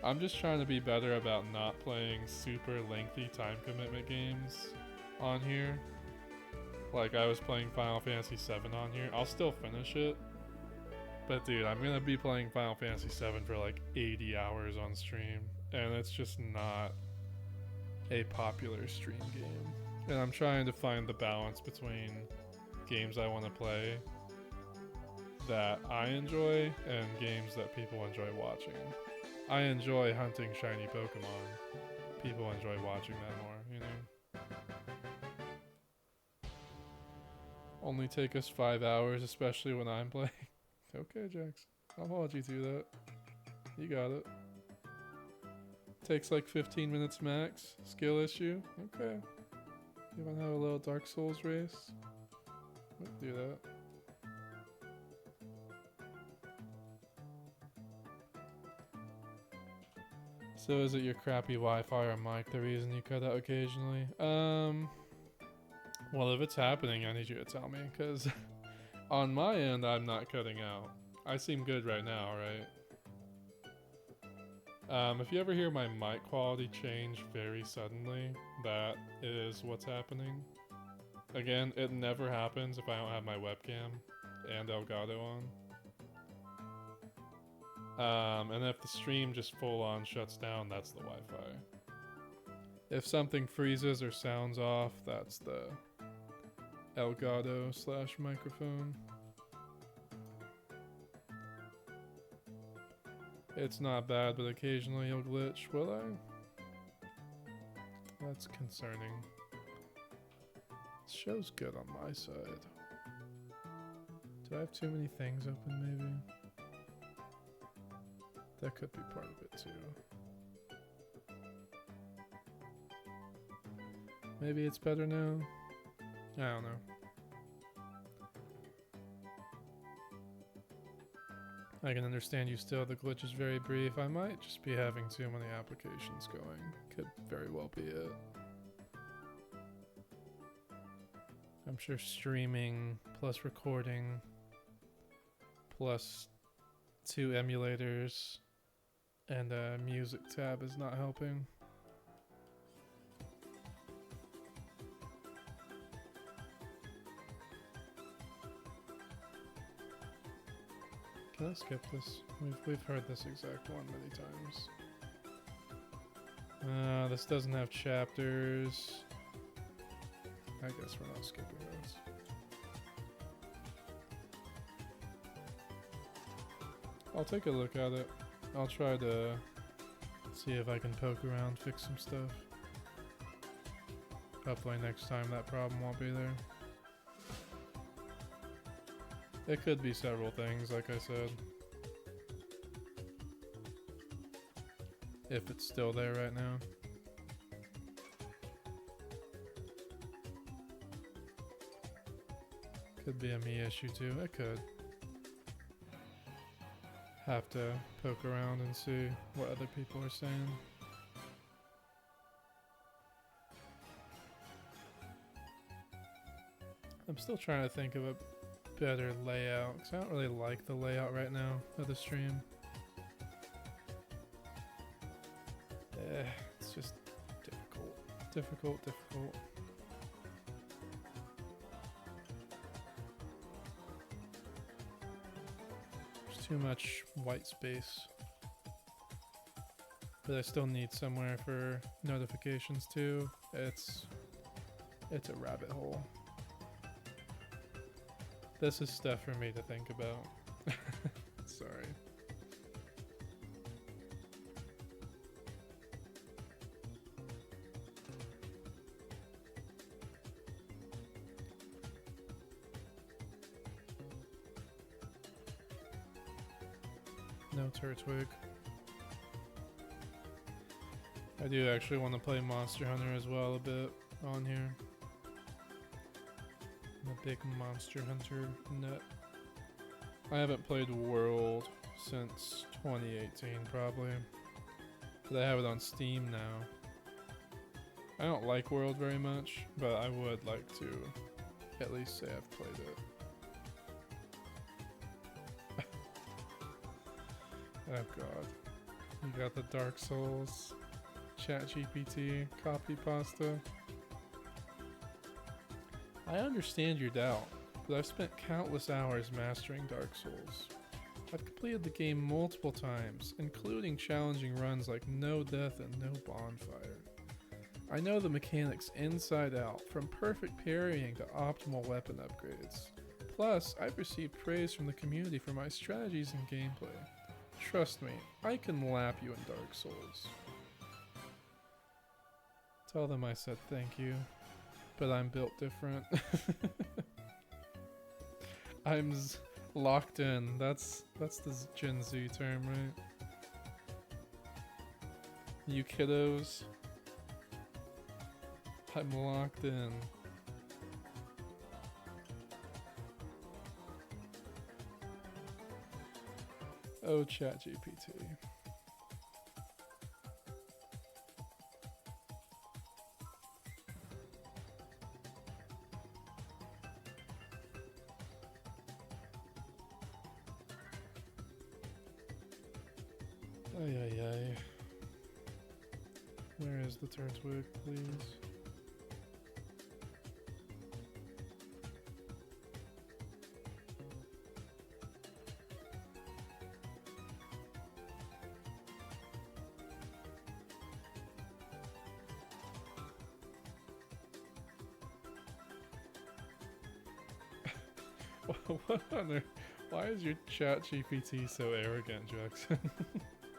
I'm just trying to be better about not playing super lengthy time commitment games on here. Like I was playing Final Fantasy VII on here. I'll still finish it. But dude, I'm going to be playing Final Fantasy VII for like 80 hours on stream. And it's just not a popular stream game. And I'm trying to find the balance between games I want to play that I enjoy and games that people enjoy watching. I enjoy hunting shiny Pokemon. People enjoy watching that more, you know? Only take us 5 hours, especially when I'm playing. Okay, Jax. I'll hold you to that. You got it. Takes like 15 minutes max. Skill issue. Okay. You wanna have a little Dark Souls race? Let's do that. So is it your crappy Wi-Fi or mic the reason you cut out occasionally? Well, if it's happening, I need you to tell me, because on my end, I'm not cutting out. I seem good right now, right? If you ever hear my mic quality change very suddenly, that is what's happening. Again, it never happens if I don't have my webcam and Elgato on. And if the stream just full on shuts down, that's the Wi-Fi. If something freezes or sounds off, that's the Elgato / microphone. It's not bad, but occasionally you'll glitch, will I? That's concerning. This show's good on my side. Do I have too many things open, maybe? That could be part of it, too. Maybe it's better now? I don't know. I can understand you still. The glitch is very brief. I might just be having too many applications going. Could very well be it. I'm sure streaming plus recording plus 2 emulators and a music tab is not helping. Can I skip this? We've heard this exact one many times. This doesn't have chapters. I guess we're not skipping this. I'll take a look at it. I'll try to see if I can poke around, fix some stuff. Hopefully next time that problem won't be there. It could be several things, like I said. If it's still there right now. Could be a me issue too. It could. Have to poke around and see what other people are saying. I'm still trying to think of a better layout, because I don't really like the layout right now of the stream. It's just difficult. There's too much white space. But I still need somewhere for notifications too. It's a rabbit hole. This is stuff for me to think about. Sorry. No Turtwig. I do actually want to play Monster Hunter as well a bit on here. I'm a big Monster Hunter nut. I haven't played World since 2018 probably, but I have it on Steam now. I don't like World very much, but I would like to at least say I've played it. Oh god. You got the Dark Souls, ChatGPT, copy pasta. I understand your doubt, but I've spent countless hours mastering Dark Souls. I've completed the game multiple times, including challenging runs like no death and no bonfire. I know the mechanics inside out, from perfect parrying to optimal weapon upgrades. Plus, I've received praise from the community for my strategies and gameplay. Trust me, I can lap you in Dark Souls. Tell them I said thank you. But I'm built different. I'm locked in. That's the Gen Z term, right? You kiddos. I'm locked in. Oh, ChatGPT. Ay ay ay. Where is the Turtwig, please? What on earth? Why is your chat GPT so arrogant, Jackson?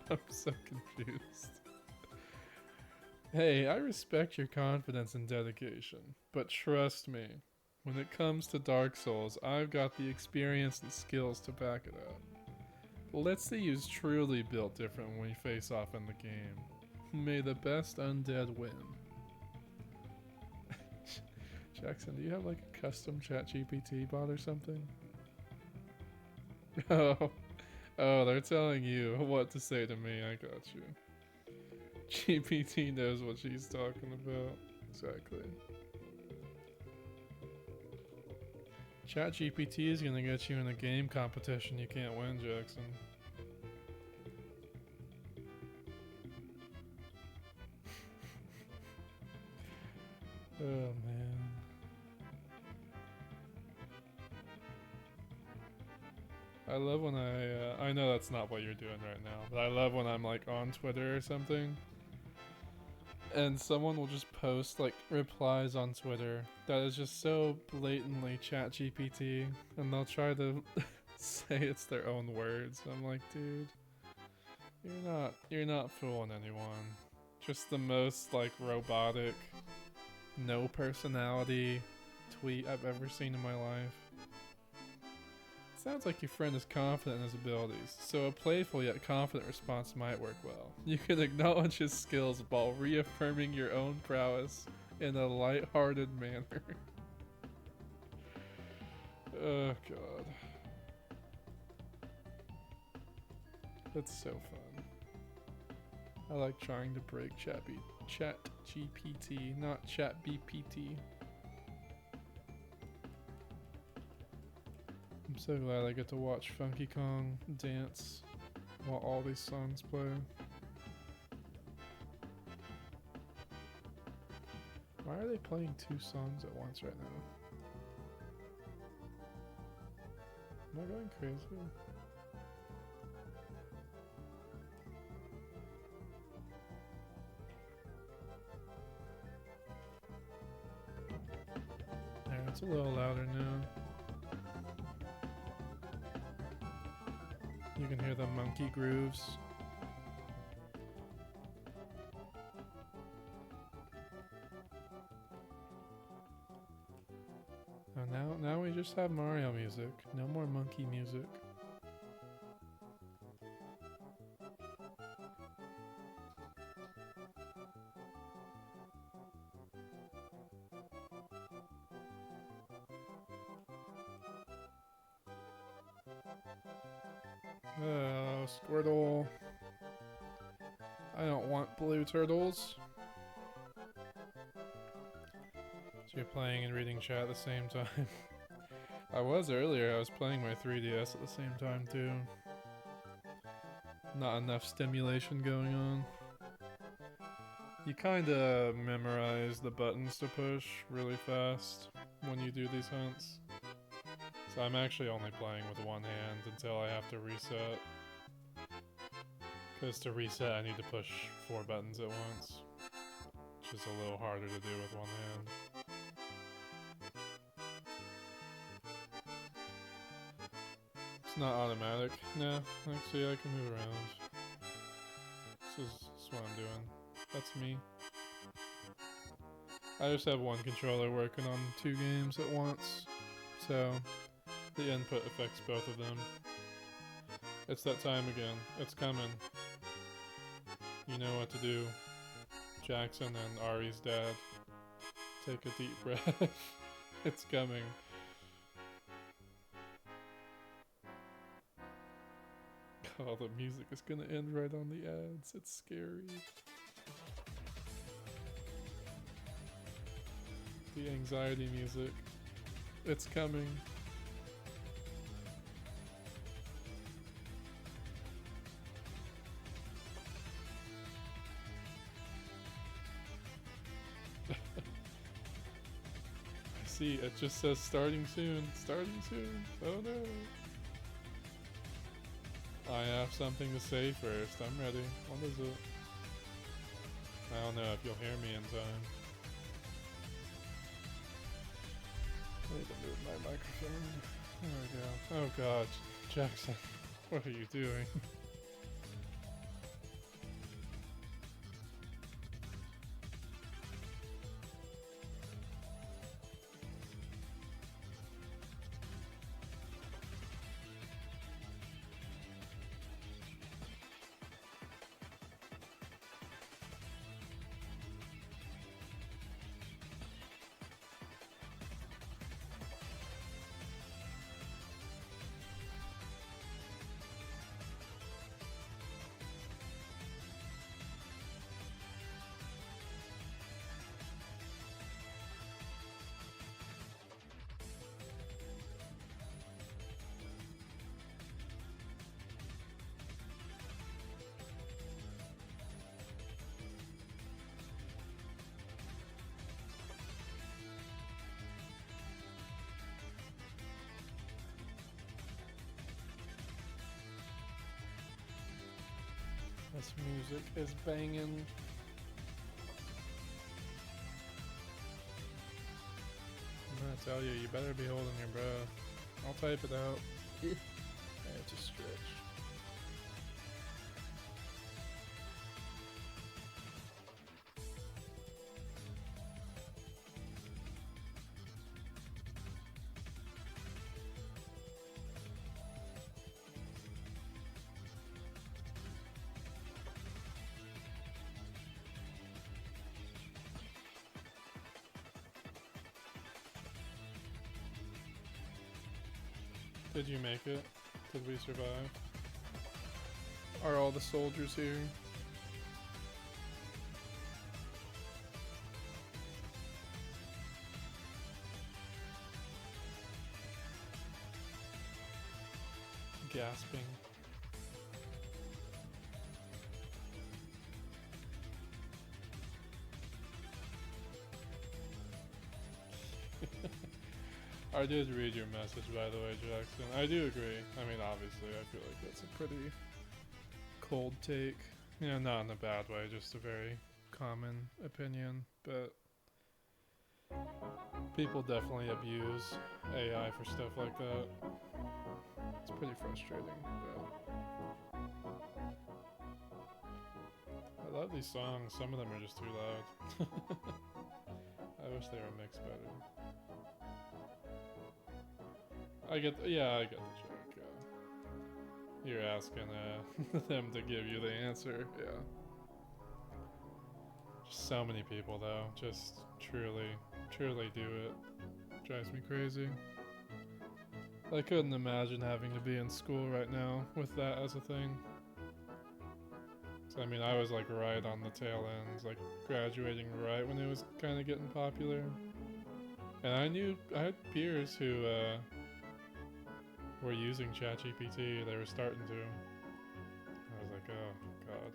I'm so confused. Hey, I respect your confidence and dedication, but trust me, when it comes to Dark Souls, I've got the experience and skills to back it up. Let's see who's truly built different when we face off in the game. May the best undead win. Jackson, do you have like a custom chat GPT bot or something? Oh, they're telling you what to say to me. I got you. GPT knows what she's talking about. Exactly. Chat GPT is gonna get you in a game competition you can't win, Jackson. Oh man. I love when I know that's not what you're doing right now, but I love when I'm like on Twitter or something and someone will just post like replies on Twitter that is just so blatantly chat GPT and they'll try to say it's their own words. I'm like, dude, you're not fooling anyone. Just the most like robotic, no personality tweet I've ever seen in my life. Sounds like your friend is confident in his abilities, so a playful yet confident response might work well. You can acknowledge his skills while reaffirming your own prowess in a light-hearted manner. Oh god. That's so fun. I like trying to break chat GPT, not chat BPT. I'm so glad I get to watch Funky Kong dance while all these songs play. Why are they playing two songs at once right now? Am I going crazy? There, it's a little louder now. You can hear the monkey grooves. Oh, now we just have Mario music. No more monkey music. Oh, Squirtle. I don't want blue turtles. So you're playing and reading chat at the same time. I was earlier. I was playing my 3DS at the same time too. Not enough stimulation going on. You kinda memorize the buttons to push really fast when you do these hunts. So I'm actually only playing with one hand until I have to reset. Because to reset I need to push 4 buttons at once. Which is a little harder to do with one hand. It's not automatic. No, actually I can move around. This is what I'm doing. That's me. I just have one controller working on 2 games at once. So the input affects both of them. It's that time again. It's coming. You know what to do. Jackson and Ari's dad. Take a deep breath. It's coming. Oh, the music is gonna end right on the ads. It's scary. The anxiety music. It's coming. see. It just says starting soon. Starting soon. Oh no. I have something to say first. I'm ready. What is it? I don't know if you'll hear me in time. I need to move my microphone. There we go. Oh god, Jackson. What are you doing? This music is banging. I'm gonna tell you, you better be holding your breath. I'll type it out. I have to stretch. Did you make it? Did we survive? Are all the soldiers here? Gasping. I did read your message, by the way, Jackson. I do agree. I mean, obviously, I feel like that's a pretty cold take. You know, not in a bad way, just a very common opinion. But people definitely abuse AI for stuff like that. It's pretty frustrating. But I love these songs. Some of them are just too loud. I wish they were mixed better. I get the joke. You're asking them to give you the answer, yeah. Just so many people though, just truly do it. Drives me crazy. I couldn't imagine having to be in school right now with that as a thing. So I mean, I was like right on the tail ends, like graduating right when it was kind of getting popular. And I had peers who were using ChatGPT. They were starting to. I was like, oh god.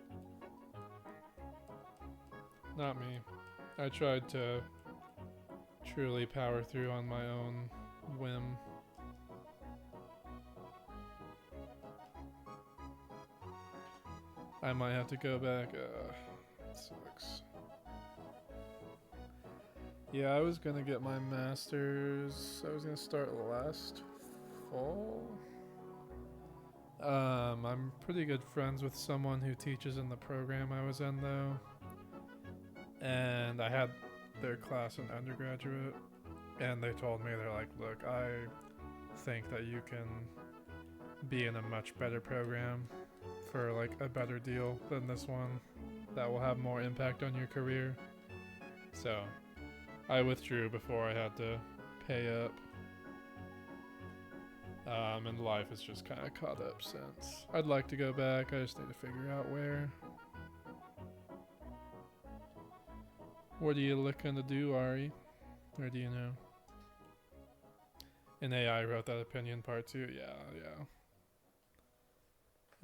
Not me. I tried to truly power through on my own whim. I might have to go back. Sucks. Yeah, I was gonna get my master's. I was gonna start last fall. I'm pretty good friends with someone who teaches in the program I was in though. And I had their class in undergraduate. And they told me, they're like, look, I think that you can be in a much better program for like a better deal than this one that will have more impact on your career. So I withdrew before I had to pay up. And life has just kind of caught up since. I'd like to go back, I just need to figure out where. What are you looking to do, Ari? Or do you know? And AI wrote that opinion part too. Yeah.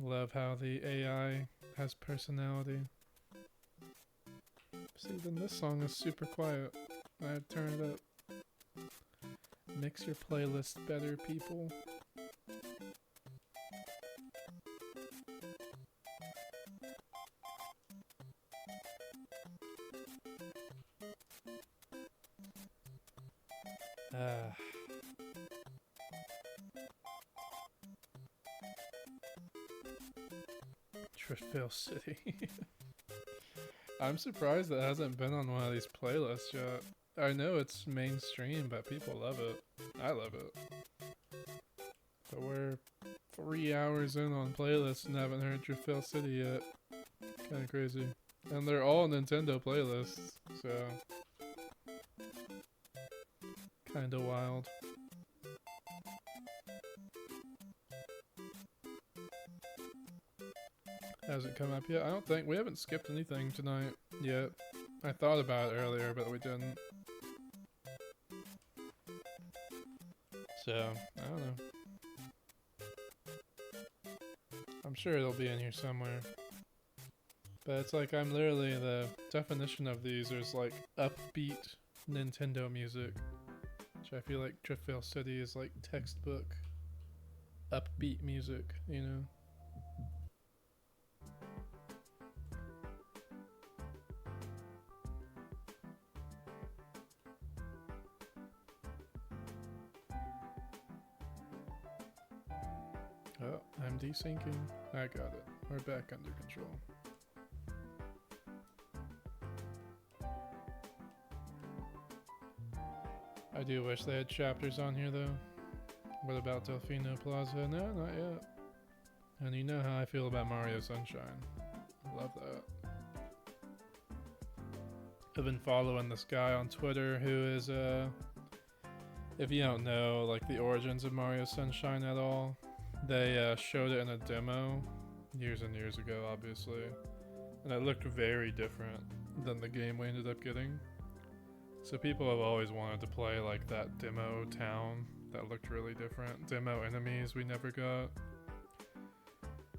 Love how the AI has personality. See, then this song is super quiet. I had turned it up. Mix your playlist better, people. Triffill City. I'm surprised that hasn't been on one of these playlists yet. I know it's mainstream, but people love it. I love it. But we're 3 hours in on playlists and haven't heard Triffill City yet. Kinda crazy. And they're all Nintendo playlists, so... kinda wild. Hasn't come up yet? I don't think... we haven't skipped anything tonight yet. I thought about it earlier, but we didn't. So, I don't know. I'm sure it'll be in here somewhere. But it's like I'm literally... the definition of these is like upbeat Nintendo music. Which I feel like Triffill City is like textbook upbeat music, you know? Oh, I'm desyncing. I got it. We're back under control. I do wish they had chapters on here though. What about Delfino Plaza? No, not yet. And you know how I feel about Mario Sunshine. Love that. I've been following this guy on Twitter who is, if you don't know, like the origins of Mario Sunshine at all, they showed it in a demo years and years ago, obviously. And it looked very different than the game we ended up getting. So people have always wanted to play like that demo town that looked really different. Demo enemies we never got.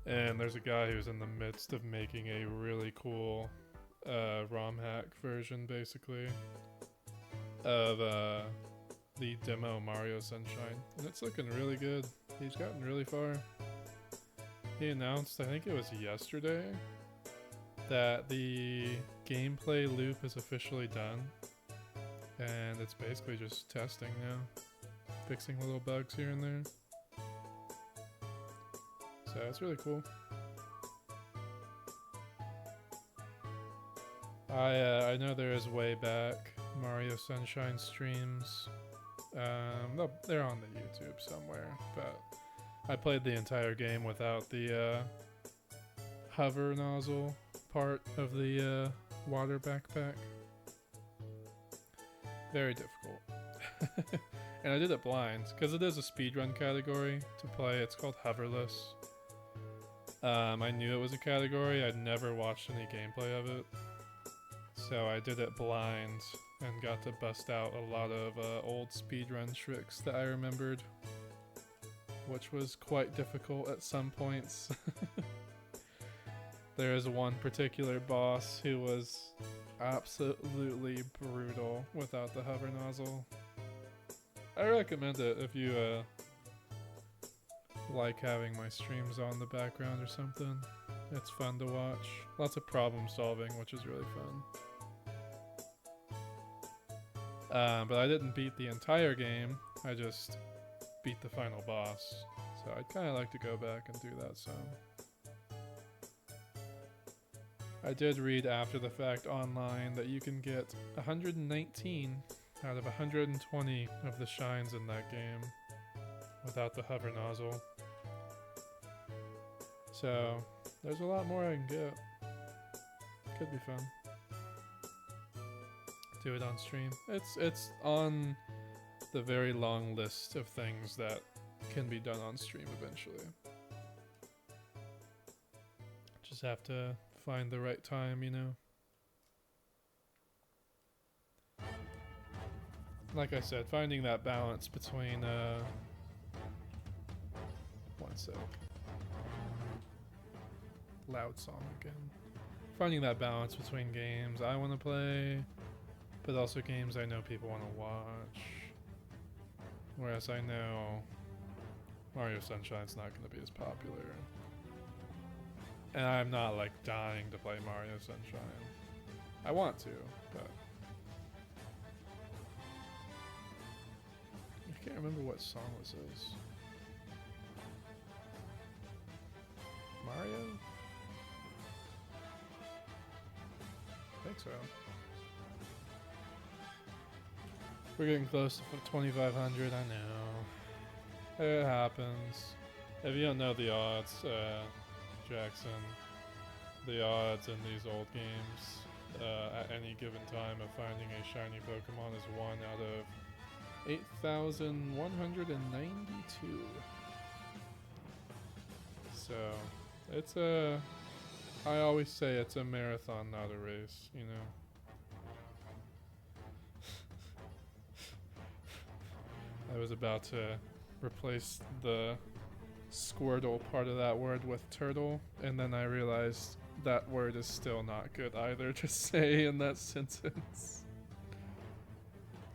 And there's a guy who's in the midst of making a really cool ROM hack version, basically, of the demo Mario Sunshine. And it's looking really good. He's gotten really far. He announced, I think it was yesterday, that the gameplay loop is officially done. And it's basically just testing now. Fixing little bugs here and there. So it's really cool. I know there is way back Mario Sunshine streams. They're on the YouTube somewhere, but I played the entire game without the hover nozzle part of the water backpack. Very difficult. And I did it blind, because it is a speedrun category to play. It's called Hoverless. I knew it was a category. I'd never watched any gameplay of it. So I did it blind and got to bust out a lot of old speedrun tricks that I remembered, which was quite difficult at some points. There is one particular boss who was absolutely brutal without the hover nozzle. I recommend it if you like having my streams on the background or something. It's fun to watch. Lots of problem solving, which is really fun. But I didn't beat the entire game. I just beat the final boss. So I'd kind of like to go back and do that some. I did read after the fact online that you can get 119 out of 120 of the shines in that game without the hover nozzle. So there's a lot more I can get. Could be fun. Do it on stream. It's on the very long list of things that can be done on stream eventually. Just have to find the right time, you know. Like I said, finding that balance between one sec. Loud song again. Finding that balance between games I want to play, but also games I know people want to watch. Whereas I know Mario Sunshine's not going to be as popular. And I'm not like dying to play Mario Sunshine. I want to, but I can't remember what song this is. Mario? I think so. We're getting close to 2,500, I know. It happens. If you don't know the odds, Jackson, the odds in these old games at any given time of finding a shiny Pokemon is 1 out of 8,192. So, it's a... I always say it's a marathon, not a race, you know? I was about to replace the Squirtle part of that word with turtle, and then I realized that word is still not good either to say in that sentence.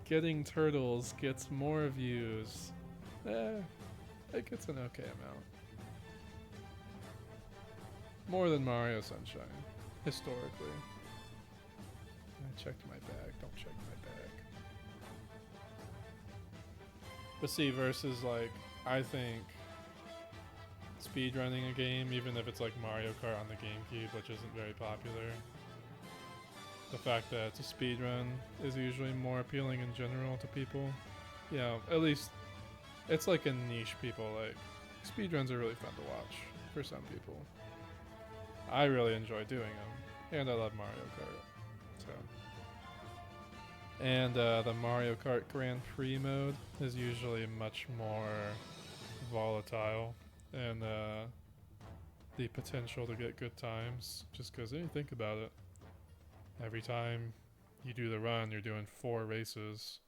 Getting turtles gets more views. It gets an okay amount. More than Mario Sunshine, historically. I checked my bag, don't check my bag. But see, versus like, I think speedrunning a game, even if it's like Mario Kart on the GameCube, which isn't very popular, the fact that it's a speedrun is usually more appealing in general to people. You know, at least it's like a niche people like. Speedruns are really fun to watch for some people. I really enjoy doing them, and I love Mario Kart. So, and the Mario Kart Grand Prix mode is usually much more volatile, and the potential to get good times. Just because, you think about it, every time you do the run, you're doing 4 races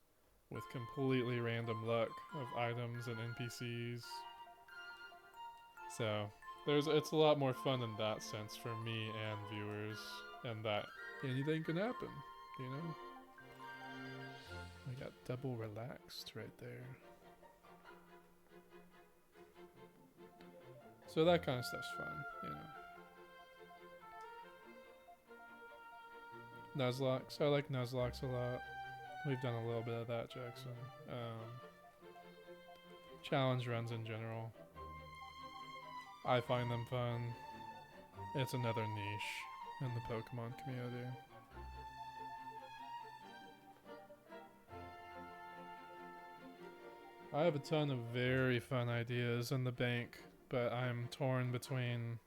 with completely random luck of items and NPCs. So it's a lot more fun in that sense for me and viewers, and that anything can happen, you know? I got double relaxed right there. So that kind of stuff's fun, you know. Nuzlocke. I like Nuzlocke a lot. We've done a little bit of that, Jackson. Challenge runs in general. I find them fun. It's another niche in the Pokemon community. I have a ton of very fun ideas in the bank, but I'm torn between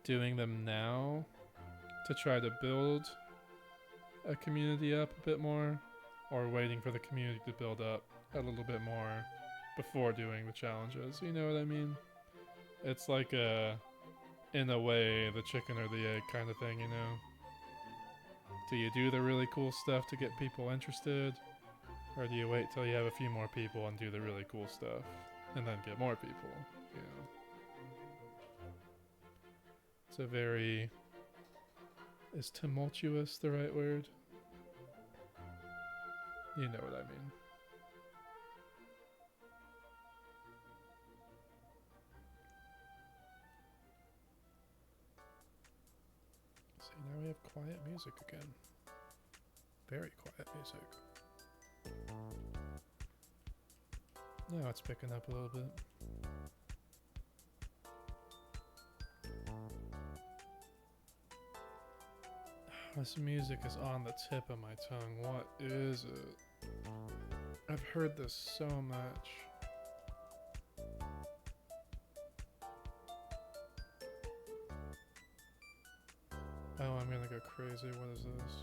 doing them now to try to build a community up a bit more, or waiting for the community to build up a little bit more before doing the challenges. You know what I mean? It's like in a way, the chicken or the egg kind of thing, you know? Do you do the really cool stuff to get people interested? Or do you wait till you have a few more people and do the really cool stuff and then get more people, you know? It's a very... Is tumultuous the right word? You know what I mean. See, now we have quiet music again. Very quiet music. Now it's picking up a little bit. This music is on the tip of my tongue. What is it? I've heard this so much. Oh, I'm gonna go crazy. What is this?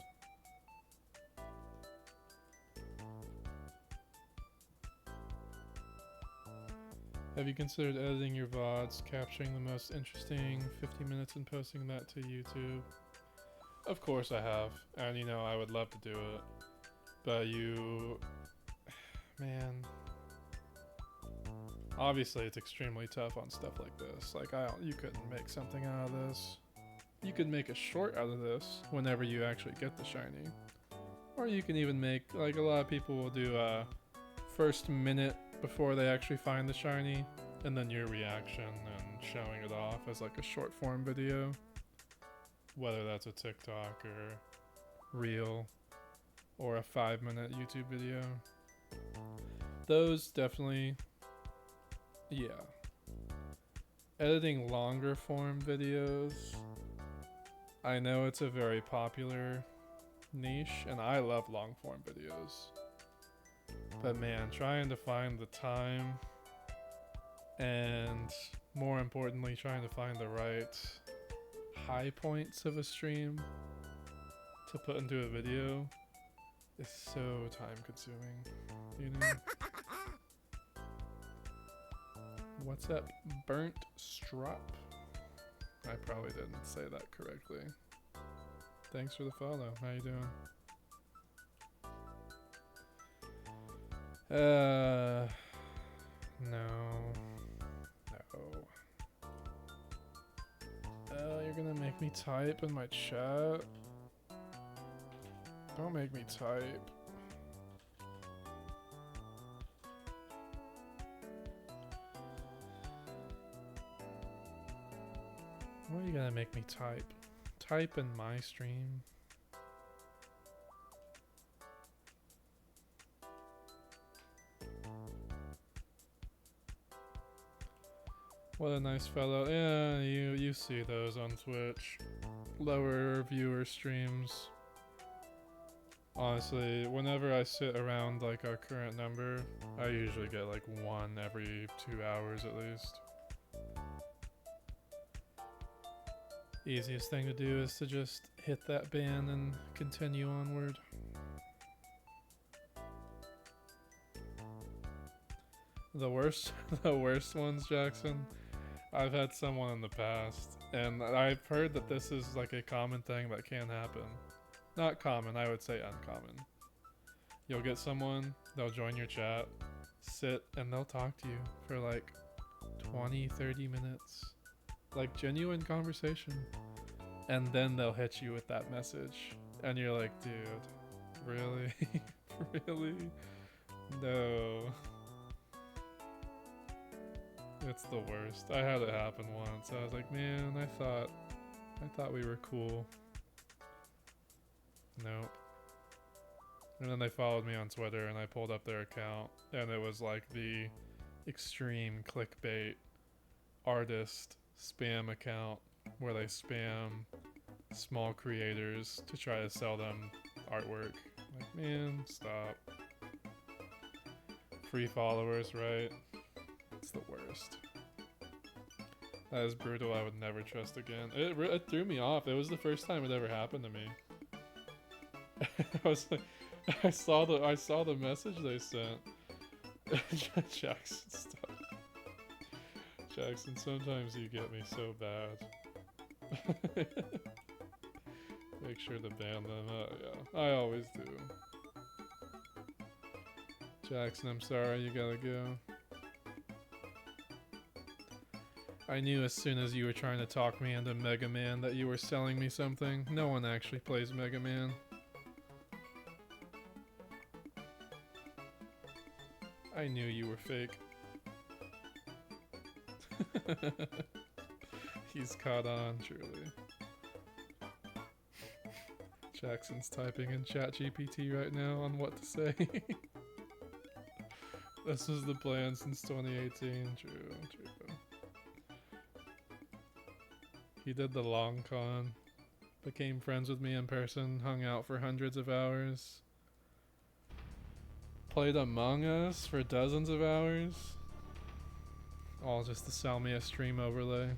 Have you considered editing your VODs, capturing the most interesting 50 minutes and posting that to YouTube? Of course I have, and you know, I would love to do it, but man, obviously it's extremely tough on stuff like this. Like, you couldn't make something out of this. You could make a short out of this whenever you actually get the shiny. Or you can even make, like a lot of people will do first minute before they actually find the shiny, and then your reaction and showing it off as like a short form video, whether that's a TikTok or reel or a 5-minute YouTube video. Those definitely, yeah. Editing longer form videos, I know it's a very popular niche, and I love long form videos. But man, trying to find the time, and more importantly, trying to find the right high points of a stream to put into a video is so time consuming, you know? What's up, Burnt Strop? I probably didn't say that correctly. Thanks for the follow. How you doing? No. You're gonna make me type in my chat? Don't make me type. Why are you gonna make me type? Type in my stream. What a nice fellow. Yeah, you see those on Twitch. Lower viewer streams. Honestly, whenever I sit around like our current number, I usually get like one every 2 hours at least. Easiest thing to do is to just hit that ban and continue onward. The worst ones, Jackson. I've had someone in the past, and I've heard that this is like a common thing that can happen. Not common, I would say uncommon. You'll get someone, they'll join your chat, sit, and they'll talk to you for like 20-30 minutes. Like genuine conversation. And then they'll hit you with that message. And you're like, dude, really? Really? No. It's the worst. I had it happen once. I was like, man, I thought we were cool. Nope. And then they followed me on Twitter, and I pulled up their account, and it was like the extreme clickbait artist spam account where they spam small creators to try to sell them artwork. Like, man, stop. Free followers, right? It's the worst. That is brutal. I would never trust again. It threw me off. It was the first time it ever happened to me. I was like, I saw the message they sent. Jackson, stop. Jackson, sometimes you get me so bad. Make sure to ban them. Yeah, I always do. Jackson, I'm sorry, you gotta go. I knew as soon as you were trying to talk me into Mega Man that you were selling me something. No one actually plays Mega Man. I knew you were fake. He's caught on, truly. Jackson's typing in ChatGPT right now on what to say. This was the plan since 2018. True. He did the long con. Became friends with me in person. Hung out for hundreds of hours. Played Among Us for dozens of hours. All just to sell me a stream overlay.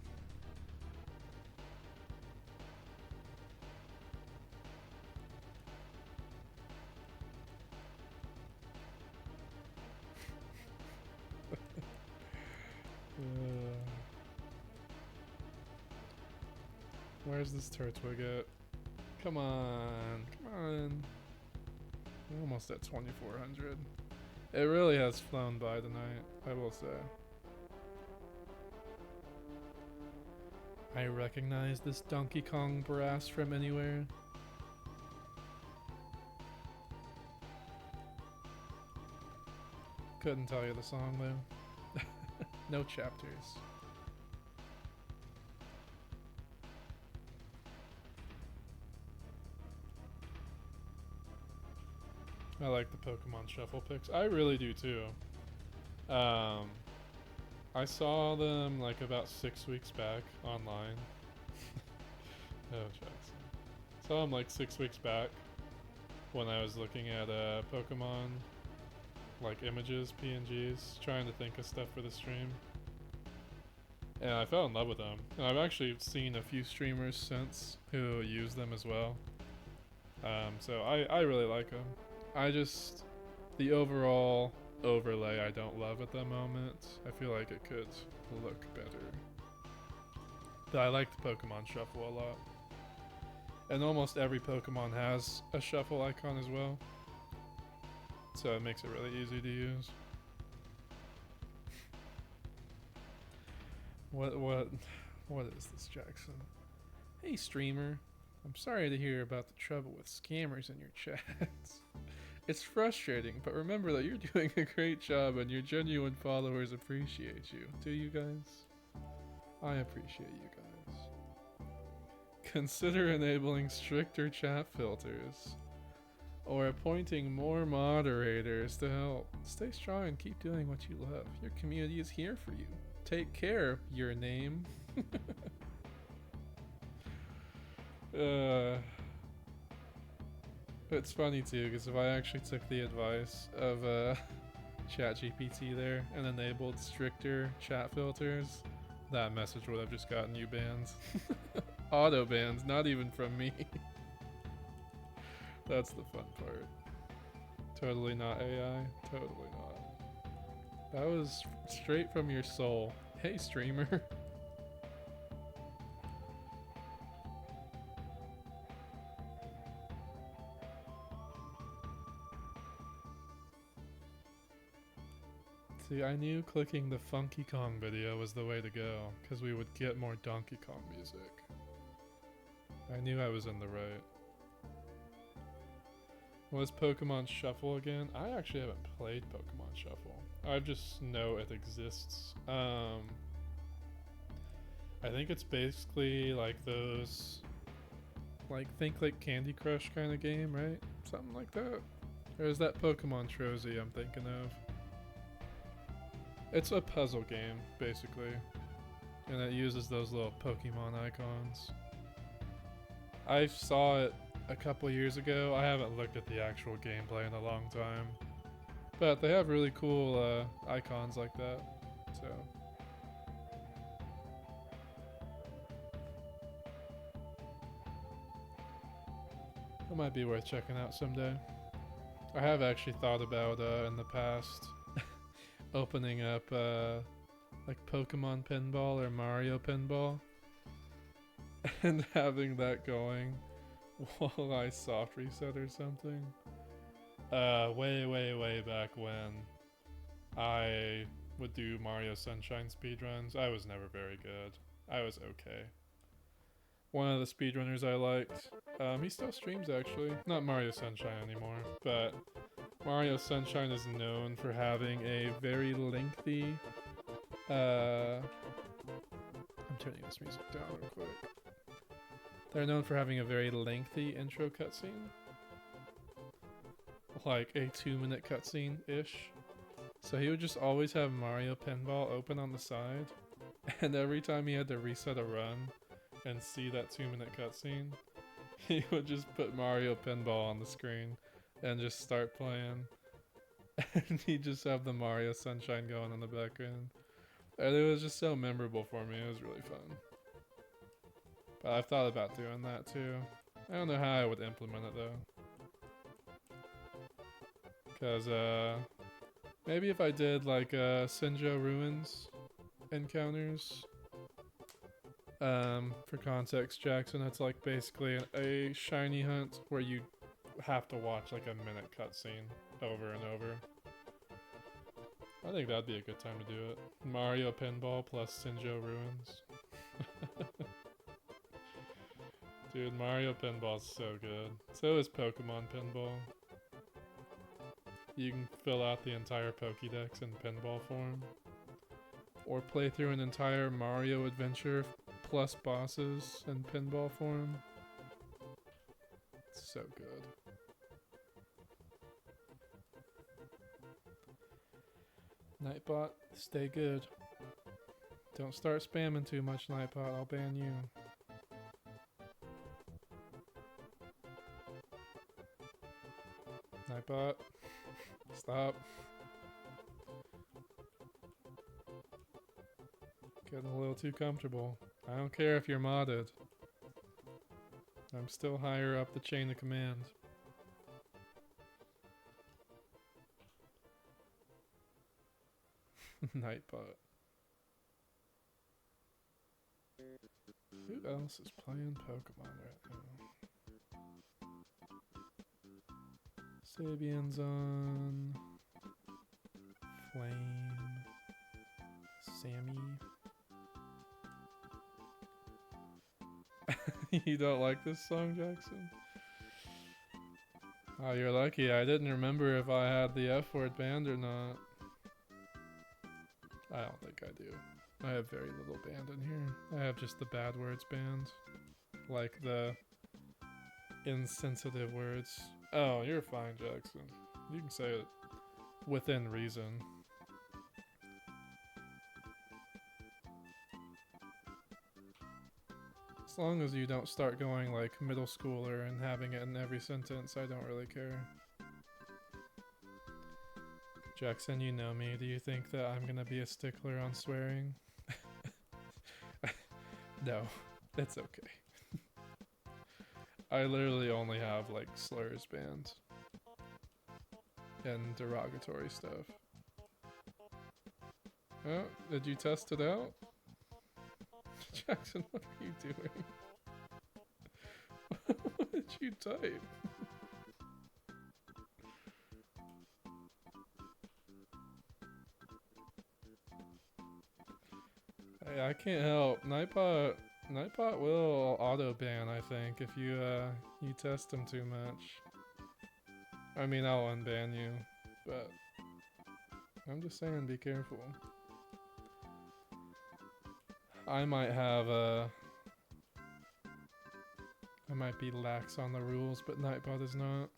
Where's this Turtwig at? Come on. We're almost at 2400. It really has flown by tonight, I will say. I recognize this Donkey Kong brass from anywhere. Couldn't tell you the song though. No chapters. I like the Pokemon Shuffle picks. I really do too. I saw them like about 6 weeks back online. Oh, Jackson. Saw them like 6 weeks back when I was looking at Pokemon like images, PNGs, trying to think of stuff for the stream. And I fell in love with them. And I've actually seen a few streamers since who use them as well. So I really like them. The overall overlay I don't love at the moment. I feel like it could look better. But I like the Pokemon Shuffle a lot. And almost every Pokemon has a shuffle icon as well. So it makes it really easy to use. What is this, Jackson? Hey streamer, I'm sorry to hear about the trouble with scammers in your chats. It's frustrating, but remember that you're doing a great job and your genuine followers appreciate you. Do you guys? I appreciate you guys. Consider enabling stricter chat filters or appointing more moderators to help. Stay strong and keep doing what you love. Your community is here for you. Take care, your name. It's funny too, because if I actually took the advice of ChatGPT there and enabled stricter chat filters, that message would have just gotten you bans. Auto bans, not even from me. That's the fun part. Totally not AI. Totally not. That was straight from your soul. Hey streamer. See, I knew clicking the Funky Kong video was the way to go, because we would get more Donkey Kong music. I knew I was in the right. What is Pokemon Shuffle again? I actually haven't played Pokemon Shuffle. I just know it exists. I think it's basically like those, think like Candy Crush kind of game, right? Something like that. Or is that Pokemon Trozy I'm thinking of? It's a puzzle game, basically. And it uses those little Pokemon icons. I saw it a couple years ago. I haven't looked at the actual gameplay in a long time. But they have really cool icons like that. So. That might be worth checking out someday. I have actually thought about in the past opening up like Pokemon Pinball or Mario Pinball and having that going while I soft reset or something. Way back when I would do Mario Sunshine speedruns. I was never very good. I was okay. One of the speedrunners I liked, he still streams actually. Not Mario Sunshine anymore, but Mario Sunshine is known for having a very lengthy, I'm turning this music down real quick. They're known for having a very lengthy intro cutscene. Like a 2-minute cutscene-ish. So he would just always have Mario Pinball open on the side. And every time he had to reset a run and see that 2-minute cutscene, he would just put Mario Pinball on the screen and just start playing. And he'd just have the Mario Sunshine going in the background. And it was just so memorable for me. It was really fun. But I've thought about doing that too. I don't know how I would implement it though. Because maybe if I did like Sinjo Ruins encounters. For context, Jackson, it's like basically a shiny hunt where you have to watch like a minute cutscene over and over. I think that'd be a good time to do it. Mario Pinball plus Sinjo Ruins. Dude, Mario Pinball's so good. So is Pokemon Pinball. you can fill out the entire Pokédex in pinball form. Or play through an entire Mario adventure plus bosses in pinball form. It's so good. Nightbot, stay good. Don't start spamming too much, Nightbot. I'll ban you. Nightbot, stop. Getting a little too comfortable. I don't care if you're modded. I'm still higher up the chain of command. Nightbot. Who else is playing Pokemon right now? Sabian's on. Flame. Sammy. You don't like this song, Jackson? Oh, you're lucky. I didn't remember if I had the F word banned or not. I don't think I do. I have very little banned in here. I have just the bad words banned. Like the insensitive words. Oh, you're fine, Jackson. You can say it within reason. As long as you don't start going like middle schooler and having it in every sentence, I don't really care. Jackson, you know me. Do you think that I'm gonna be a stickler on swearing? No, it's okay. I literally only have like slurs banned. And derogatory stuff. Oh, did you test it out? Jackson, what are you doing? What did you type? Hey, I can't help. Nightbot will auto ban, I think, if you test him too much. I mean, I'll unban you, but I'm just saying, be careful. I might have I might be lax on the rules, but Nightbot is not.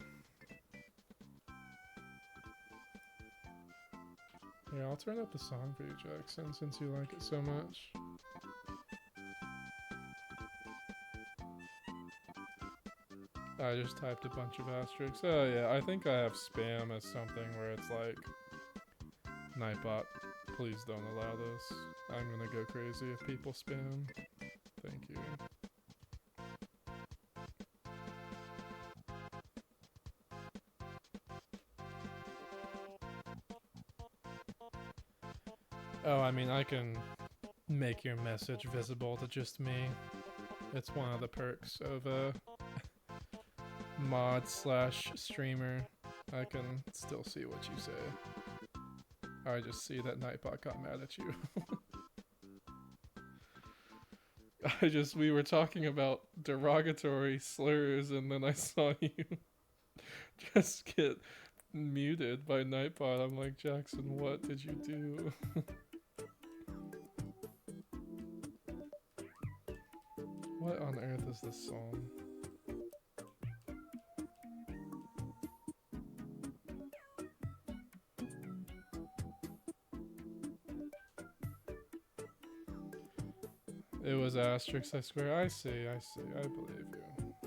Yeah, I'll turn up the song for you, Jackson, since you like it so much. I just typed a bunch of asterisks. Oh yeah, I think I have spam as something where it's like, Nightbot, please don't allow this. I'm gonna go crazy if people spam. Thank you. Oh, I mean, I can make your message visible to just me. It's one of the perks of a mod / streamer. I can still see what you say. I just see that Nightbot got mad at you. We were talking about derogatory slurs and then I saw you just get muted by Nightbot. I'm like, Jackson, what did you do? What on earth is this song? It was asterisks, I swear. I see. I believe you.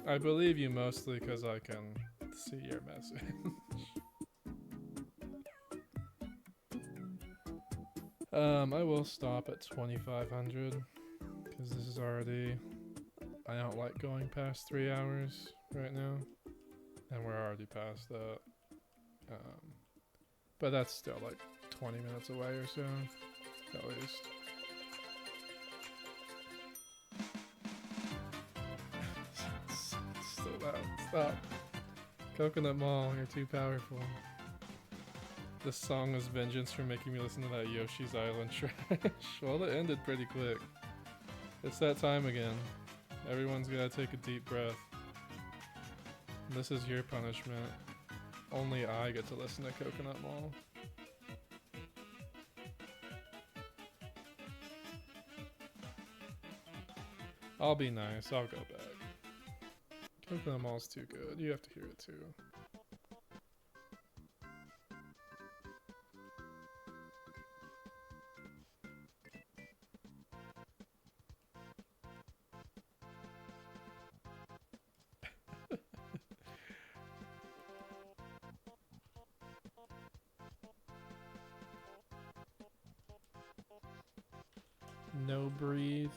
I believe you mostly because I can see your message. I will stop at 2,500 because this is already... I don't like going past 3 hours right now, and we're already past that. But that's still like 20 minutes away or so, at least. So loud. Stop. Coconut Mall, you're too powerful. This song was vengeance for making me listen to that Yoshi's Island trash. Well, it ended pretty quick. It's that time again. Everyone's gotta take a deep breath. This is your punishment. only I get to listen to Coconut Mall. I'll be nice. I'll go back. Coconut Mall's too good. You have to hear it too. No breathe.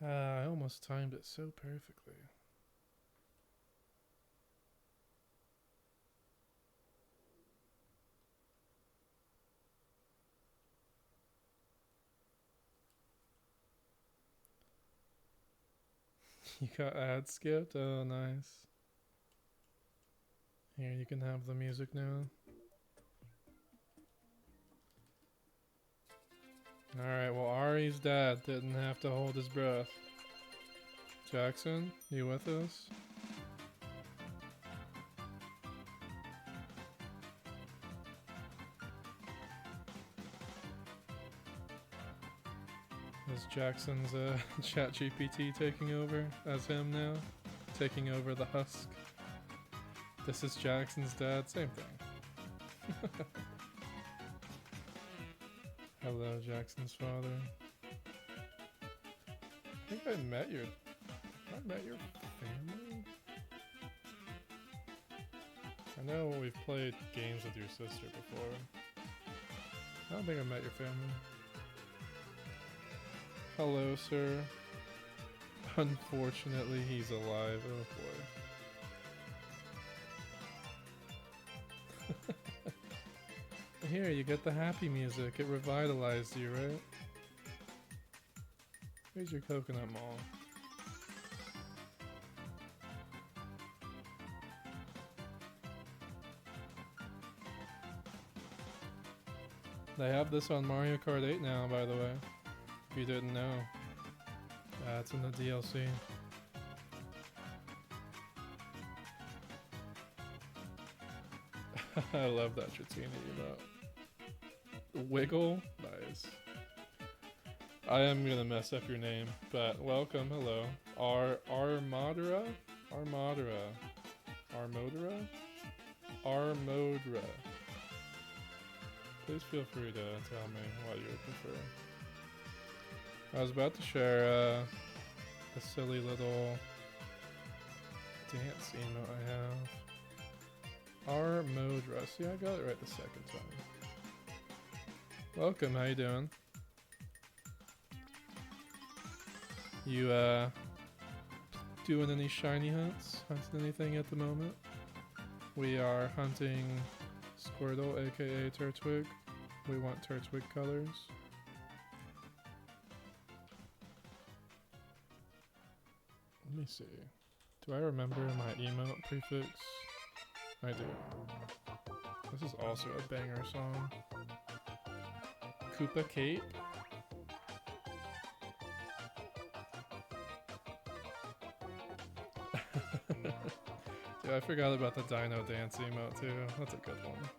I almost timed it so perfectly. You got ad skipped? Oh, nice. Here, you can have the music now. Alright, well, Ari's dad didn't have to hold his breath. Jackson, you with us? Is Jackson's chat GPT taking over as him now? Taking over the husk? This is Jackson's dad, same thing. Hello, Jackson's father. I think I met your family? I know we've played games with your sister before. I don't think I met your family. Hello, sir. Unfortunately, he's alive. Oh boy. Here, you get the happy music. It revitalized you, right? Here's your Coconut Mall. They have this on Mario Kart 8 now, by the way. If you didn't know. It's in the DLC. I love that Tratina emote. Wiggle? Nice. I am gonna mess up your name, but welcome, hello. Armodra? Armodra. Armodra? Armodra. Please feel free to tell me what you would prefer. I was about to share the silly little dance emote I have. Armodra. See, I got it right the second time. Welcome, how you doing? You doing any shiny hunts? Hunting anything at the moment? We are hunting Squirtle, aka Turtwig. We want Turtwig colors. Let me see. Do I remember my emote prefix? I do. This is also a banger song. Koopa Cape. Dude, I forgot about the Dino Dance emote too. That's a good one.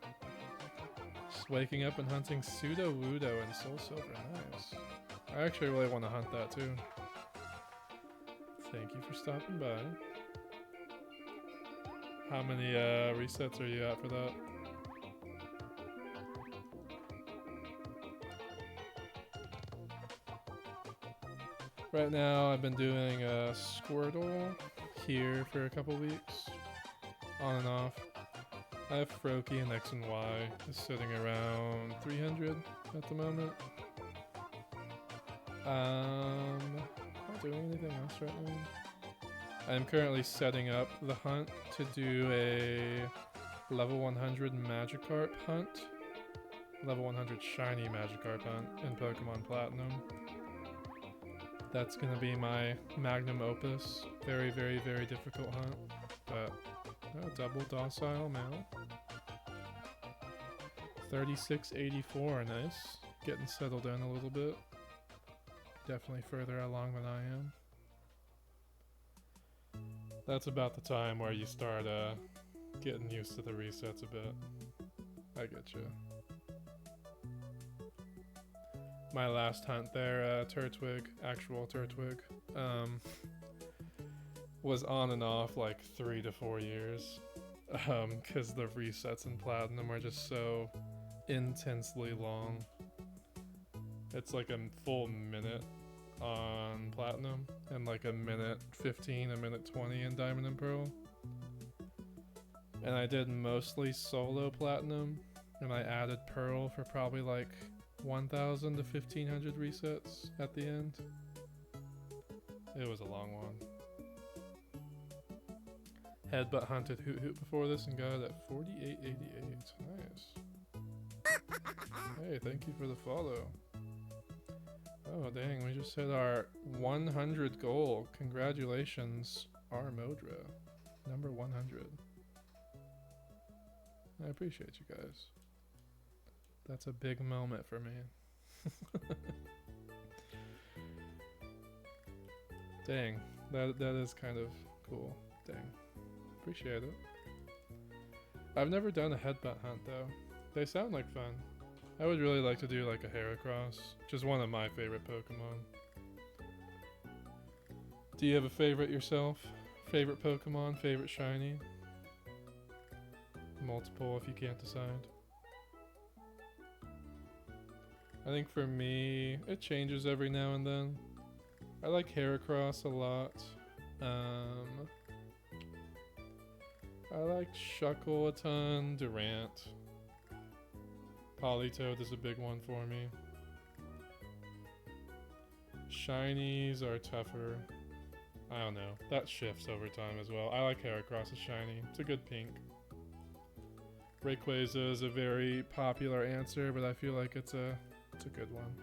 Just waking up and hunting Pseudo Wudo and Soul Silver. Nice. I actually really want to hunt that too. Thank you for stopping by. How many resets are you at for that? Right now I've been doing Squirtle here for a couple weeks, on and off. I have Froakie and X and Y is sitting around 300 at the moment. Not doing anything else right now. I'm currently setting up the hunt to do a level 100 Magikarp hunt, level 100 shiny Magikarp hunt in Pokemon Platinum. That's gonna be my magnum opus. Very, very, very difficult hunt, but double docile male. 3684, nice. Getting settled in a little bit. Definitely further along than I am. That's about the time where you start getting used to the resets a bit. I get you. My last hunt there, Turtwig, actual Turtwig, was on and off like 3 to 4 years, because the resets in Platinum are just so intensely long. It's like a full minute on Platinum and like a minute 15, a minute 20 in Diamond and Pearl. And I did mostly solo Platinum, and I added Pearl for probably like 1,000 to 1,500 resets at the end. It was a long one. Headbutt hunted Hoot Hoot before this and got it at 4888. Nice. Hey, thank you for the follow. Oh dang, we just hit our 100 goal. Congratulations, Armodra. Number 100. I appreciate you guys. That's a big moment for me. Dang, that is kind of cool. Dang, appreciate it. I've never done a headbutt hunt though. They sound like fun. I would really like to do like a Heracross, just one of my favorite Pokemon. Do you have a favorite yourself? Favorite Pokemon, favorite shiny? Multiple if you can't decide. I think for me, it changes every now and then. I like Heracross a lot. I like Shuckle a ton, Durant. Politoed is a big one for me. Shinies are tougher. I don't know. That shifts over time as well. I like Heracross as shiny. It's a good pink. Rayquaza is a very popular answer, but I feel like it's a good one.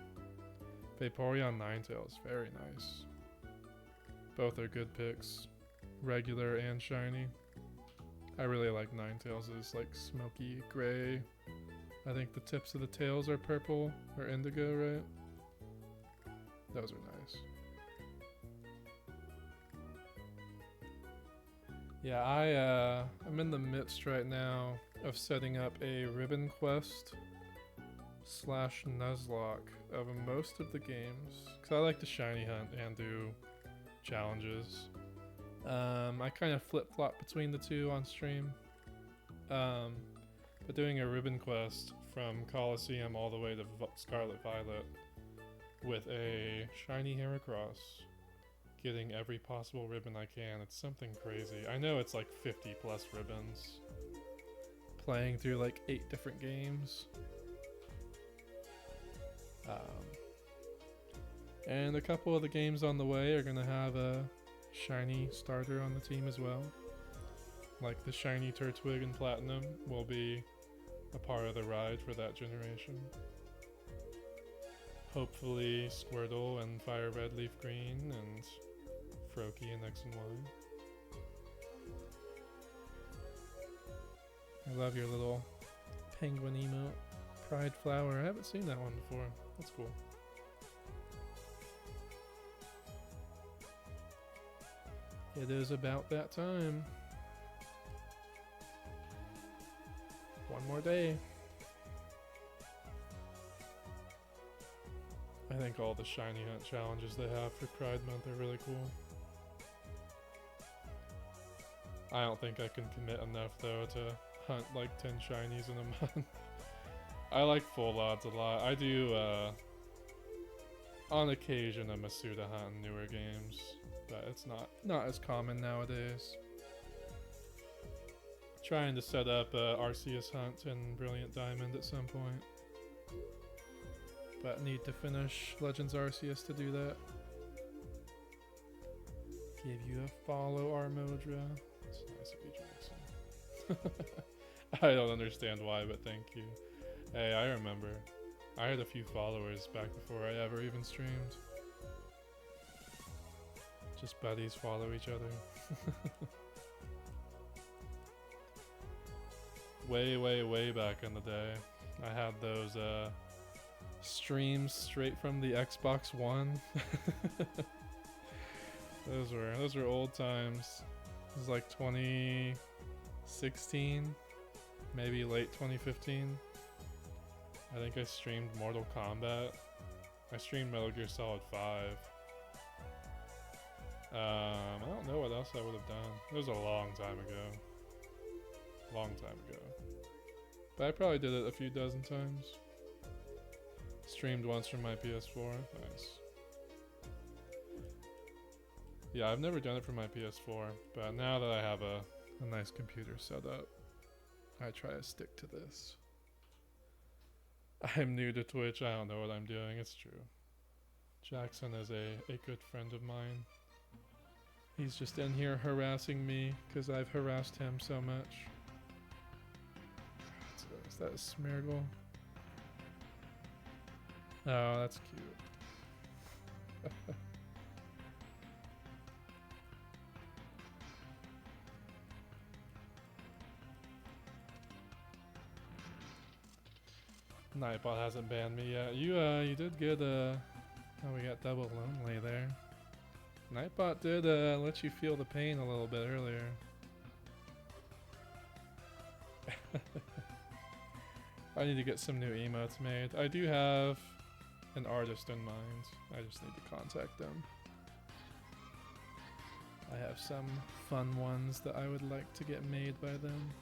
Vaporeon Ninetales, very nice. Both are good picks. Regular and shiny. I really like Ninetales. It's like smoky gray. I think the tips of the tails are purple or indigo, right? Those are nice. Yeah, I'm in the midst right now of setting up a ribbon quest / Nuzlocke of most of the games, because I like to shiny hunt and do challenges. I kind of flip-flop between the two on stream. But doing a ribbon quest from Coliseum all the way to Scarlet Violet with a shiny Heracross, getting every possible ribbon I can, it's something crazy. I know it's like 50 plus ribbons. Playing through like 8 different games. And a couple of the games on the way are gonna have a shiny starter on the team as well. Like the shiny Turtwig in Platinum will be a part of the ride for that generation. Hopefully Squirtle and Fire Red Leaf Green and Froakie and X and Y. I love your little penguin emote. Pride Flower. I haven't seen that one before. That's cool. It is about that time. One more day. I think all the shiny hunt challenges they have for Pride Month are really cool. I don't think I can commit enough though to hunt like 10 shinies in a month. I like full odds a lot. I do on occasion a Masuda hunt in newer games, but it's not as common nowadays. Trying to set up a Arceus hunt in Brilliant Diamond at some point. But need to finish Legends Arceus to do that. Give you a follow, Armodra. It's nice of you, Jackson. I don't understand why, but thank you. Hey, I remember. I had a few followers back before I ever even streamed. Just buddies follow each other. Way back in the day, I had those streams straight from the Xbox One. Those were old times. It was like 2016, maybe late 2015. I think I streamed Mortal Kombat. I streamed Metal Gear Solid 5. I don't know what else I would have done. It was a long time ago. But I probably did it a few dozen times. Streamed once from my PS4. Nice. Yeah, I've never done it from my PS4, but now that I have a nice computer set up, I try to stick to this. I'm new to Twitch, I don't know what I'm doing, it's true. Jackson is a good friend of mine. He's just in here harassing me because I've harassed him so much. Is that a Smeargle? Oh, that's cute. Nightbot hasn't banned me yet. You did get oh, we got double lonely there. Nightbot did let you feel the pain a little bit earlier. I need to get some new emotes made. I do have an artist in mind. I just need to contact them. I have some fun ones that I would like to get made by them.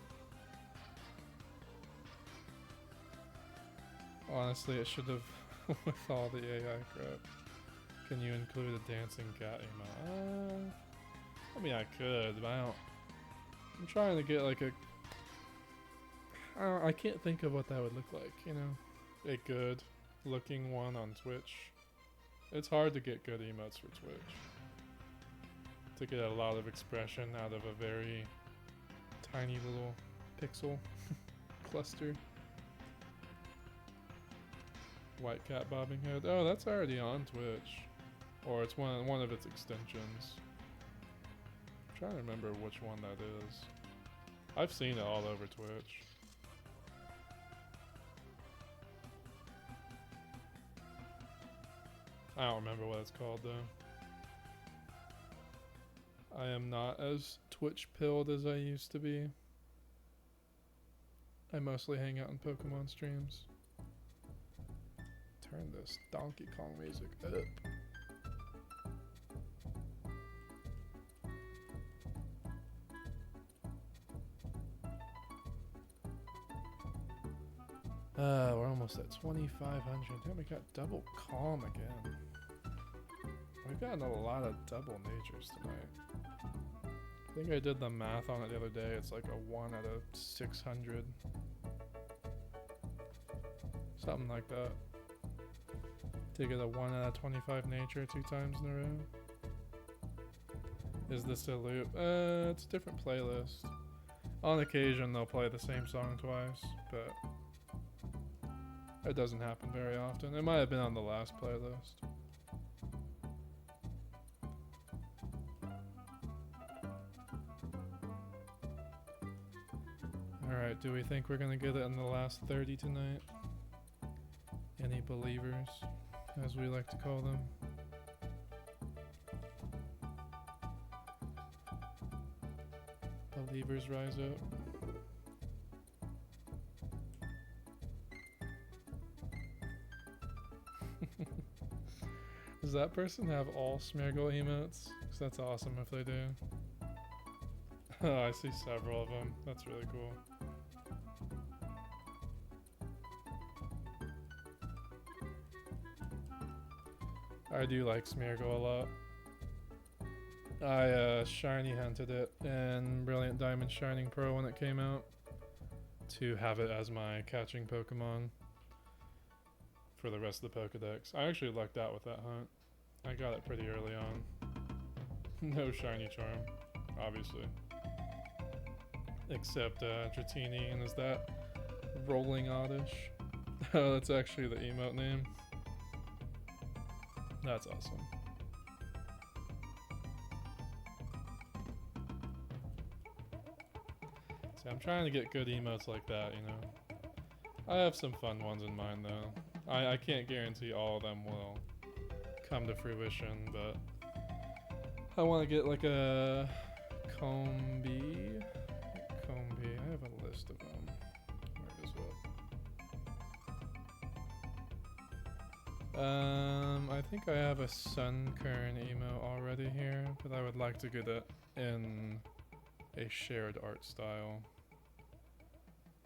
Honestly, it should have with all the AI crap. Can you include a dancing cat emote? I mean, I could, but I don't. I'm trying to get like a. I can't think of what that would look like, you know? A good looking one on Twitch. It's hard to get good emotes for Twitch. To get a lot of expression out of a very tiny little pixel cluster. White cat bobbing head. Oh, that's already on Twitch. Or it's one of its extensions. I'm trying to remember which one that is. I've seen it all over Twitch. I don't remember what it's called though. I am not as Twitch pilled as I used to be. I mostly hang out in Pokemon streams. Turn this Donkey Kong music up. We're almost at 2,500. Then we got double calm again. We've gotten a lot of double natures tonight. I think I did the math on it the other day. It's like a 1 out of 600. Something like that. To get a 1 out of 25 nature 2 times in a row. Is this a loop? It's a different playlist. On occasion they'll play the same song twice, but it doesn't happen very often. It might have been on the last playlist. Alright, do we think we're gonna get it in the last 30 tonight? Any believers, as we like to call them? Believers rise up. Does that person have all Smeargle emotes? 'Cause that's awesome if they do. Oh, I see several of them. That's really cool. I do like Smeargle a lot. I shiny hunted it in Brilliant Diamond Shining Pearl when it came out to have it as my catching Pokemon for the rest of the Pokedex. I actually lucked out with that hunt. I got it pretty early on. No shiny charm, obviously. Except Dratini, and is that Rolling Oddish? Oh, that's actually the emote name. That's awesome. See, I'm trying to get good emotes like that, you know. I have some fun ones in mind though. I can't guarantee all of them will come to fruition, but I want to get like a Combi. I have a list of them. Where is it? I think I have a Sunkern emo already here, but I would like to get it in a shared art style.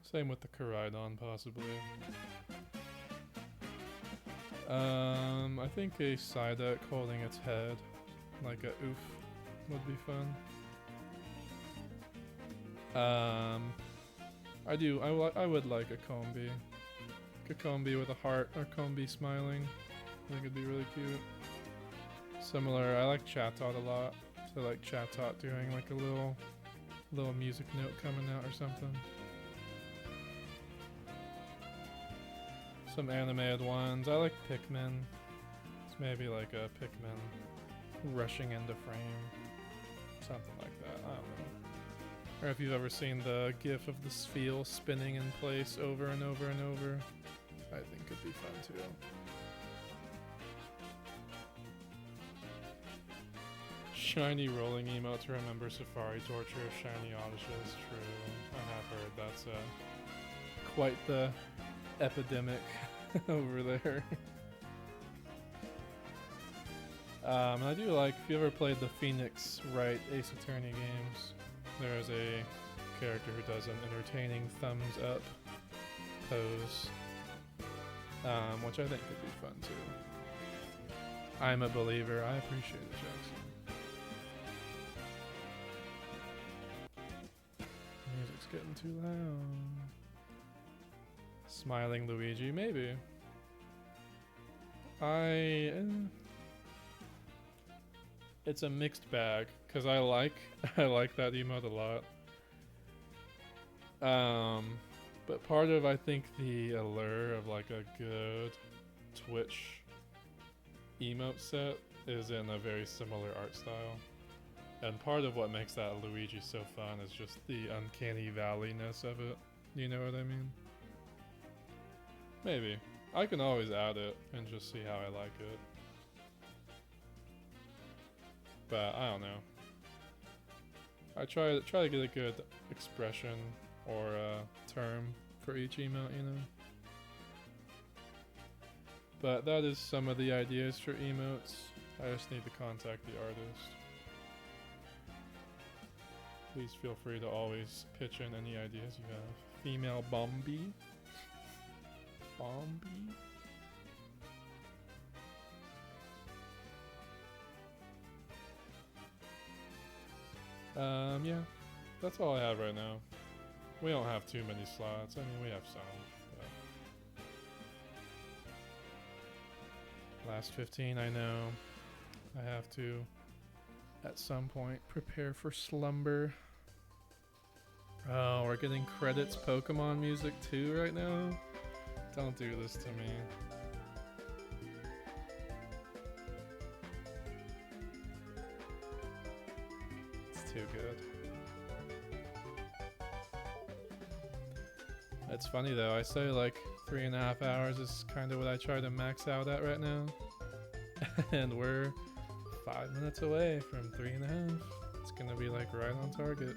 Same with the Koraidon, possibly. I think a Psyduck holding its head, like a oof, would be fun. I would like a Combi. Like a Combi with a heart, or Combi smiling. I think it'd be really cute. Similar, I like Chatot a lot. So like Chatot doing like a little music note coming out or something. Some animated ones. I like Pikmin. It's maybe like a Pikmin rushing into frame. Something like that. I don't know. Or if you've ever seen the gif of the Spheal spinning in place over and over and over. I think could be fun too. Shiny rolling emote to remember Safari Torture of Shiny Oddishes. True. I have heard that's quite the epidemic over there. I do like, if you ever played the Phoenix Wright Ace Attorney games, there is a character who does an entertaining thumbs up pose, which I think could be fun too. I'm a believer. I appreciate it, Jackson. Music's getting too loud. Smiling Luigi, maybe. It's a mixed bag because I like that emote a lot. But part of I think the allure of like a good Twitch emote set is in a very similar art style. And part of what makes that Luigi so fun is just the uncanny valley-ness of it. You know what I mean? Maybe. I can always add it and just see how I like it. But I don't know. I try to get a good expression or term for each emote, you know? But that is some of the ideas for emotes. I just need to contact the artist. Please feel free to always pitch in any ideas you have. Female Bombi. Yeah, that's all I have right now. We don't have too many slots. I mean, we have some. But last 15, I know. I have to, at some point, prepare for slumber. Oh, we're getting credits Pokemon music too right now? Don't do this to me. It's too good. It's funny though, I say like 3.5 hours is kind of what I try to max out at right now. And we're 5 minutes away from 3.5. It's gonna be like right on target.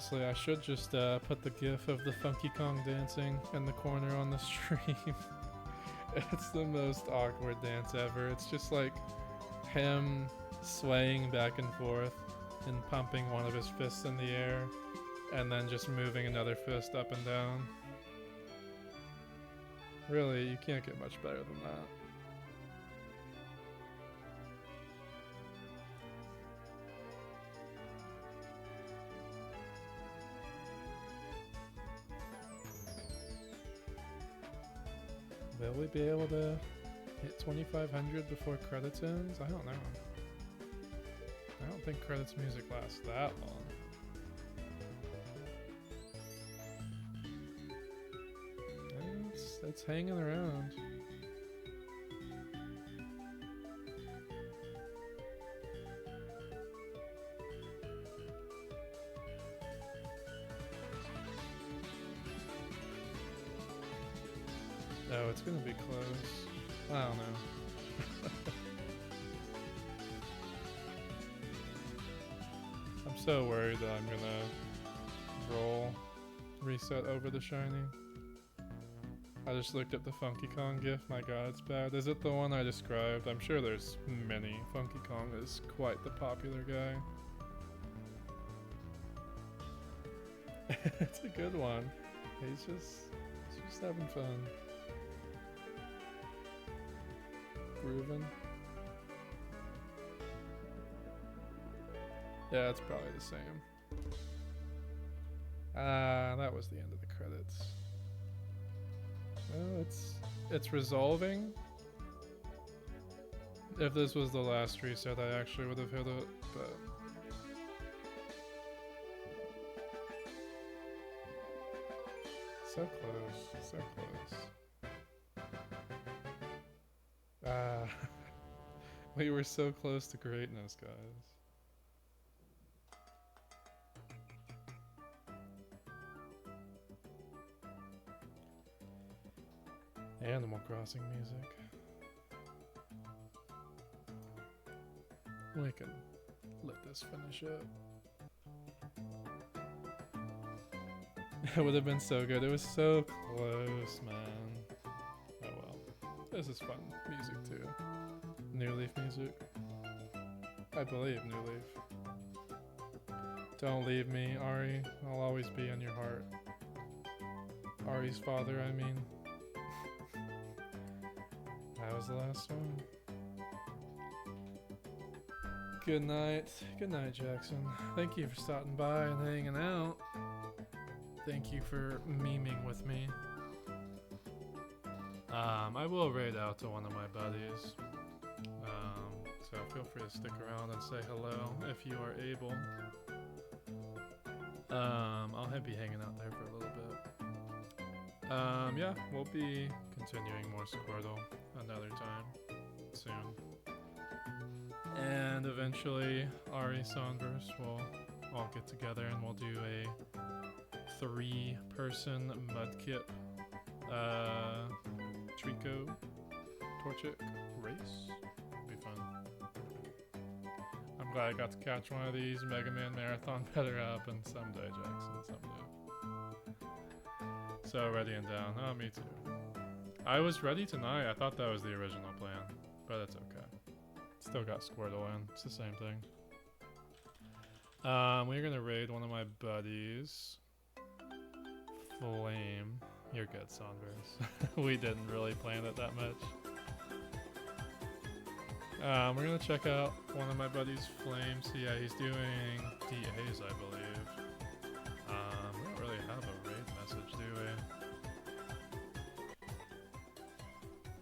Honestly, I should just put the gif of the Funky Kong dancing in the corner on the stream. It's the most awkward dance ever. It's just like him swaying back and forth and pumping one of his fists in the air and then just moving another fist up and down. Really, you can't get much better than that. Will we be able to hit 2,500 before credits ends? I don't know. I don't think credits music lasts that long. It's hanging around. Oh, it's gonna be close. I don't know. I'm so worried that I'm gonna roll reset over the shiny. I just looked up the Funky Kong gif. My god, it's bad. Is it the one I described? I'm sure there's many. Funky Kong is quite the popular guy. It's a good one. He's just having fun. Grooving. Yeah, it's probably the same. That was the end of the credits. Well, it's resolving. If this was the last reset, I actually would have hit it, but so close, so close. We were so close to greatness, guys. Animal Crossing music. We can let this finish up. It would have been so good. It was so close, man. Oh well. This is fun music too. New Leaf music. I believe New Leaf. Don't leave me, Ari. I'll always be in your heart. Ari's father, I mean. That was the last one. Good night. Good night, Jackson. Thank you for stopping by and hanging out. Thank you for memeing with me. I will raid out to one of my buddies. So feel free to stick around and say hello if you are able. I'll be hanging out there for a little bit. Yeah, we'll be continuing more Squirtle another time soon. And eventually Ari Sonverse will all get together and we'll do a 3-person Mudkip Trico Torchic race. Be fun. I'm glad I got to catch one of these. Mega Man Marathon better happen someday, Jackson, someday. So ready and down. Oh, me too. I was ready tonight. I thought that was the original plan, but it's okay. Still got Squirtle in. It's the same thing. We're gonna raid one of my buddies. Flame. You're good, Saunders. We didn't really plan it that much. We're gonna check out one of my buddies, Flame. See how he's doing. DAs, I believe. We don't really have a raid message, do we?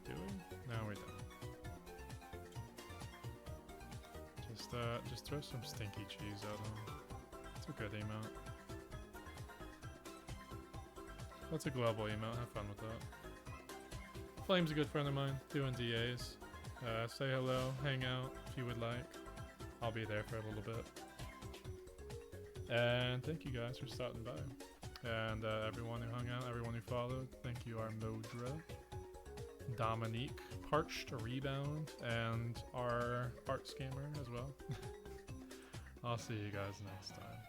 Do we? No, we don't. Just throw some stinky cheese at him. It's a good emote. That's a global emote. Have fun with that. Flame's a good friend of mine. Doing DAs. Say hello, hang out if you would like. I'll be there for a little bit. And thank you guys for stopping by. And everyone who hung out, everyone who followed, thank you, our Modra, Dominique, Parched Rebound, and our Art Scammer as well. I'll see you guys next time.